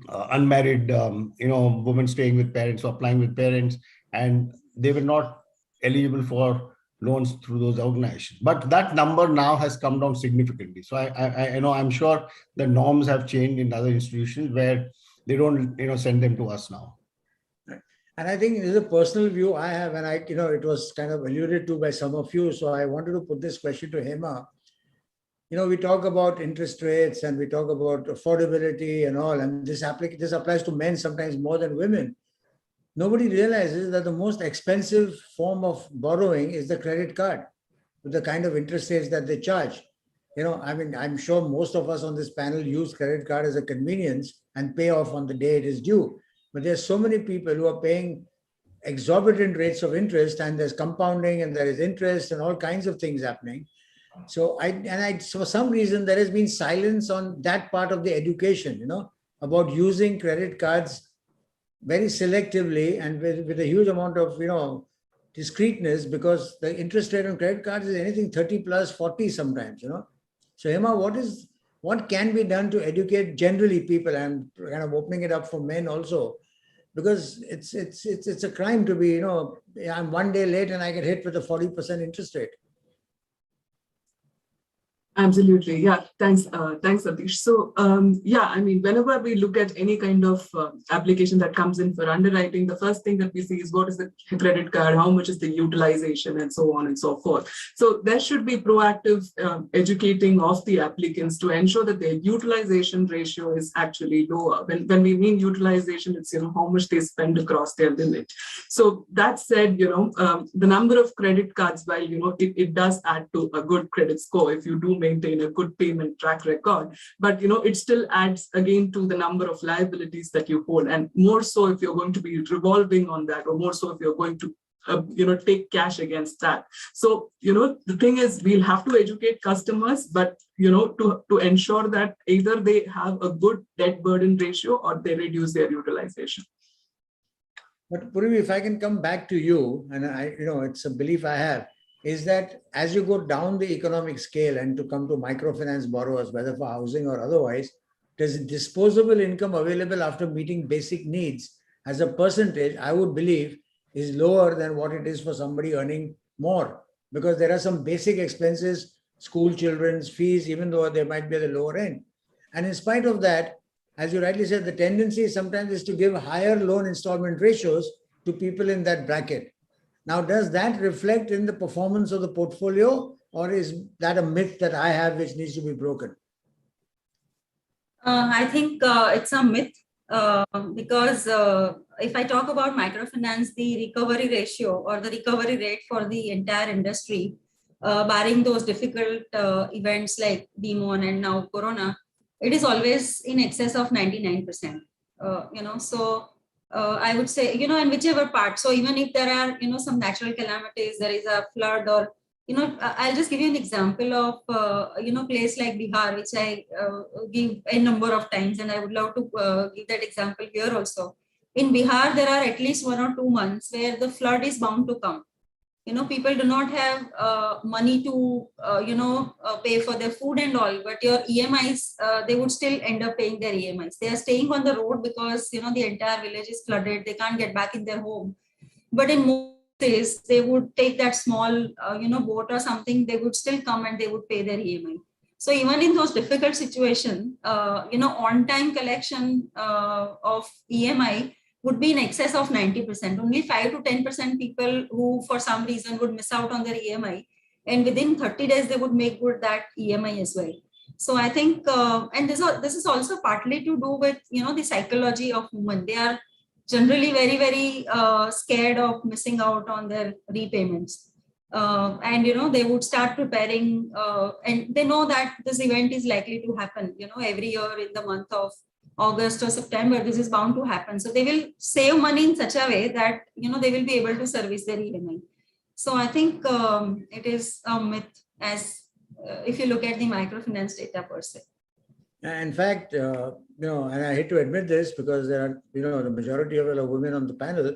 unmarried, women staying with parents or applying with parents, and they were not eligible for loans through those organizations. But that number now has come down significantly. So I'm sure the norms have changed in other institutions where they don't, send them to us now. And I think there's a personal view I have, and it was kind of alluded to by some of you. So I wanted to put this question to Hema. We talk about interest rates and we talk about affordability and all, and this applies to men sometimes more than women. Nobody realizes that the most expensive form of borrowing is the credit card, with the kind of interest rates that they charge. I mean, I'm sure most of us on this panel use credit card as a convenience and pay off on the day it is due. But there's so many people who are paying exorbitant rates of interest, and there's compounding and there is interest and all kinds of things happening. So for some reason, there has been silence on that part of the education, about using credit cards very selectively and with a huge amount of, discreetness, because the interest rate on credit cards is anything 30 plus 40 sometimes, So Hema, what can be done to educate generally people, and kind of opening it up for men also? Because it's a crime to be, I'm one day late and I get hit with a 40% interest rate. Absolutely. Yeah. Thanks, Satish. So, I mean, whenever we look at any kind of application that comes in for underwriting, the first thing that we see is what is the credit card, how much is the utilization, and so on and so forth. So there should be proactive educating of the applicants to ensure that their utilization ratio is actually lower. When we mean utilization, it's, how much they spend across their limit. So that said, the number of credit cards, while, it does add to a good credit score if you do maintain a good payment track record, but it still adds again to the number of liabilities that you hold, and more so if you're going to be revolving on that, or more so if you're going to take cash against that. So, the thing is, we'll have to educate customers, but, to ensure that either they have a good debt burden ratio or they reduce their utilization. But Purvi, if I can come back to you, and it's a belief I have, is that as you go down the economic scale and to come to microfinance borrowers, whether for housing or otherwise, does disposable income available after meeting basic needs as a percentage, I would believe, is lower than what it is for somebody earning more, because there are some basic expenses, school children's fees, even though they might be at the lower end. And in spite of that, as you rightly said, the tendency sometimes is to give higher loan installment ratios to people in that bracket. Now, does that reflect in the performance of the portfolio, or is that a myth that I have which needs to be broken? I think it's a myth. Because if I talk about microfinance, the recovery ratio or the recovery rate for the entire industry, barring those difficult events like Demon and now Corona, it is always in excess of 99%. So I would say, in whichever part. So even if there are, some natural calamities, there is a flood or I'll just give you an example of, place like Bihar, which I give a number of times, and I would love to give that example here also. In Bihar, there are at least 1 or 2 months where the flood is bound to come. People do not have money to, pay for their food and all, but your EMIs, they would still end up paying their EMIs. They are staying on the road because, the entire village is flooded. They can't get back in their home. But in most cases, they would take that small, boat or something, they would still come and they would pay their EMI. So even in those difficult situations, on-time collection of EMI would be in excess of 90%. Only 5 to 10% people who for some reason would miss out on their EMI, and within 30 days they would make good that EMI as well. So I think, and this is also partly to do with the psychology of women. They are generally very, very scared of missing out on their repayments, and they would start preparing, and they know that this event is likely to happen. Every year in the month of August or September, this is bound to happen. So they will save money in such a way that, they will be able to service their EMI. So I think it is a myth as if you look at the microfinance data per se. In fact, and I hate to admit this because there are, the majority of women on the panel,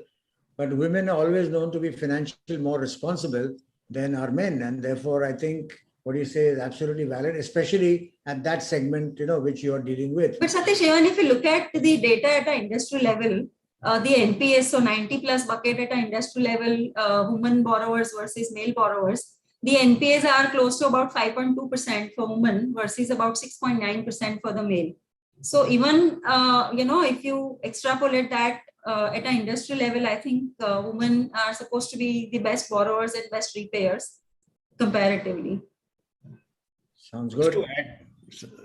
but women are always known to be financially more responsible than our men. And therefore, I think what you say is absolutely valid, especially at that segment, which you are dealing with. But Satish, even if you look at the data at an industry level, the NPS, so 90 plus bucket at an industry level, women borrowers versus male borrowers, the NPAs are close to about 5.2% for women versus about 6.9% for the male. So even, if you extrapolate that at an industry level, I think women are supposed to be the best borrowers and best repayers comparatively. Sounds good.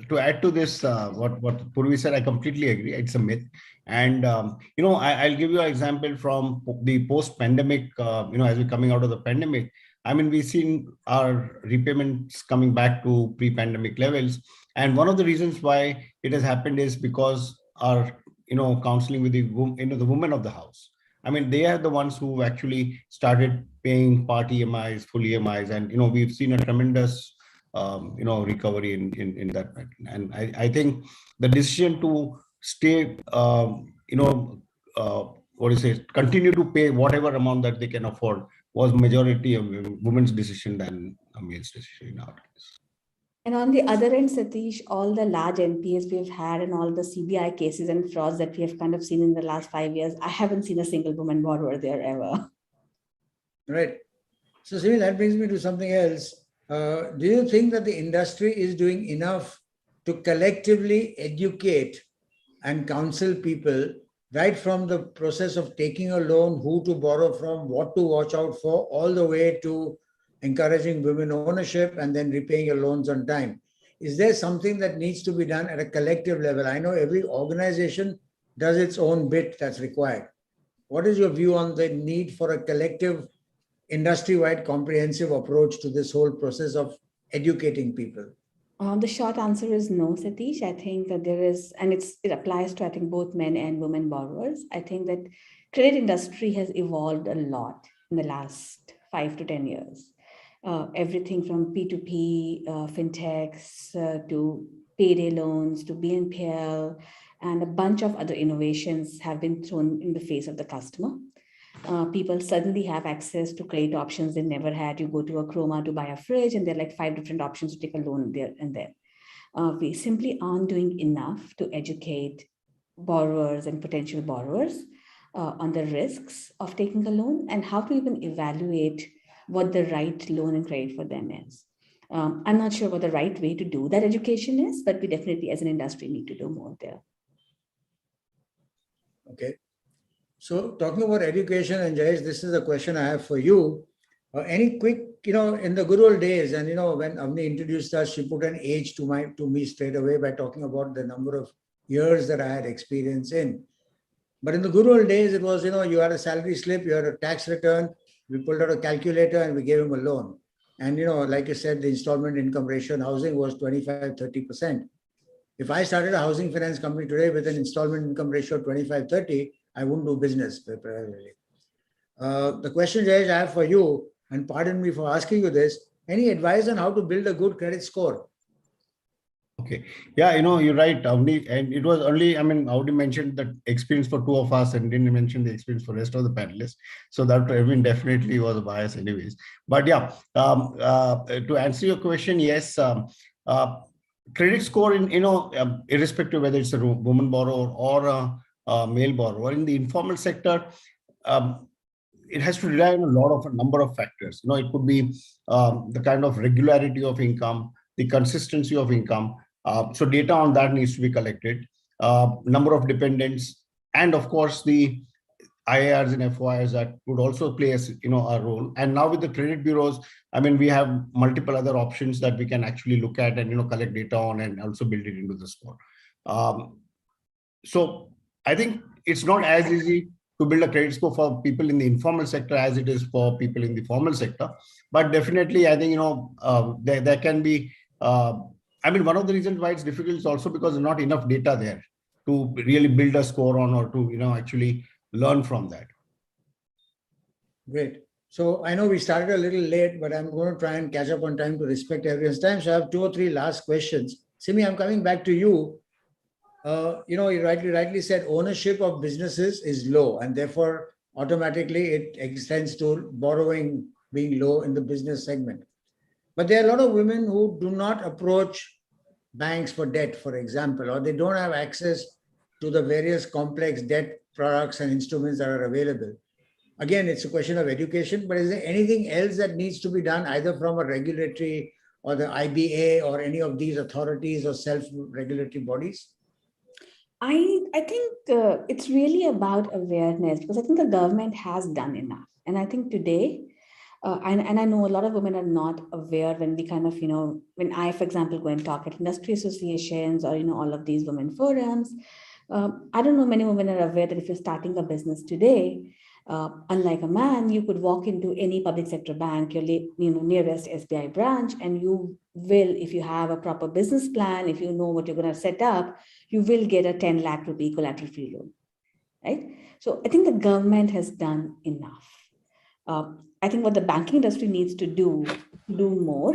To add to this, what Purvi said, I completely agree. It's a myth. And, I'll give you an example from the post-pandemic, as we're coming out of the pandemic. I mean, we've seen our repayments coming back to pre-pandemic levels. And one of the reasons why it has happened is because our, counseling with the women of the house. I mean, they are the ones who actually started paying part EMIs, full EMIs. And, we've seen a tremendous, recovery in that. And I think the decision to stay, continue to pay whatever amount that they can afford was majority of women's decision than a male's decision nowadays. And on the other end, Satish, all the large NPAs we've had and all the CBI cases and frauds that we have kind of seen in the last 5 years, I haven't seen a single woman borrower there ever. Right. So, Simi, that brings me to something else. Do you think that the industry is doing enough to collectively educate and counsel people right from the process of taking a loan, who to borrow from, what to watch out for, all the way to encouraging women ownership and then repaying your loans on time? Is there something that needs to be done at a collective level? I know every organization does its own bit that's required. What is your view on the need for a collective, industry-wide, comprehensive approach to this whole process of educating people? The short answer is no, Satish. I think that there is, and it applies to, I think, both men and women borrowers. I think that credit industry has evolved a lot in the last 5 to 10 years. Everything from P2P, fintechs, to payday loans, to BNPL, and a bunch of other innovations have been thrown in the face of the customer. People suddenly have access to credit options they never had. You go to a Chroma to buy a fridge, and there are like 5 different options to take a loan there and there. We simply aren't doing enough to educate borrowers and potential borrowers on the risks of taking a loan and how to even evaluate what the right loan and credit for them is. I'm not sure what the right way to do that education is, but we definitely as an industry need to do more there. Okay. So talking about education, and Jayesh, this is a question I have for you. Any quick, in the good old days, and when Avni introduced us, she put an age to me straight away by talking about the number of years that I had experience in. But in the good old days, it was, you had a salary slip, you had a tax return, we pulled out a calculator and we gave him a loan. And, like you said, the installment income ratio in housing was 25-30%. If I started a housing finance company today with an installment income ratio of 25-30, I wouldn't do business primarily. The question, Jayesh, I have for you, and pardon me for asking you this, any advice on how to build a good credit score? Okay. Yeah, you're right, Avni. And it was only, Avni mentioned that experience for two of us and didn't mention the experience for the rest of the panelists. So that definitely was a bias anyways. But yeah, to answer your question, yes, credit score in, irrespective whether it's a woman borrower or a male borrower in the informal sector, it has to rely on a number of factors. It could be the kind of regularity of income, the consistency of income. So data on that needs to be collected, number of dependents, and of course the IARs and FOIs that would also play a role. And now with the credit bureaus, we have multiple other options that we can actually look at and collect data on and also build it into the score. So I think it's not as easy to build a credit score for people in the informal sector as it is for people in the formal sector. But definitely, I think, there can be, one of the reasons why it's difficult is also because there's not enough data there to really build a score on or to, actually learn from that. Great. So I know we started a little late, but I'm going to try and catch up on time to respect everyone's time. So I have 2 or 3 last questions. Simi, I'm coming back to you. You rightly said ownership of businesses is low, and therefore automatically it extends to borrowing being low in the business segment. But there are a lot of women who do not approach banks for debt, for example, or they don't have access to the various complex debt products and instruments that are available. Again, it's a question of education, but is there anything else that needs to be done either from a regulatory or the IBA or any of these authorities or self-regulatory bodies? I think it's really about awareness, because I think the government has done enough. And I think today, and I know a lot of women are not aware when we kind of, when I, for example, go and talk at industry associations or, all of these women forums, I don't know many women are aware that if you're starting a business today, unlike a man, you could walk into any public sector bank, your nearest SBI branch, and you will, if you have a proper business plan, if you know what you're going to set up, you will get a 10 lakh rupee collateral free loan, right? So I think the government has done enough. I think what the banking industry needs to do more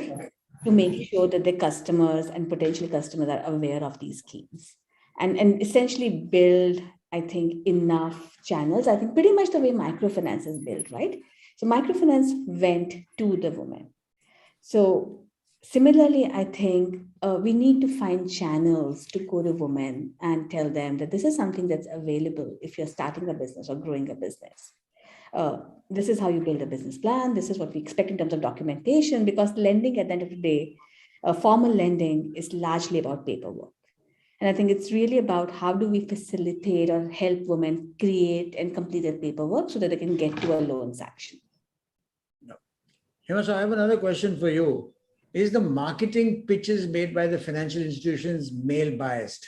to make sure that the customers and potential customers are aware of these schemes and essentially build, I think, enough channels. I think pretty much the way microfinance is built, right? So microfinance went to the women. So similarly, I think we need to find channels to go to women and tell them that this is something that's available if you're starting a business or growing a business. This is how you build a business plan. This is what we expect in terms of documentation, because lending at the end of the day, formal lending is largely about paperwork. And I think it's really about how do we facilitate or help women create and complete their paperwork so that they can get to a loan sanction. Hema, so I have another question for you. Is the marketing pitches made by the financial institutions male biased?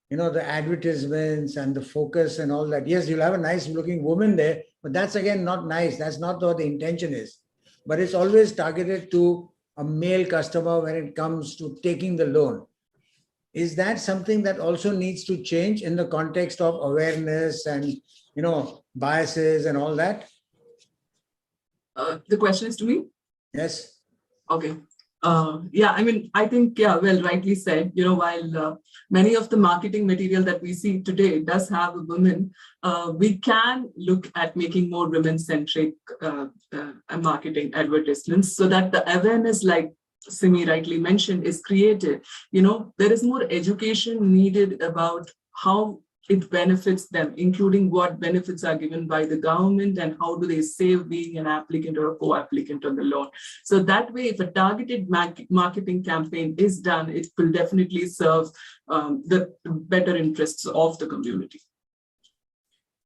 The advertisements and the focus and all that. Yes, you'll have a nice looking woman there, but that's again not nice. That's not what the intention is. But it's always targeted to a male customer when it comes to taking the loan. Is that something that also needs to change in the context of awareness and biases and all that? The question is to me? Yes. Okay. Yeah, I mean, I think, yeah, well, rightly said, while many of the marketing material that we see today does have a woman, we can look at making more women-centric marketing advertisements so that the awareness, like Simi rightly mentioned, is created. There is more education needed about how it benefits them, including what benefits are given by the government and how do they save being an applicant or a co-applicant on the loan. So that way, if a targeted marketing campaign is done, it will definitely serve the better interests of the community.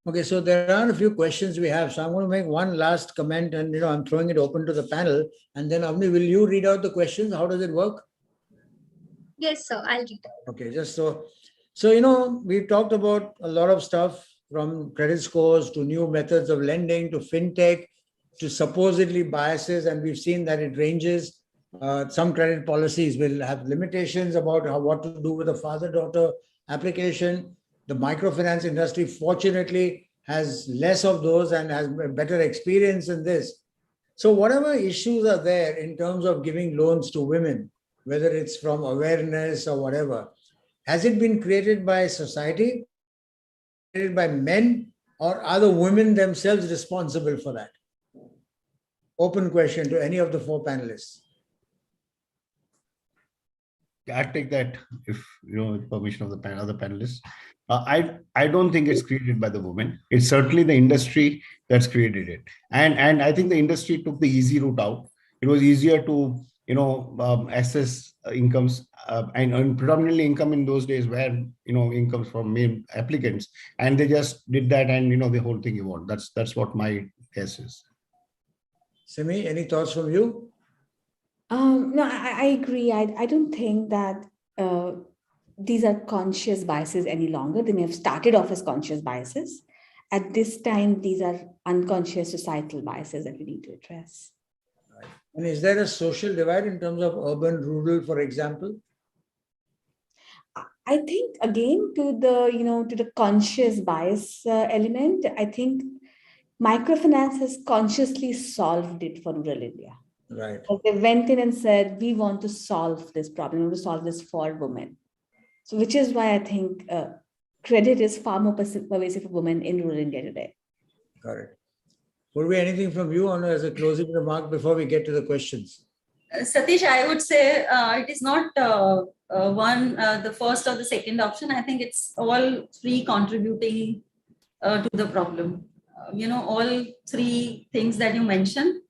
Okay, so there are a few questions we have. So I'm going to make one last comment and, I'm throwing it open to the panel. And then, Avni, will you read out the questions? How does it work? Yes, sir, I'll read it. Okay, just so, we talked about a lot of stuff from credit scores to new methods of lending to fintech to supposedly biases. And we've seen that it ranges. Some credit policies will have limitations about what to do with a father-daughter application. The microfinance industry, fortunately, has less of those and has better experience in this. So whatever issues are there in terms of giving loans to women, whether it's from awareness or whatever, has it been created by society, created by men, or are the women themselves responsible for that? Open question to any of the four panelists. I'll take that if with permission of the other panelists. I don't think it's created by the women. It's certainly the industry that's created it, and I think the industry took the easy route out. It was easier to access incomes and predominantly income in those days were incomes from male applicants, and they just did that, and the whole thing evolved. That's what my guess is. Simi, any thoughts from you? No, I agree. I don't think that these are conscious biases any longer. They may have started off as conscious biases. At this time, these are unconscious societal biases that we need to address. Right. And is there a social divide in terms of urban, rural, for example? I think, again, to the conscious bias element, I think microfinance has consciously solved it for rural India. Right. They went in and said, we want to solve this problem, we want to solve this for women. So which is why I think credit is far more pervasive for women in rural India today. Got it. Would be anything from you on as a closing remark before we get to the questions? Satish, I would say it is not the first or the second option. I think it's all three contributing to the problem. All three things that you mentioned,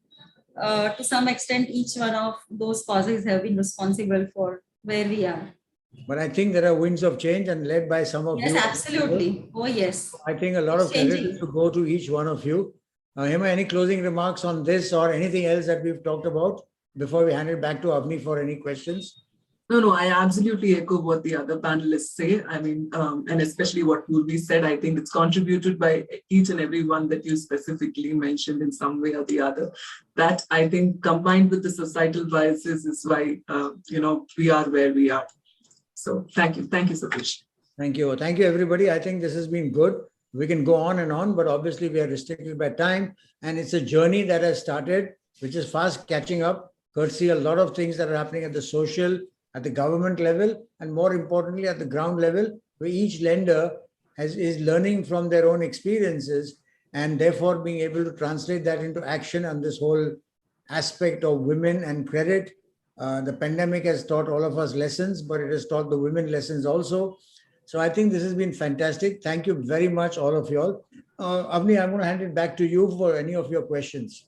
to some extent, each one of those causes have been responsible for where we are. But I think there are winds of change and led by some of you. Yes, absolutely. Oh, yes. I think a lot of credit is to go to each one of you. Hema, any closing remarks on this or anything else that we've talked about before we hand it back to Avni for any questions? No, I absolutely echo what the other panelists say. I mean, and especially what Purvi said, I think it's contributed by each and every one that you specifically mentioned in some way or the other. That I think combined with the societal biases is why, we are where we are. So thank you. Thank you, Satish. Thank you. Thank you, everybody. I think this has been good. We can go on and on, but obviously we are restricted by time. And it's a journey that has started, which is fast catching up, courtesy a lot of things that are happening at the social, at the government level, and more importantly, at the ground level, where each lender is learning from their own experiences and therefore being able to translate that into action on this whole aspect of women and credit. The pandemic has taught all of us lessons, but it has taught the women lessons also. So I think this has been fantastic. Thank you very much, all of you all. Avni, I'm going to hand it back to you for any of your questions.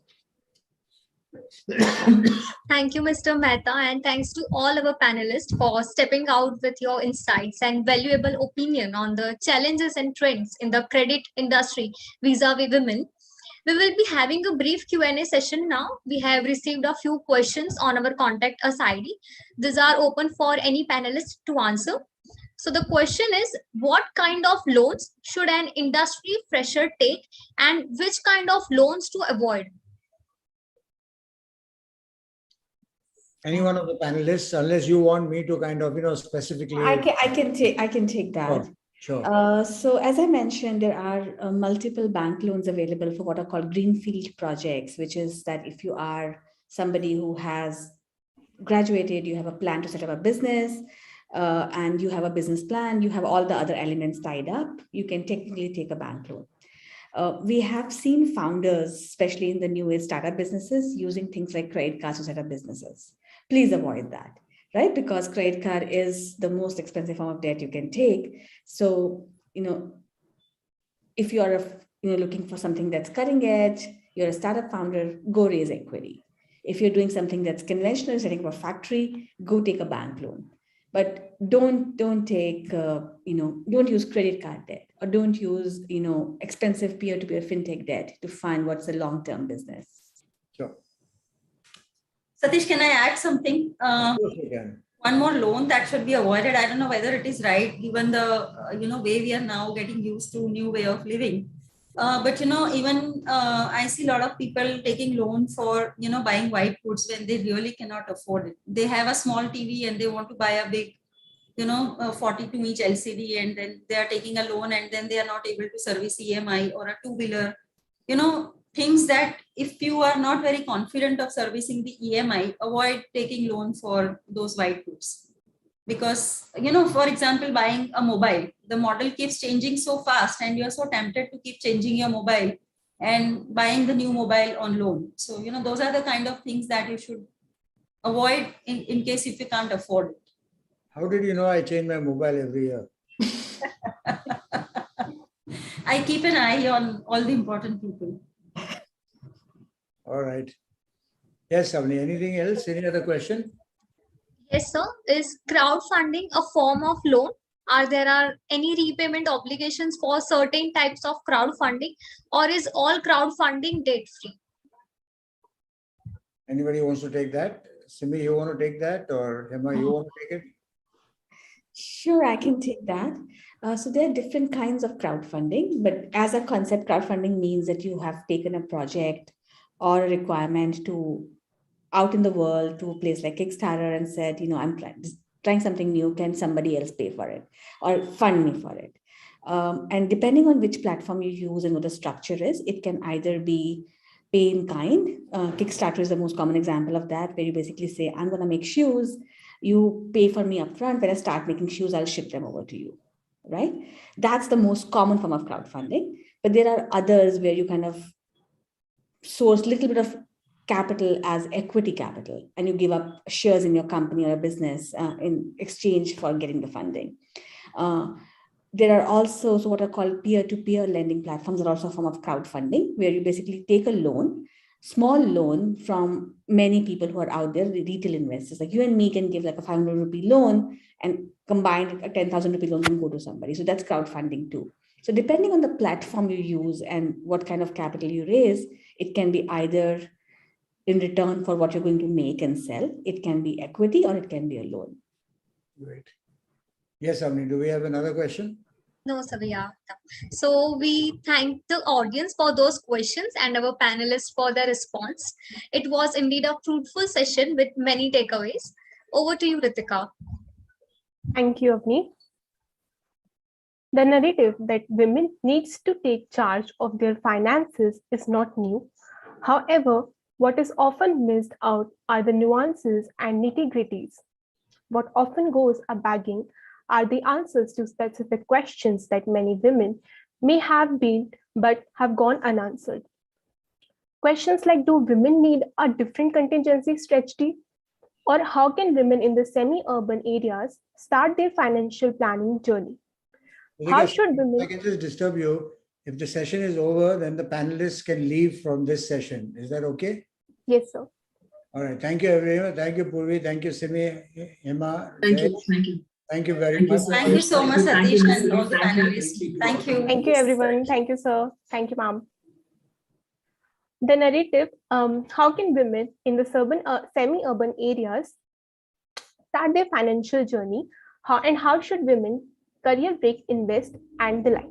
Thank you, Mr. Mehta, and thanks to all our panelists for stepping out with your insights and valuable opinion on the challenges and trends in the credit industry vis-a-vis women. We will be having a brief Q&A session now. We have received a few questions on our contact us ID. These are open for any panelist to answer. So the question is, what kind of loans should an industry fresher take and which kind of loans to avoid? Any one of the panelists, unless you want me to kind of, specifically. I can take that. Sure. So as I mentioned, there are multiple bank loans available for what are called greenfield projects, which is that if you are somebody who has graduated, you have a plan to set up a business, and you have a business plan, you have all the other elements tied up, you can technically take a bank loan. We have seen founders, especially in the new age startup businesses, using things like credit cards to set up businesses. Please avoid that, right? Because credit card is the most expensive form of debt you can take. So, if you are looking for something that's cutting edge, you're a startup founder, go raise equity. If you're doing something that's conventional, setting up a factory, go take a bank loan. But don't take, don't use credit card debt, or don't use, expensive peer-to-peer fintech debt to fund what's a long-term business. Sure. Satish, can I add something? One more loan that should be avoided. I don't know whether it is right, given the way we are now getting used to new way of living. But even I see a lot of people taking loan for buying white goods when they really cannot afford it. They have a small TV and they want to buy a big 42-inch LCD, and then they are taking a loan, and then they are not able to service EMI, or a two-wheeler. Things that if you are not very confident of servicing the EMI, avoid taking loan for those white goods. Because, for example, buying a mobile, the model keeps changing so fast and you're so tempted to keep changing your mobile and buying the new mobile on loan. So, those are the kind of things that you should avoid in case if you can't afford it. How did you know I change my mobile every year? I keep an eye on all the important people. All right. Yes, Avni, anything else? Any other question? Yes, sir. Is crowdfunding a form of loan? Are there any repayment obligations for certain types of crowdfunding, or is all crowdfunding debt-free? Anybody wants to take that? Simi, you want to take that, or Emma, you want to take it? Sure, I can take that. So there are different kinds of crowdfunding, but as a concept, crowdfunding means that you have taken a project or a requirement out in the world to a place like Kickstarter and said, I'm trying something new. Can somebody else pay for it or fund me for it? And depending on which platform you use and what the structure is, it can either be pay in kind. Kickstarter is the most common example of that, where you basically say, I'm going to make shoes. You pay for me upfront. When I start making shoes, I'll ship them over to you, right? That's the most common form of crowdfunding. But there are others where you kind of source a little bit of capital as equity capital, and you give up shares in your company or a business in exchange for getting the funding. There are also what are called peer-to-peer lending platforms that are also a form of crowdfunding, where you basically take a loan, small loan from many people who are out there, the retail investors. Like you and me can give like a 500 rupee loan, and combined a 10,000 rupee loan can go to somebody. So that's crowdfunding too. So depending on the platform you use and what kind of capital you raise, it can be either in return for what you're going to make and sell. It can be equity or it can be a loan. Great. Yes, Avni, do we have another question? No, sir, yeah. So we thank the audience for those questions and our panelists for their response. It was indeed a fruitful session with many takeaways. Over to you, Ritika. Thank you, Avni. The narrative that women needs to take charge of their finances is not new. However, what is often missed out are the nuances and nitty-gritties. What often goes a-bagging are the answers to specific questions that many women may have been but have gone unanswered. Questions like, do women need a different contingency strategy? Or how can women in the semi-urban areas start their financial planning journey? How should women... I can just disturb you. If the session is over, then the panelists can leave from this session. Is that okay? Yes, sir. All right. Thank you, everyone. Thank you, Purvi. Thank you, Simi, Emma. Thank you. Thank you. Thank you very much. Thank you so much, Satish, and all the panelists. Thank you. Thank you, everyone. Thank you, sir. Thank you, ma'am. The narrative, how can women in the semi-urban areas start their financial journey? How should women career break, invest, and the like?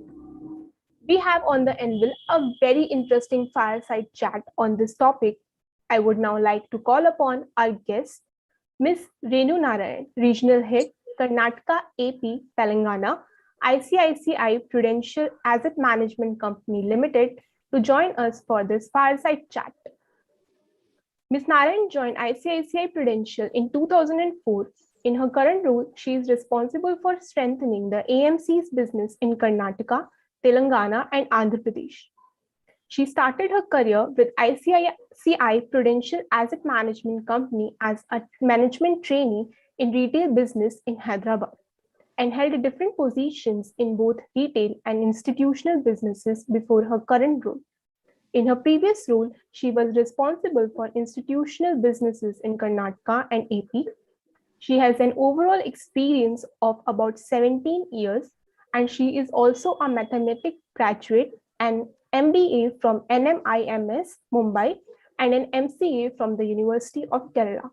We have on the anvil a very interesting fireside chat on this topic. I would now like to call upon our guest Ms. Renu Narayan, Regional Head, Karnataka, AP, Telangana, ICICI Prudential Asset Management Company Limited, to join us for this fireside chat. Ms. Narayan joined ICICI Prudential in 2004. In her current role, she is responsible for strengthening the AMC's business in Karnataka, Telangana, and Andhra Pradesh. She started her career with ICICI Prudential Asset Management Company as a management trainee in retail business in Hyderabad and held different positions in both retail and institutional businesses before her current role. In her previous role, she was responsible for institutional businesses in Karnataka and AP. She has an overall experience of about 17 years, and she is also a mathematics graduate and MBA from NMIMS, Mumbai, and an MCA from the University of Kerala.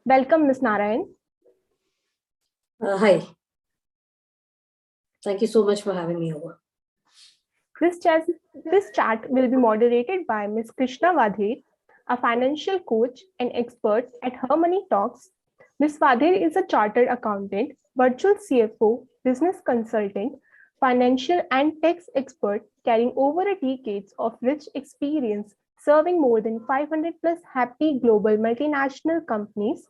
Welcome, Ms. Narayan. Hi. Thank you so much for having me over. This chat will be moderated by Ms. Krishna Vadher, a financial coach and expert at HerMoneyTalks. Ms. Vadher is a chartered accountant, virtual CFO, business consultant, financial and tax expert, carrying over a decade of rich experience serving more than 500 plus happy global multinational companies,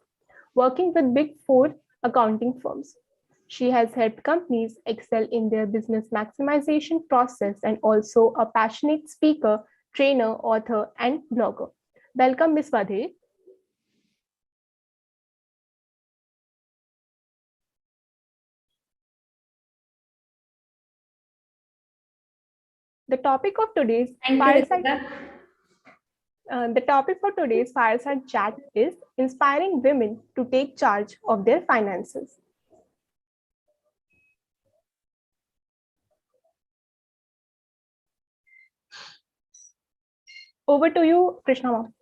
working with Big Four accounting firms. She has helped companies excel in their business maximization process and also a passionate speaker, trainer, author, and blogger. Welcome, Ms. Vadher. The topic for today's fireside chat is inspiring women to take charge of their finances. Over to you, Krishna ma'am.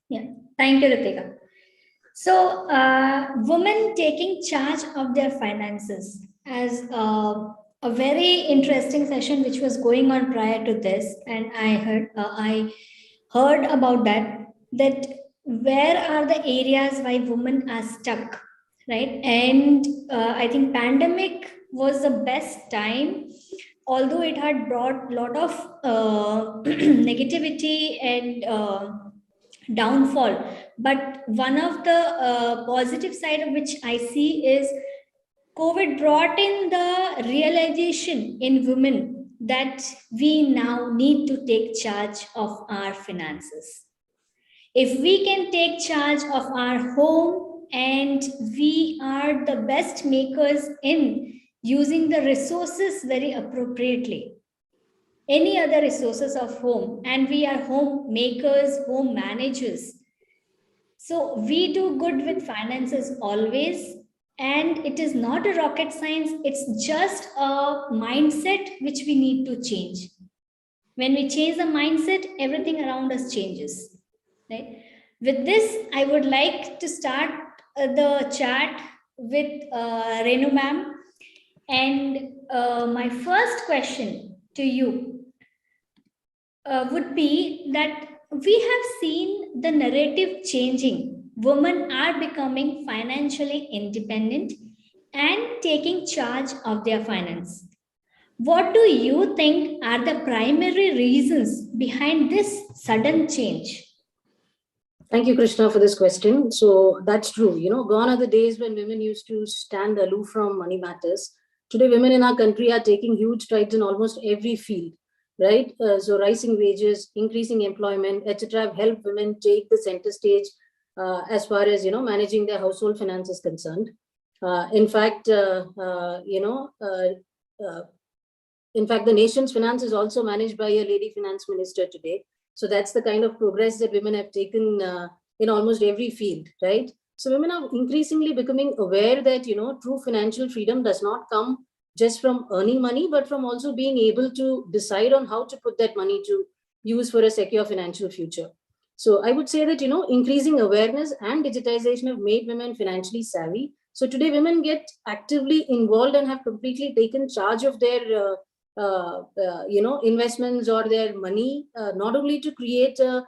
Yeah, thank you, Ritika. So, women taking charge of their finances, as a very interesting session which was going on prior to this, and I heard about that where are the areas why women are stuck, right? And I think pandemic was the best time, although it had brought a lot of negativity and downfall. But one of the positive side of which I see is COVID brought in the realization in women that we now need to take charge of our finances. If we can take charge of our home and we are the best makers in using the resources very appropriately, any other resources of home, and we are home makers, home managers. So we do good with finances always. And it is not a rocket science, it's just a mindset which we need to change. When we change the mindset, everything around us changes. Right? With this, I would like to start the chat with Renu ma'am. And my first question to you would be that we have seen the narrative changing. Women are becoming financially independent and taking charge of their finance. What do you think are the primary reasons behind this sudden change? Thank you, Krishna, for this question. So that's true. You know, gone are the days when women used to stand aloof from money matters. Today, women in our country are taking huge strides in almost every field, right? So rising wages, increasing employment, etc., have helped women take the center stage as far as, you know, managing their household finances concerned. In fact, the nation's finance is also managed by a lady finance minister today. So that's the kind of progress that women have taken in almost every field, right? So women are increasingly becoming aware that, you know, true financial freedom does not come just from earning money, but from also being able to decide on how to put that money to use for a secure financial future. So I would say that, you know, increasing awareness and digitization have made women financially savvy. So today women get actively involved and have completely taken charge of their investments or their money, not only to create a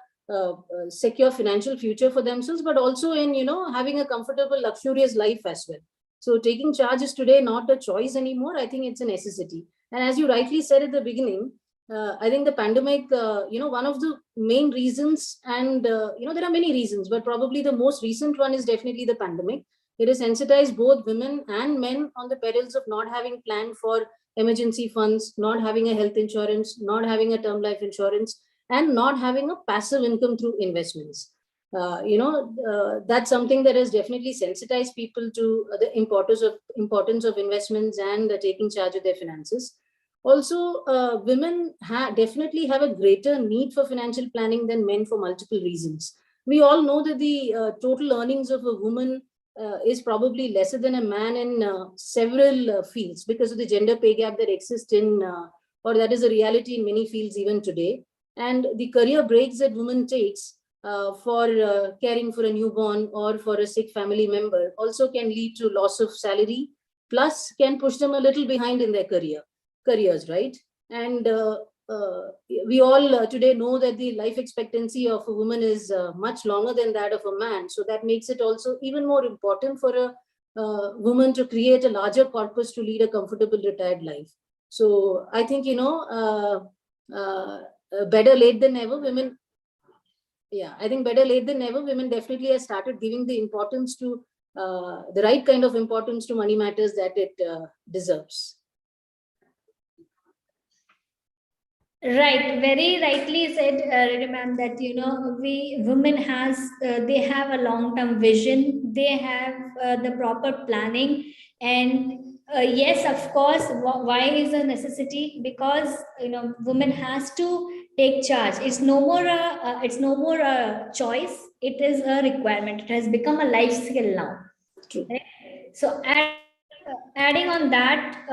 secure financial future for themselves, but also in, having a comfortable, luxurious life as well. So taking charge is today not a choice anymore. I think it's a necessity. And as you rightly said at the beginning, I think the pandemic, one of the main reasons, and, there are many reasons, but probably the most recent one is definitely the pandemic. It has sensitized both women and men on the perils of not having planned for emergency funds, not having a health insurance, not having a term life insurance, and not having a passive income through investments. That's something that has definitely sensitized people to the importance of investments and taking charge of their finances. Also, women definitely have a greater need for financial planning than men for multiple reasons. We all know that the total earnings of a woman is probably lesser than a man in several fields because of the gender pay gap that exists or that is a reality in many fields even today. And the career breaks that women takes for caring for a newborn or for a sick family member also can lead to loss of salary, plus can push them a little behind in their careers, right? And we all today know that the life expectancy of a woman is much longer than that of a man. So that makes it also even more important for a woman to create a larger corpus to lead a comfortable retired life. So I think, better late than never, women. Yeah, I think better late than never, women definitely have started giving the importance to the right kind of importance to money matters that it deserves. Right, very rightly said, ma'am, that we women has they have a long-term vision, they have the proper planning, and yes, of course, why is a necessity? Because women has to take charge. It's no more a choice. It is a requirement. It has become a life skill now. True. Right? So adding on that.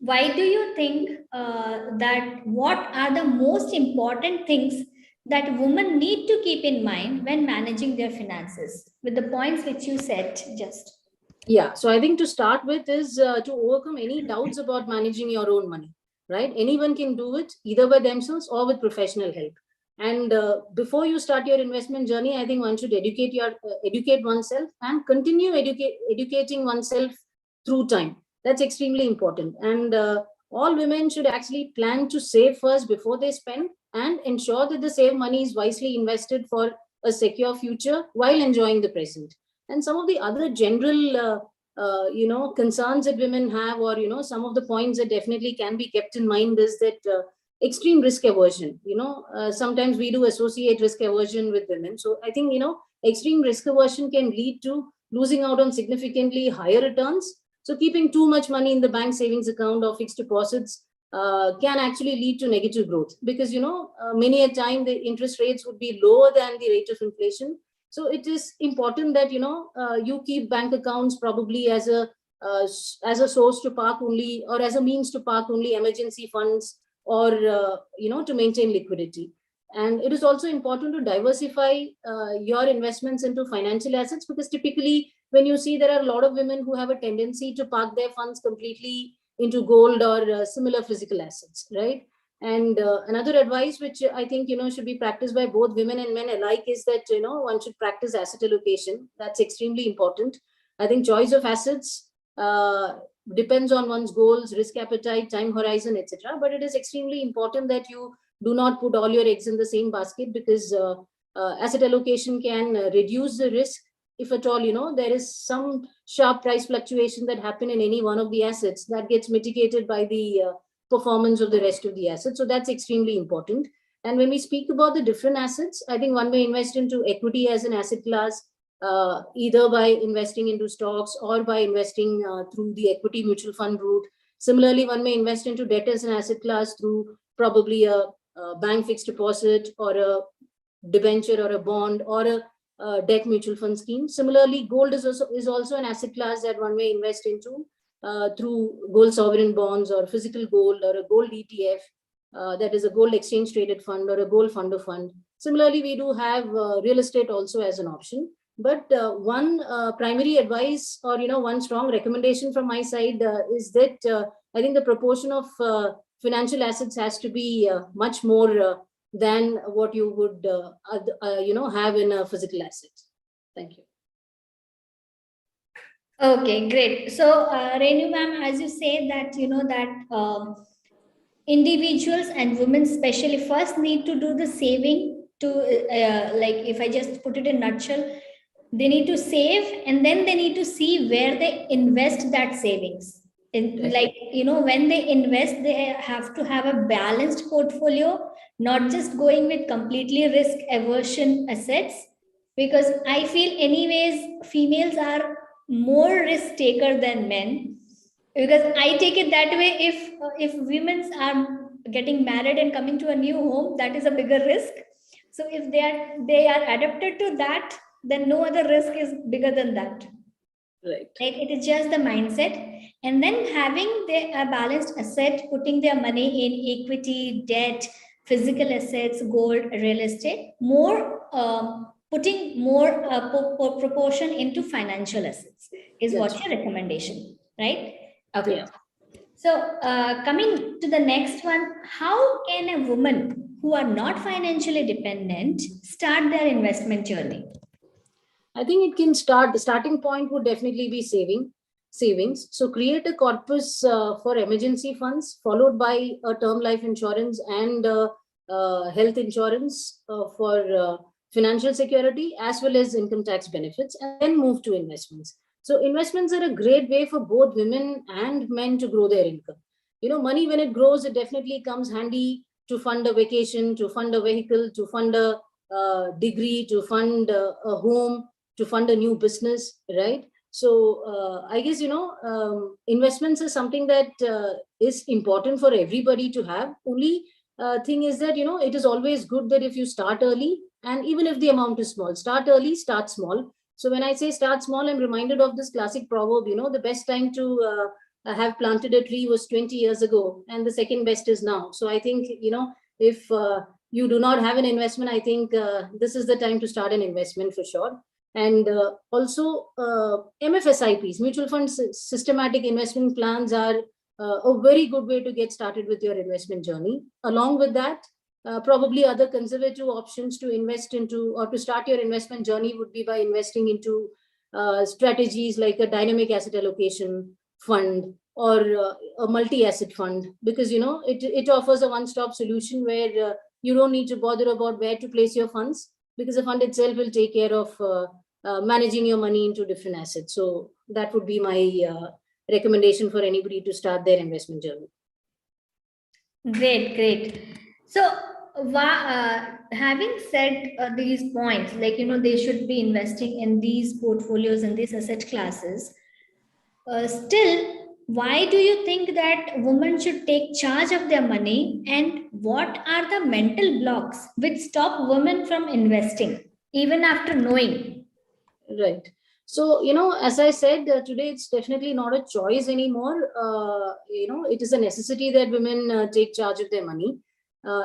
Why do you think that what are the most important things that women need to keep in mind when managing their finances, with the points which you said just? Yeah, so I think to start with is to overcome any doubts about managing your own money, right? Anyone can do it either by themselves or with professional help. And before you start your investment journey, I think one should educate oneself and continue educating oneself through time. That's extremely important. And all women should actually plan to save first before they spend and ensure that the saved money is wisely invested for a secure future while enjoying the present. And some of the other general, concerns that women have, or, some of the points that definitely can be kept in mind is that extreme risk aversion. Sometimes we do associate risk aversion with women. So I think, extreme risk aversion can lead to losing out on significantly higher returns. So keeping too much money in the bank savings account or fixed deposits can actually lead to negative growth because, many a time the interest rates would be lower than the rate of inflation. So it is important that, you keep bank accounts probably as a source to park only, or as a means to park only emergency funds, or, to maintain liquidity. And it is also important to diversify your investments into financial assets, because typically when you see there are a lot of women who have a tendency to park their funds completely into gold or similar physical assets, right? And another advice which I think, should be practiced by both women and men alike is that, one should practice asset allocation. That's extremely important. I think choice of assets depends on one's goals, risk appetite, time horizon, etc. But it is extremely important that you do not put all your eggs in the same basket, because asset allocation can reduce the risk if at all, there is some sharp price fluctuation that happen in any one of the assets that gets mitigated by the performance of the rest of the assets. So that's extremely important. And when we speak about the different assets, I think one may invest into equity as an asset class, either by investing into stocks or by investing through the equity mutual fund route. Similarly, one may invest into debt as an asset class through probably a bank fixed deposit or a debenture or a bond or a debt mutual fund scheme. Similarly, gold is also an asset class that one may invest into through gold sovereign bonds or physical gold or a gold ETF, that is a gold exchange traded fund or a gold fund of fund. Similarly, we do have real estate also as an option. But one primary advice or one strong recommendation from my side is that I think the proportion of financial assets has to be much more than what you would have in a physical asset. Thank you. Okay, great. So, Renu ma'am, as you say that, individuals and women especially first need to do the saving to, like, if I just put it in a nutshell, they need to save and then they need to see where they invest that savings. Like, when they invest, they have to have a balanced portfolio, not just going with completely risk aversion assets, because I feel anyways females are more risk taker than men, because I take it that way. If women are getting married and coming to a new home, that is a bigger risk. So if they are adapted to that, then no other risk is bigger than that. Right. Like, it is just the mindset, and then having a balanced asset, putting their money in equity, debt, physical assets, gold, real estate, putting more proportion into financial assets is That's what your recommendation, right? Okay. Yeah. So coming to the next one, how can a woman who are not financially dependent start their investment journey? I think it can start. The starting point would definitely be savings. So create a corpus for emergency funds, followed by a term life insurance and health insurance for financial security, as well as income tax benefits, and then move to investments. So investments are a great way for both women and men to grow their income. Money, when it grows, it definitely comes handy to fund a vacation, to fund a vehicle, to fund a degree, to fund a home, to fund a new business, right? So I guess, investments is something that is important for everybody to have. Only thing is that, it is always good that if you start early, and even if the amount is small, start early, start small. So when I say start small, I'm reminded of this classic proverb, the best time to have planted a tree was 20 years ago, and the second best is now. So I think, if you do not have an investment, I think this is the time to start an investment for sure. And also MFSIPs, mutual funds, systematic investment plans are a very good way to get started with your investment journey. Along with that, probably other conservative options to invest into or to start your investment journey would be by investing into strategies like a dynamic asset allocation fund or a multi-asset fund, because it offers a one-stop solution where you don't need to bother about where to place your funds, because the fund itself will take care of managing your money into different assets. So that would be my recommendation for anybody to start their investment journey. Great. So having said these points, like, they should be investing in these portfolios and these asset classes. Still, why do you think that women should take charge of their money, and what are the mental blocks which stop women from investing even after knowing? Right. So, as I said, today it's definitely not a choice anymore. It is a necessity that women take charge of their money.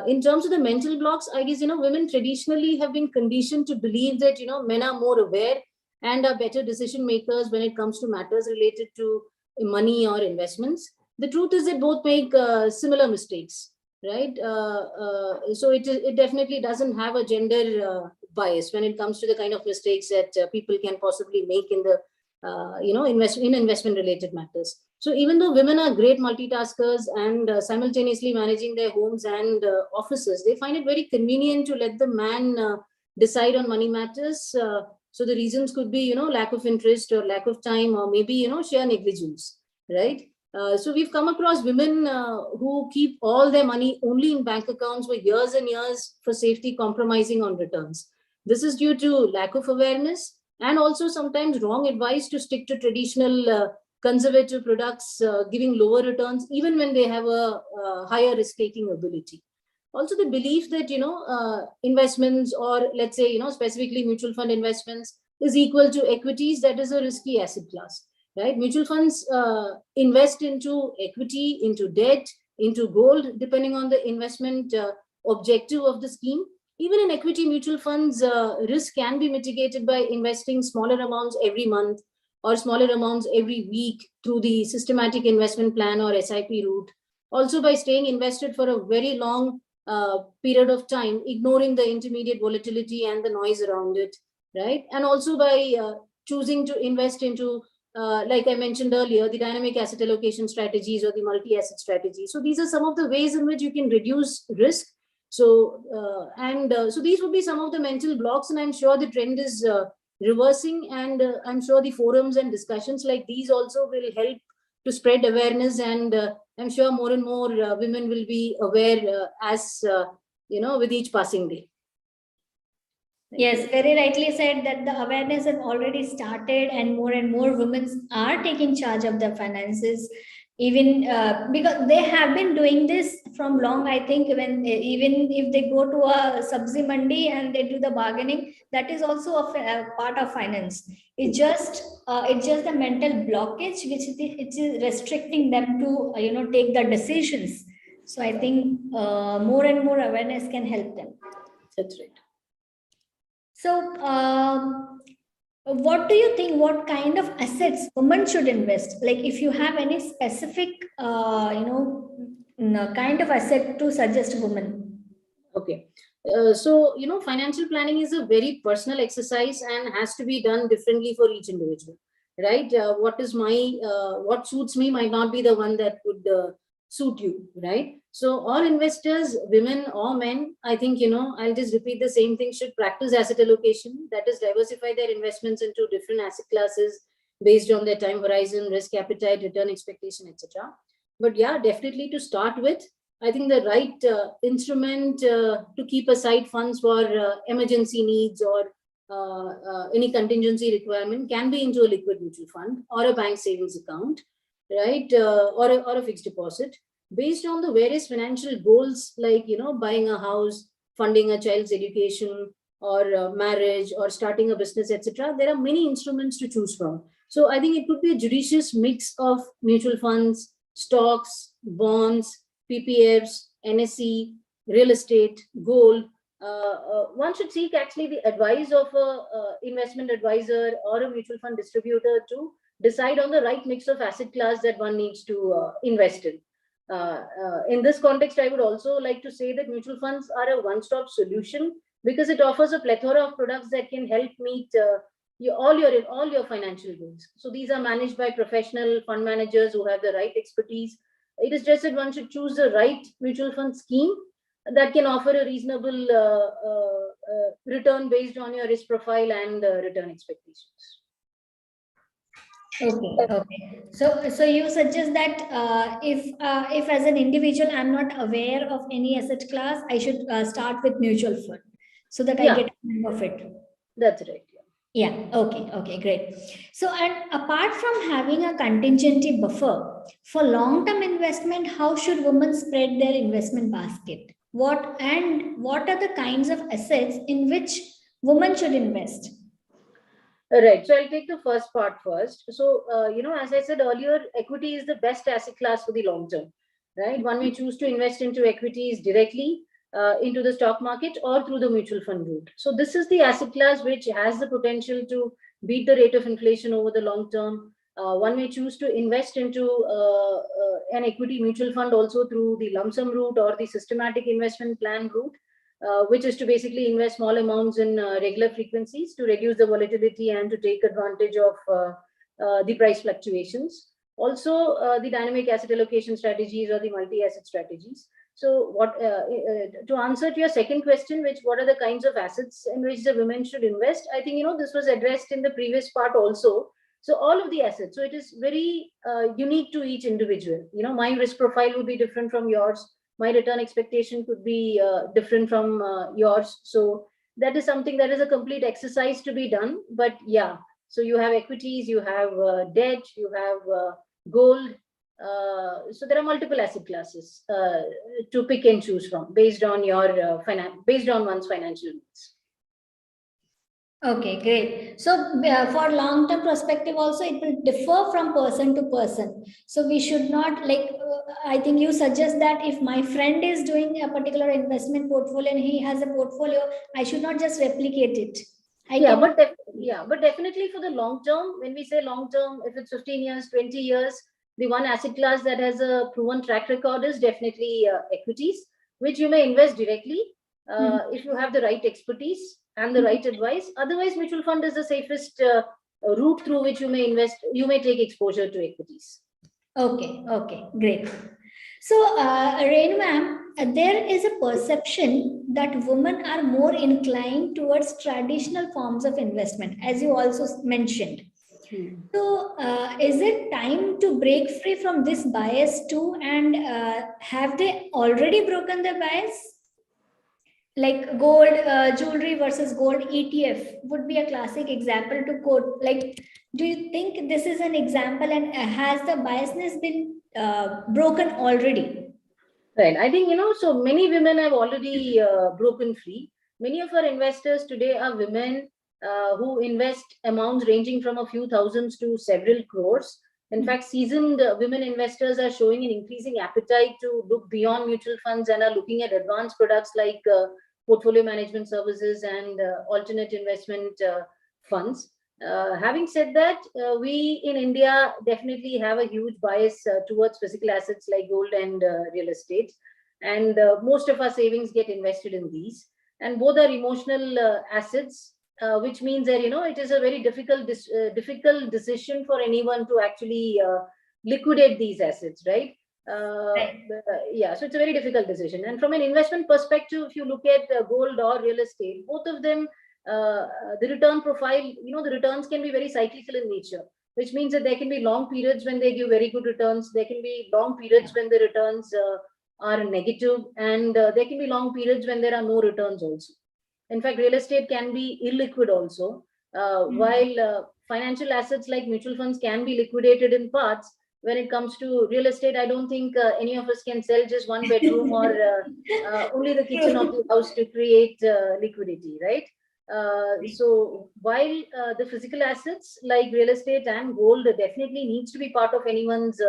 In terms of the mental blocks, I guess, women traditionally have been conditioned to believe that, men are more aware and are better decision makers when it comes to matters related to money or investments. The truth is that both make similar mistakes, right? So it definitely doesn't have a gender bias when it comes to the kind of mistakes that people can possibly make in the investment related matters. So even though women are great multitaskers and simultaneously managing their homes and offices, they find it very convenient to let the man decide on money matters. So the reasons could be, lack of interest or lack of time, or maybe, sheer negligence, right? So we've come across women who keep all their money only in bank accounts for years and years for safety, compromising on returns. This is due to lack of awareness and also sometimes wrong advice to stick to traditional conservative products, giving lower returns, even when they have a higher risk-taking ability. Also, the belief that, investments, or let's say, specifically mutual fund investments, is equal to equities, that is a risky asset class, right? Mutual funds invest into equity, into debt, into gold, depending on the investment objective of the scheme. Even in equity mutual funds, risk can be mitigated by investing smaller amounts every month or smaller amounts every week through the systematic investment plan or SIP route. Also by staying invested for a very long period of time, ignoring the intermediate volatility and the noise around it, right? And also by choosing to invest into, like I mentioned earlier, the dynamic asset allocation strategies or the multi-asset strategy. So these are some of the ways in which you can reduce risk. So, so these would be some of the mental blocks, and I'm sure the trend is reversing, and I'm sure the forums and discussions like these also will help to spread awareness, and I'm sure more and more women will be aware as with each passing day. Yes, very rightly said that the awareness have already started, and more women are taking charge of their finances, even because they have been doing this from long. I think even if they go to a sabzi mandi and they do the bargaining, that is also a part of finance. It's just the mental blockage which is restricting them to take the decisions. So I think more and more awareness can help them. That's right. So, what do you think? What kind of assets women should invest? Like, if you have any specific, kind of asset to suggest women. Okay. So, financial planning is a very personal exercise and has to be done differently for each individual, right? What suits me might not be the one that would suit you, right? So all investors, women or men, I think, I'll just repeat the same thing, should practice asset allocation, that is diversify their investments into different asset classes based on their time horizon, risk appetite, return expectation, etc. But yeah, definitely to start with, I think the right instrument to keep aside funds for emergency needs or any contingency requirement can be into a liquid mutual fund or a bank savings account, right? Or a fixed deposit based on the various financial goals, like, buying a house, funding a child's education, or marriage, or starting a business, etc. There are many instruments to choose from. So I think it could be a judicious mix of mutual funds, stocks, bonds, PPFs, NSE, real estate, gold. One should seek actually the advice of a investment advisor or a mutual fund distributor to decide on the right mix of asset class that one needs to invest in. In this context, I would also like to say that mutual funds are a one-stop solution because it offers a plethora of products that can help meet all your financial goals. So these are managed by professional fund managers who have the right expertise. It is just that one should choose the right mutual fund scheme that can offer a reasonable return based on your risk profile and return expectations. Okay. So you suggest that if as an individual I'm not aware of any asset class, I should start with mutual fund so that I get a hang of it. That's right. Yeah. Okay. Great. So, and apart from having a contingency buffer for long-term investment, how should women spread their investment basket? What are the kinds of assets in which women should invest? Right. So I'll take the first part first. So, as I said earlier, equity is the best asset class for the long term, right? One may choose to invest into equities directly into the stock market or through the mutual fund route. So this is the asset class which has the potential to beat the rate of inflation over the long term. One may choose to invest into an equity mutual fund also through the lump sum route or the systematic investment plan route. Which is to basically invest small amounts in regular frequencies to reduce the volatility and to take advantage of the price fluctuations. Also, the dynamic asset allocation strategies or the multi-asset strategies. So to answer to your second question, what are the kinds of assets in which the women should invest? I think, this was addressed in the previous part also. So all of the assets. So it is very unique to each individual. My risk profile would be different from yours. My return expectation could be different from yours. So that is something that is a complete exercise to be done. But yeah, so you have equities, you have debt, you have gold. So there are multiple asset classes to pick and choose from based on your based on one's financial needs. Okay, great. So for long-term perspective also, it will differ from person to person. So we should not I think you suggest that if my friend is doing a particular investment portfolio and he has a portfolio, I should not just replicate it. But definitely for the long term, when we say long term, if it's 15 years, 20 years, the one asset class that has a proven track record is definitely equities, which you may invest directly if you have the right expertise and the right advice. Otherwise, mutual fund is the safest route through which you may invest. You may take exposure to equities. Okay, great. So, Renu ma'am, there is a perception that women are more inclined towards traditional forms of investment, as you also mentioned. So, is it time to break free from this bias too? And have they already broken the bias? Like gold jewelry versus gold ETF would be a classic example to quote. Like, do you think this is an example, and has the biasness been broken already? Right. I think, so many women have already broken free. Many of our investors today are women who invest amounts ranging from a few thousands to several crores. In fact, seasoned women investors are showing an increasing appetite to look beyond mutual funds and are looking at advanced products like portfolio management services and alternate investment funds. Having said that, we in India definitely have a huge bias towards physical assets like gold and real estate. And most of our savings get invested in these. And both are emotional assets, which means that, it is a very difficult decision for anyone to actually liquidate these assets, right? Yeah, so it's a very difficult decision. And from an investment perspective, if you look at gold or real estate, both of them, the return profile, the returns can be very cyclical in nature, which means that there can be long periods when they give very good returns. There can be long periods when the returns are negative, and there can be long periods when there are no returns also. In fact, real estate can be illiquid also, while financial assets like mutual funds can be liquidated in parts. When it comes to real estate, I don't think any of us can sell just one bedroom or only the kitchen of the house to create liquidity, right? So while the physical assets like real estate and gold definitely needs to be part of anyone's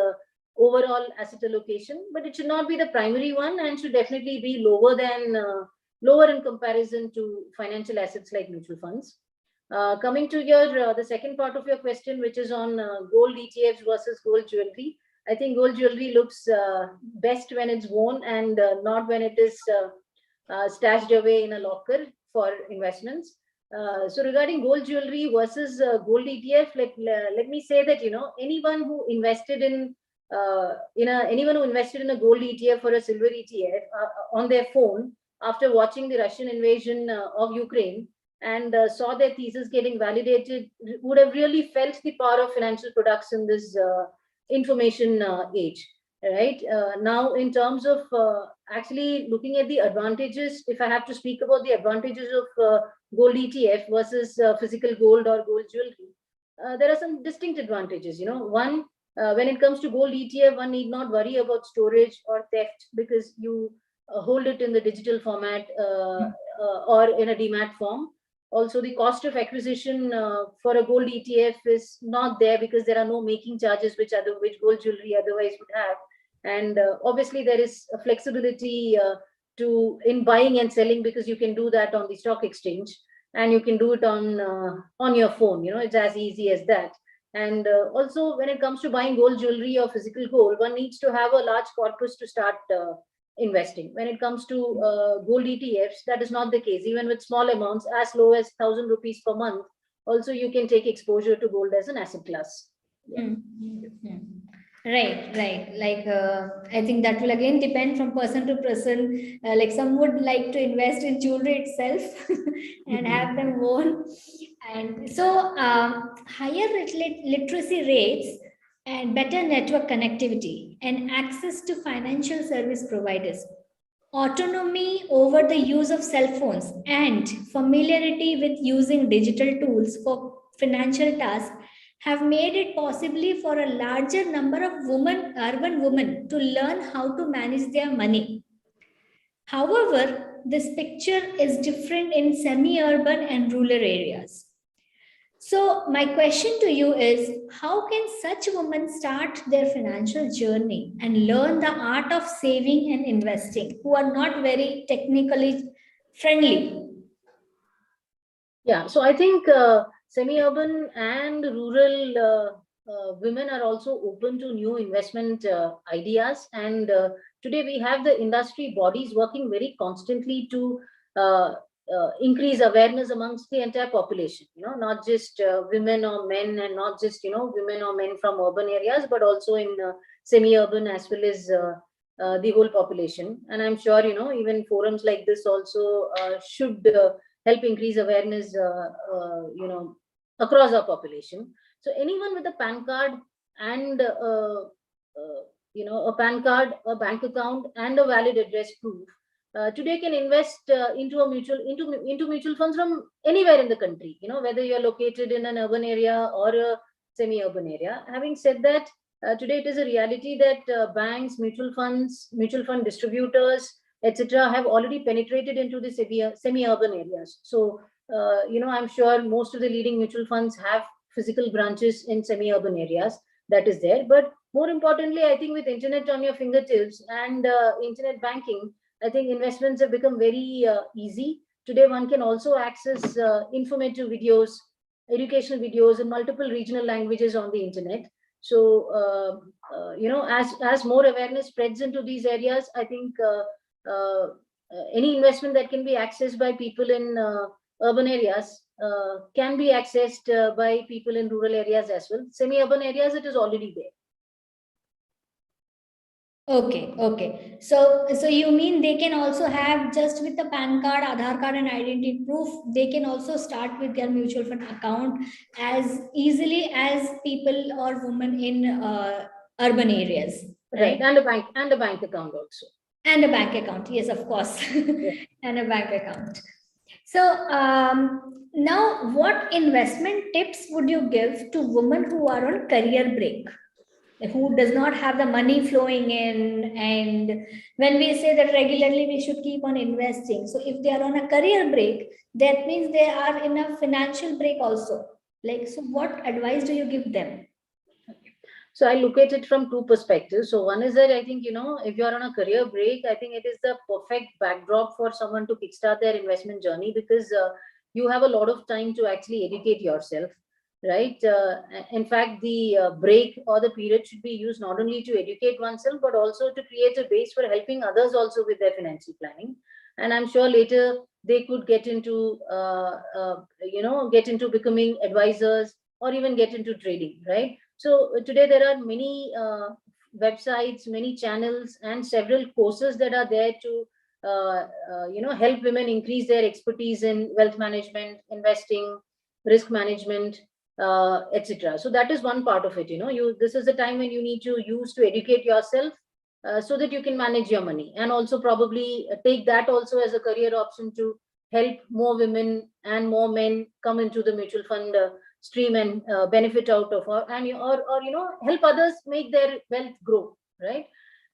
overall asset allocation, but it should not be the primary one and should definitely be lower in comparison to financial assets like mutual funds. Coming to your the second part of your question, which is on gold ETFs versus gold jewelry. I think gold jewelry looks best when it's worn and not when it is stashed away in a locker for investments. So regarding gold jewelry versus gold ETF, let me say that anyone who invested in a gold ETF or a silver ETF on their phone after watching the Russian invasion of Ukraine and saw their thesis getting validated would have really felt the power of financial products in this information age. Right now, in terms of actually looking at the advantages, if I have to speak about the advantages of gold ETF versus physical gold or gold jewelry, there are some distinct advantages. One, when it comes to gold ETF, one need not worry about storage or theft because you hold it in the digital format or in a demat form. Also, the cost of acquisition for a gold ETF is not there because there are no making charges which gold jewelry otherwise would have. And obviously, there is a flexibility in buying and selling because you can do that on the stock exchange and you can do it on your phone. It's as easy as that. And also, when it comes to buying gold jewelry or physical gold, one needs to have a large corpus to start investing. When it comes to gold ETFs, that is not the case. Even with small amounts, as low as 1,000 rupees per month, also you can take exposure to gold as an asset class. Yeah. Right. Like, I think that will again depend from person to person. Like some would like to invest in jewelry itself and have them worn. And so higher literacy rates and better network connectivity and access to financial service providers, autonomy over the use of cell phones, and familiarity with using digital tools for financial tasks have made it possibly for a larger number of urban women to learn how to manage their money. However, this picture is different in semi-urban and rural areas. So my question to you is, how can such women start their financial journey and learn the art of saving and investing who are not very technically friendly? Yeah, so I think semi-urban and rural women are also open to new investment ideas. And today we have the industry bodies working very constantly to increase awareness amongst the entire population, not just women or men, and not just, women or men from urban areas, but also in semi-urban as well as the whole population. And I'm sure, even forums like this also should help increase awareness, across our population. So anyone with a PAN card and a PAN card, a bank account, and a valid address proof today can invest into mutual funds from anywhere in the country. Whether you're located in an urban area or a semi-urban area. Having said that, today it is a reality that banks, mutual funds, mutual fund distributors, etc., have already penetrated into the semi-urban areas. So I'm sure most of the leading mutual funds have physical branches in semi-urban areas. That is there. But more importantly, I think with internet on your fingertips and internet banking, I think investments have become very easy. Today, one can also access informative videos, educational videos in multiple regional languages on the internet. So, as more awareness spreads into these areas, I think any investment that can be accessed by people in urban areas can be accessed by people in rural areas as well. Semi-urban areas, it is already there. Okay. So you mean they can also have, just with the PAN card, Aadhaar card, and identity proof, they can also start with their mutual fund account as easily as people or women in urban areas, right? And a bank account also. And a bank account, yes, of course, and a bank account. So now, what investment tips would you give to women who are on career break, who does not have the money flowing in? And when we say that regularly we should keep on investing, so if they are on a career break, that means they are in a financial break also. So what advice do you give them? So I look at it from two perspectives. So one is that I think, if you're on a career break, I think it is the perfect backdrop for someone to kickstart their investment journey, because you have a lot of time to actually educate yourself, right? In fact, the break or the period should be used not only to educate oneself, but also to create a base for helping others also with their financial planning. And I'm sure later they could get into, becoming advisors, or even get into trading, right? So today there are many websites, many channels, and several courses that are there to help women increase their expertise in wealth management, investing, risk management, etc. So that is one part of it. This is the time when you need to use to educate yourself so that you can manage your money, and also probably take that also as a career option to help more women and more men come into the mutual fund stream and benefit out of, or help others make their wealth grow, right?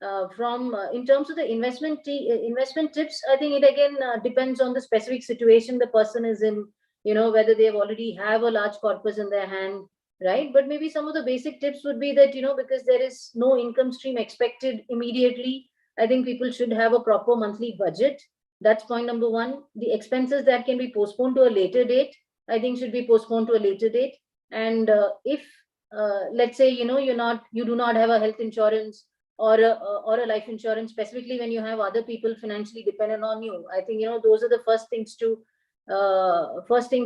In terms of the investment tips, I think it again depends on the specific situation the person is in, whether they already have a large corpus in their hand, right? But maybe some of the basic tips would be that, because there is no income stream expected immediately, I think people should have a proper monthly budget. That's point number one. The expenses that can be postponed to a later date, I think should be postponed to a later date. And if let's say you do not have a health insurance or a life insurance, specifically when you have other people financially dependent on you, I think those are the first things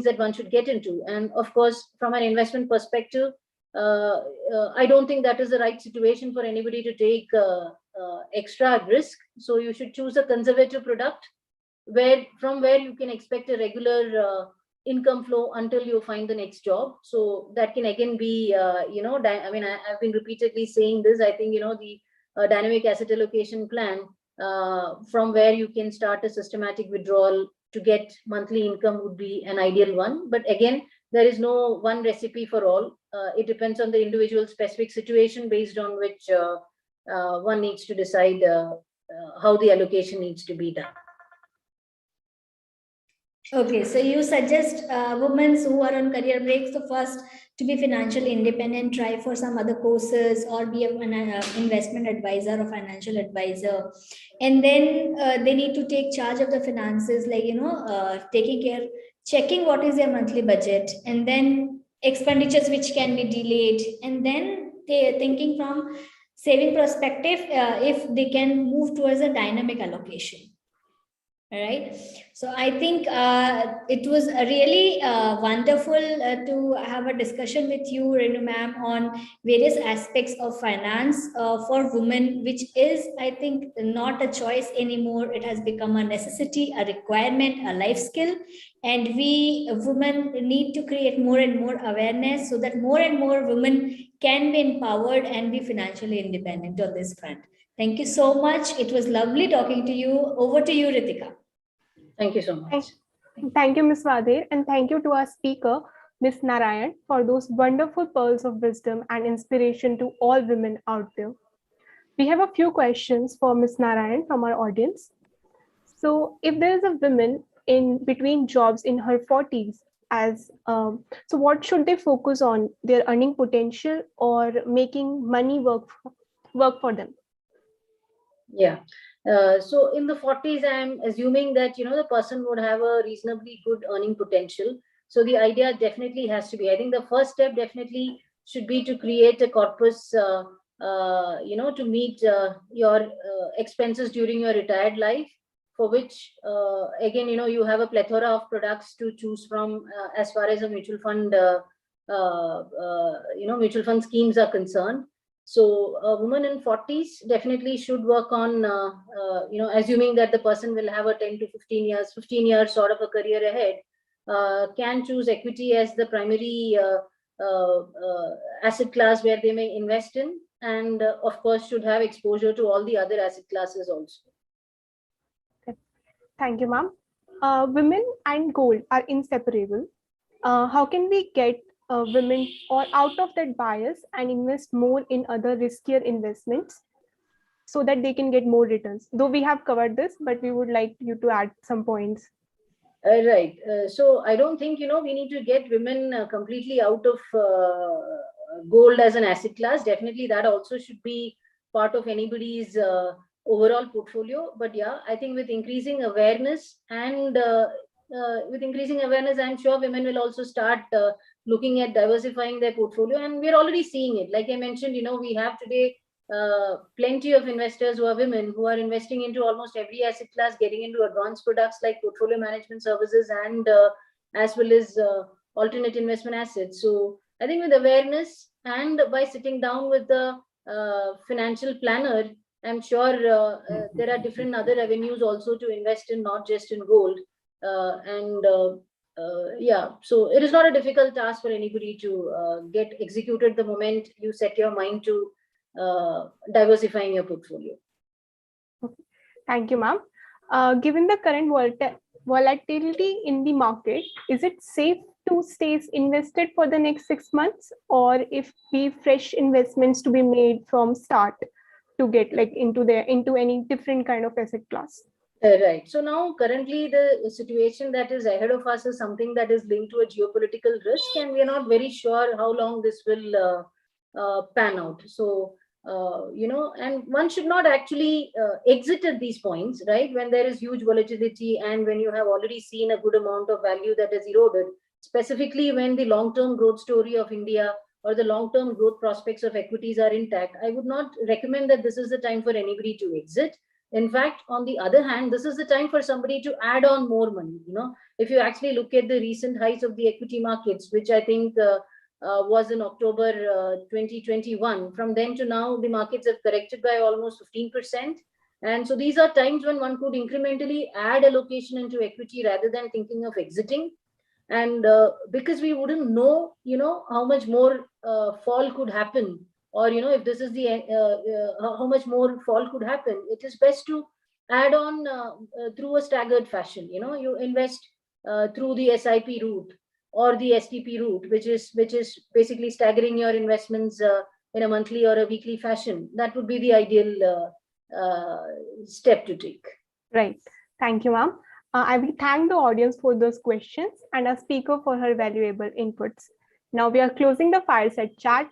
that one should get into. And of course, from an investment perspective, I don't think that is the right situation for anybody to take extra risk. So you should choose a conservative product from where you can expect a regular income flow until you find the next job. So that can again be, I've been repeatedly saying this. I think, the dynamic asset allocation plan, from where you can start a systematic withdrawal to get monthly income would be an ideal one. But again, there is no one recipe for all. It depends on the individual specific situation, based on which one needs to decide how the allocation needs to be done. Okay, so you suggest women who are on career breaks, so first to be financially independent, try for some other courses, or be an investment advisor or financial advisor, and then they need to take charge of the finances, checking what is their monthly budget, and then expenditures which can be delayed, and then they're thinking from saving perspective, if they can move towards a dynamic allocation. All right. So I think it was really wonderful to have a discussion with you, Renu ma'am, on various aspects of finance for women, which is, I think, not a choice anymore. It has become a necessity, a requirement, a life skill. And we women need to create more and more awareness so that more and more women can be empowered and be financially independent on this front. Thank you so much. It was lovely talking to you. Over to you, Ritika. Thank you so much. Thank you, Ms. Vadir, and thank you to our speaker, Ms. Narayan, for those wonderful pearls of wisdom and inspiration to all women out there. We have a few questions for Ms. Narayan from our audience. So, if there is a woman in between jobs in her 40s, so what should they focus on? Their earning potential or making money work for them? Yeah. So in the 40s, I'm assuming that, the person would have a reasonably good earning potential. So the idea definitely has to be, I think the first step definitely should be to create a corpus, to meet your expenses during your retired life, for which, again, you have a plethora of products to choose from as far as a mutual fund, mutual fund schemes are concerned. So a woman in 40s definitely should work on, assuming that the person will have a 10 to 15 years sort of a career ahead, can choose equity as the primary asset class where they may invest in, and of course should have exposure to all the other asset classes also. Thank you, ma'am. Women and gold are inseparable. How can we get women or out of that bias and invest more in other riskier investments so that they can get more returns? Though we have covered this, but we would like you to add some points. Right. So I don't think, we need to get women completely out of gold as an asset class. Definitely that also should be part of anybody's overall portfolio. But yeah, I think with increasing awareness and I'm sure women will also start looking at diversifying their portfolio, and we're already seeing it. Like I mentioned, we have today plenty of investors who are women who are investing into almost every asset class, getting into advanced products like portfolio management services and as well as alternate investment assets. So I think with awareness and by sitting down with the financial planner, I'm sure there are different other avenues also to invest in, not just in gold. So it is not a difficult task for anybody to get executed the moment you set your mind to diversifying your portfolio. Okay. Thank you, ma'am. Given the current volatility in the market, is it safe to stay invested for the next 6 months, or if we fresh investments to be made from start to get into any different kind of asset class? Right. So now currently the situation that is ahead of us is something that is linked to a geopolitical risk, and we are not very sure how long this will pan out. So, and one should not actually exit at these points, right? When there is huge volatility and when you have already seen a good amount of value that is eroded, specifically when the long-term growth story of India or the long-term growth prospects of equities are intact, I would not recommend that this is the time for anybody to exit. In fact, on the other hand, this is the time for somebody to add on more money. If you actually look at the recent highs of the equity markets, which I think was in October 2021, from then to now, the markets have corrected by almost 15%. And so these are times when one could incrementally add allocation into equity rather than thinking of exiting. And because we wouldn't know, how much more fall could happen, or if this is the how much more fall could happen, it is best to add on through a staggered fashion. You invest through the SIP route or the STP route, which is basically staggering your investments in a monthly or a weekly fashion. That would be the ideal step to take. Right. Thank you, ma'am. I will thank the audience for those questions and our speaker for her valuable inputs. Now we are closing the fireside chat.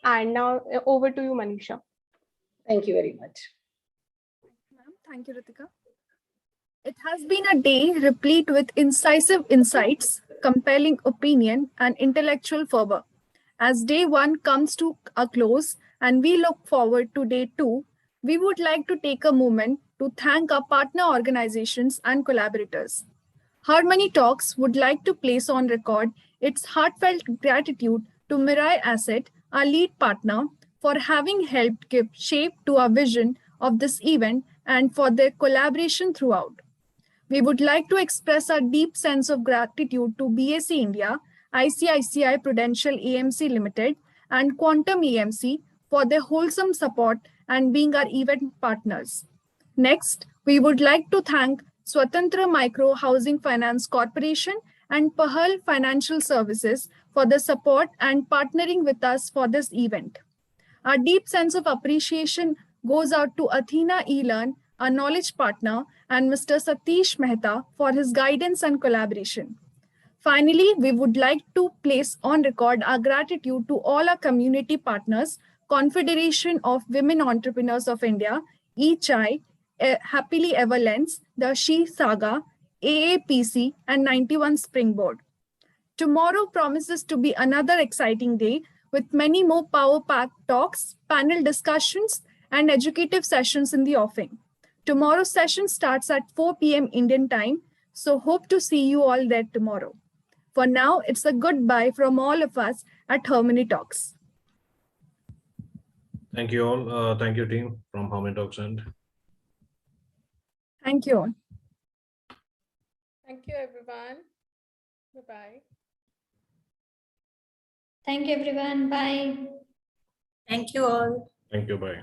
And now over to you, Manisha. Thank you very much. Ma'am, thank you, Ritika. It has been a day replete with incisive insights, compelling opinion, and intellectual fervor. As day one comes to a close and we look forward to day two, we would like to take a moment to thank our partner organizations and collaborators. HerMoneyTalks would like to place on record its heartfelt gratitude to Mirae Asset, our lead partner, for having helped give shape to our vision of this event and for their collaboration throughout. We would like to express our deep sense of gratitude to BAC India, ICICI Prudential AMC Limited, and Quantum EMC for their wholesome support and being our event partners. Next, we would like to thank Swatantra Micro Housing Finance Corporation and Pahal Financial Services for the support and partnering with us for this event. Our deep sense of appreciation goes out to Athena eLearn, our knowledge partner, and Mr. Satish Mehta for his guidance and collaboration. Finally, we would like to place on record our gratitude to all our community partners, Confederation of Women Entrepreneurs of India, ECHI, Happily Ever Lens, the She Saga, AAPC, and 91 Springboard. Tomorrow promises to be another exciting day with many more power-packed talks, panel discussions, and educative sessions in the offing. Tomorrow's session starts at 4 p.m. Indian time, so hope to see you all there tomorrow. For now, it's a goodbye from all of us at HerMoneyTalks. Thank you all. Thank you, team from HerMoneyTalks end. Thank you all. Thank you, everyone. Bye-bye. Thank you, everyone. Bye. Thank you all. Thank you. Bye.